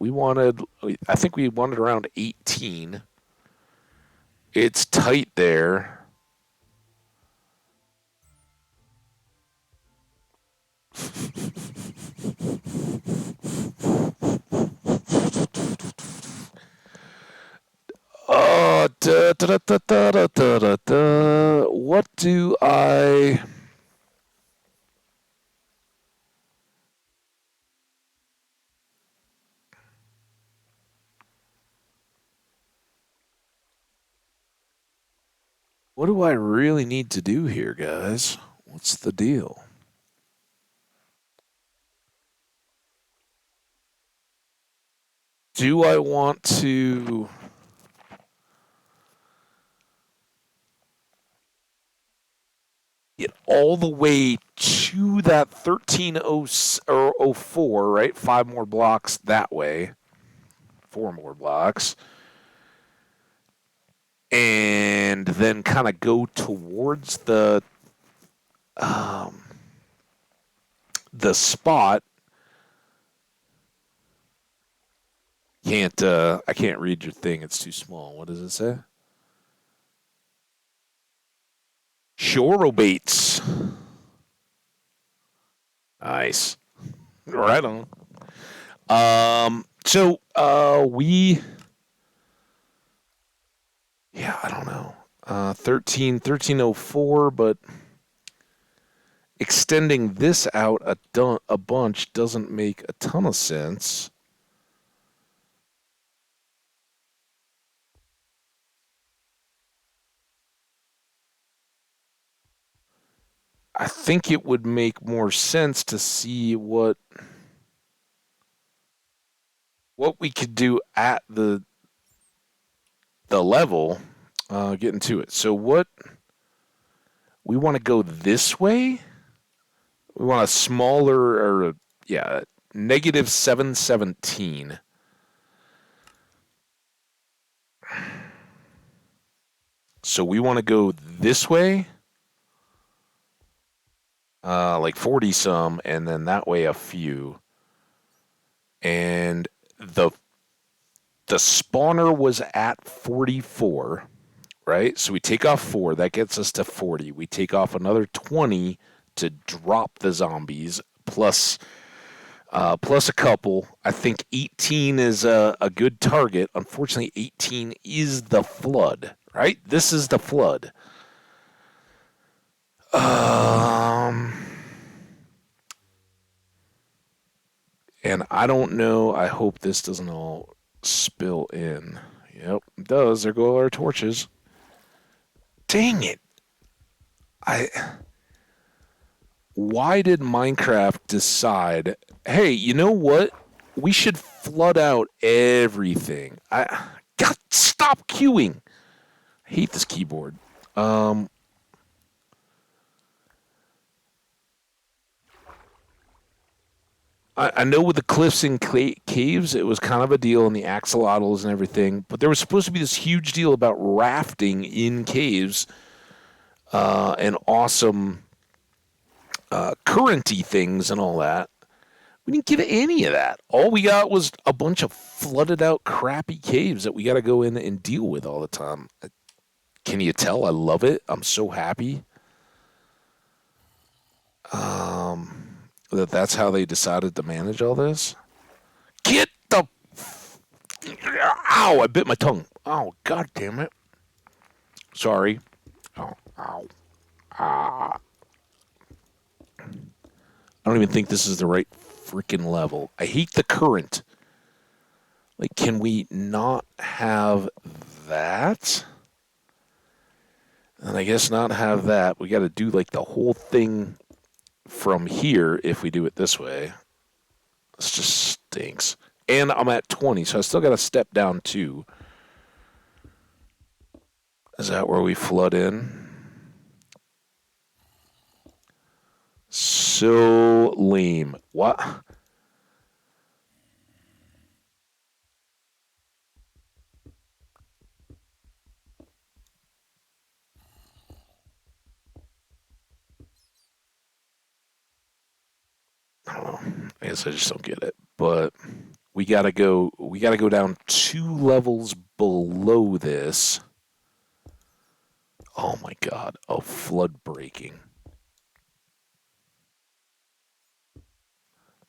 I think we wanted around 18. It's tight there. Da, da, da, da, da, da, da, da. What do I. What do I really need to do here, guys? What's the deal? Do I want to get all the way to that 1304, right? 5 more blocks that way, 4 more blocks, and then kind of go towards um, the spot. I can't read your thing. It's too small. What does it say? Shorobaits. Nice. Right on. Yeah, I don't know. 1304, but extending this out a bunch doesn't make a ton of sense. I think it would make more sense to see what we could do at the level. Getting to it. So what we want to go this way? We want a smaller, or yeah, negative 717. So we want to go this way, like 40 some, and then that way a few. And the spawner was at 44, right? So we take off 4, that gets us to 40. We take off another 20 to drop the zombies, plus a couple. I think 18 is a good target. Unfortunately, 18 is the flood, right? This is the flood. Um, and I don't know. I hope this doesn't all spill in. Yep, it does. There go our torches. Dang it. I Why did Minecraft decide, hey, you know what? We should flood out everything. God, stop queuing. I hate this keyboard. Um, I know with the cliffs and caves, it was kind of a deal, and the axolotls and everything. But there was supposed to be this huge deal about rafting in caves, and awesome currenty things and all that. We didn't get any of that. All we got was a bunch of flooded out, crappy caves that we got to go in and deal with all the time. Can you tell? I love it. I'm so happy. That's how they decided to manage all this. Get the Ow! I bit my tongue. Oh, god damn it. Sorry. Oh, ow. Ah. I don't even think this is the right freaking level. I hate the current. Like, can we not have that? And I guess not have that. We got to do like the whole thing from here if we do it this way. This just stinks. And I'm at 20, so I still got to step down 2. Is that where we flood in? So lame. What? I don't know. I guess I just don't get it. But we gotta go down 2 levels below this. Oh my god, a flood breaking.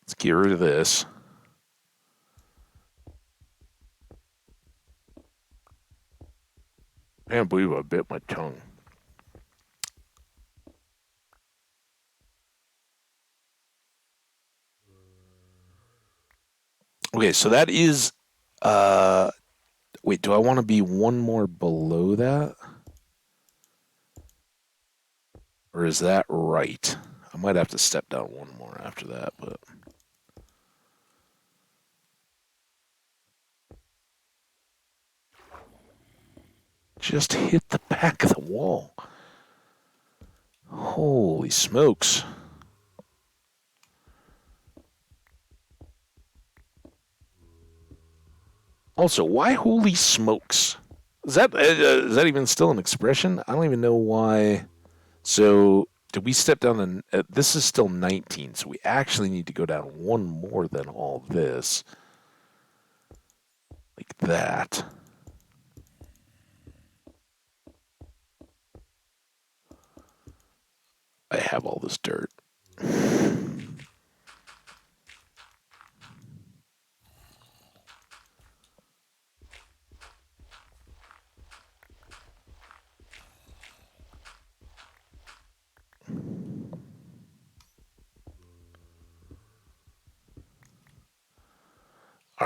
Let's get rid of this. I can't believe I bit my tongue. Okay, so that is wait, do I want to be one more below that? Or is that right? I might have to step down one more after that, but just hit the back of the wall. Holy smokes. Also, why holy smokes? Is that even still an expression? I don't even know why. So, did we step down and this is still 19, so we actually need to go down one more than all this. Like that. I have all this dirt.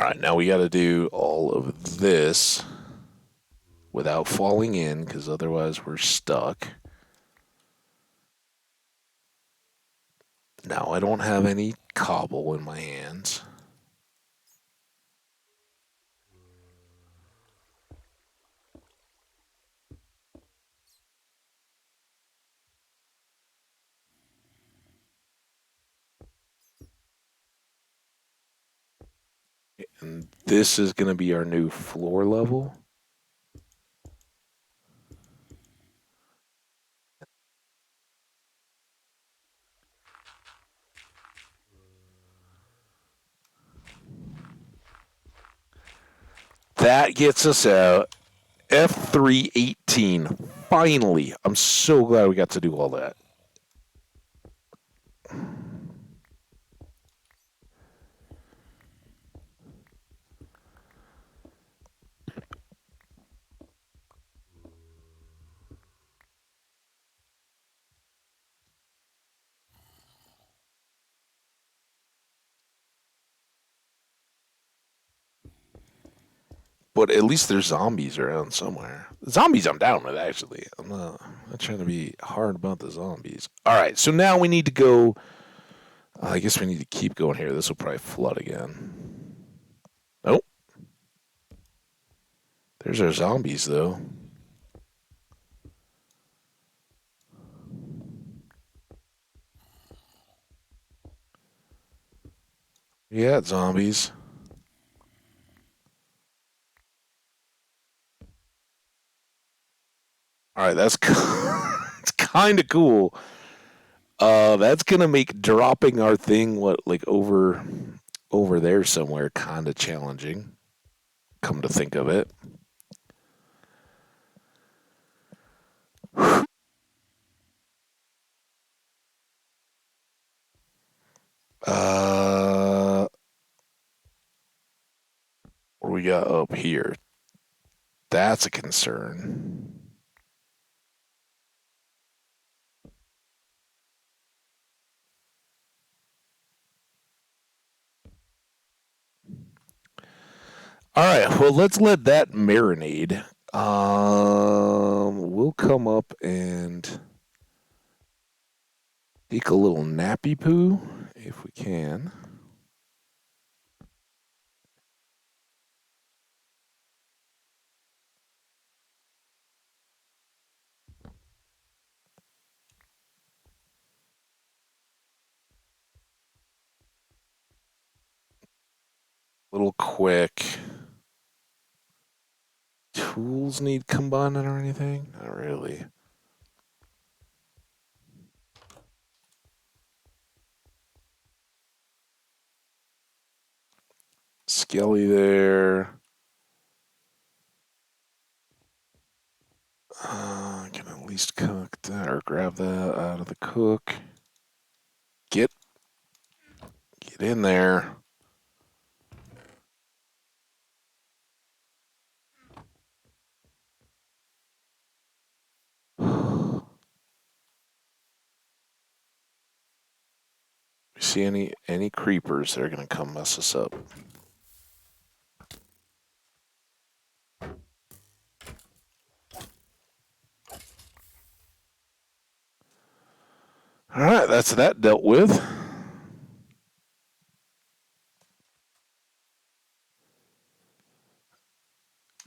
right, now we got to do all of this without falling in, because otherwise we're stuck. Now I don't have any cobble in my hands. And this is going to be our new floor level. That gets us out. F318. Finally. I'm so glad we got to do all that. But at least there's zombies around somewhere. Zombies I'm down with, actually. I'm not trying to be hard about the zombies. All right, so now we need to go. I guess we need to keep going here. This will probably flood again. Nope. There's our zombies, though. Yeah, zombies. All right, that's it's kind of cool. That's gonna make dropping our thing like over there somewhere kind of challenging. Come to think of it. Uh, what do we got up here? That's a concern. All right, well, let's let that marinade. We'll come up and take a little nappy poo if we can. Little quick. Tools need combining or anything? Not really. Skelly there. I can at least cook that or grab that out of the cook. Get in there. See any creepers that are gonna come mess us up? All right, that's that dealt with.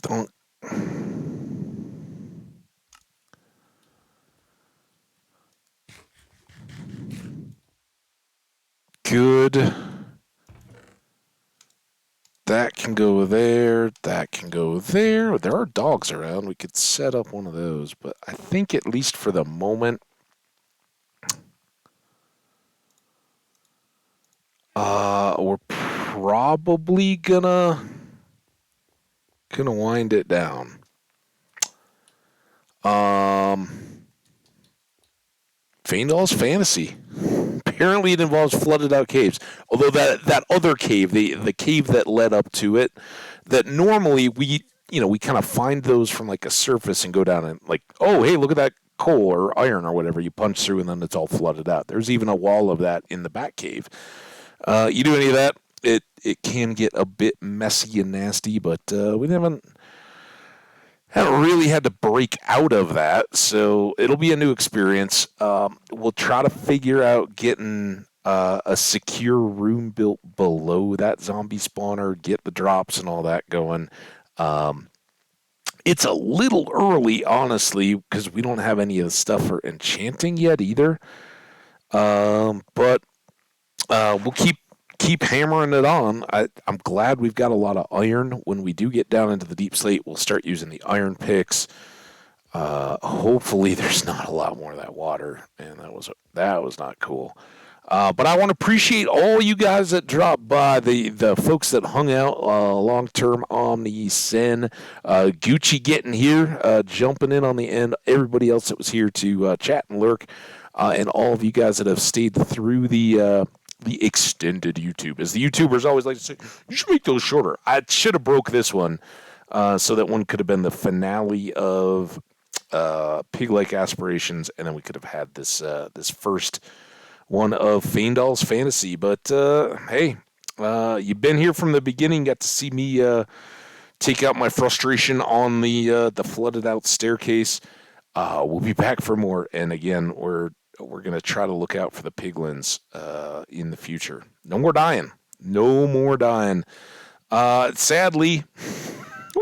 Don't. Good. That can go there. That can go there. There are dogs around. We could set up one of those, but I think at least for the moment, we're probably gonna wind it down. Faendal's Fantasy. Apparently, it involves flooded out caves. Although that other cave, the cave that led up to it, that normally we kind of find those from like a surface and go down and like, oh hey, look at that coal or iron or whatever. You punch through and then it's all flooded out. There's even a wall of that in the back cave. You do any of that, it can get a bit messy and nasty, but we haven't really had to break out of that, so it'll be a new experience. We'll try to figure out getting a secure room built below that zombie spawner, get the drops and all that going. Um, it's a little early, honestly, because we don't have any of the stuff for enchanting yet either. But we'll keep hammering it on. I'm glad we've got a lot of iron. When we do get down into the deep slate, we'll start using the iron picks. Hopefully, there's not a lot more of that water, and that was not cool. But I want to appreciate all you guys that dropped by, the folks that hung out long term Omni, Sen, Gucci getting here, jumping in on the end, everybody else that was here to chat and lurk, and all of you guys that have stayed through the extended YouTube. As the YouTubers always like to say, you should make those shorter. I should have broke this one so that one could have been the finale of Piglike Aspirations, and then we could have had this first one of Faendal's Fantasy. But hey, you've been here from the beginning, got to see me take out my frustration on the flooded out staircase. We'll be back for more, and again, we're gonna try to look out for the piglins in the future. No more dying. No more dying. Sadly,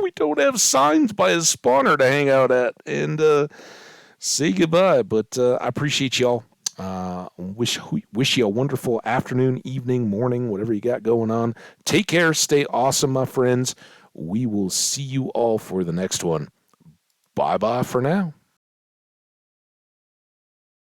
we don't have signs by his spawner to hang out at and say goodbye. But I appreciate y'all. Wish you a wonderful afternoon, evening, morning, whatever you got going on. Take care. Stay awesome, my friends. We will see you all for the next one. Bye-bye for now.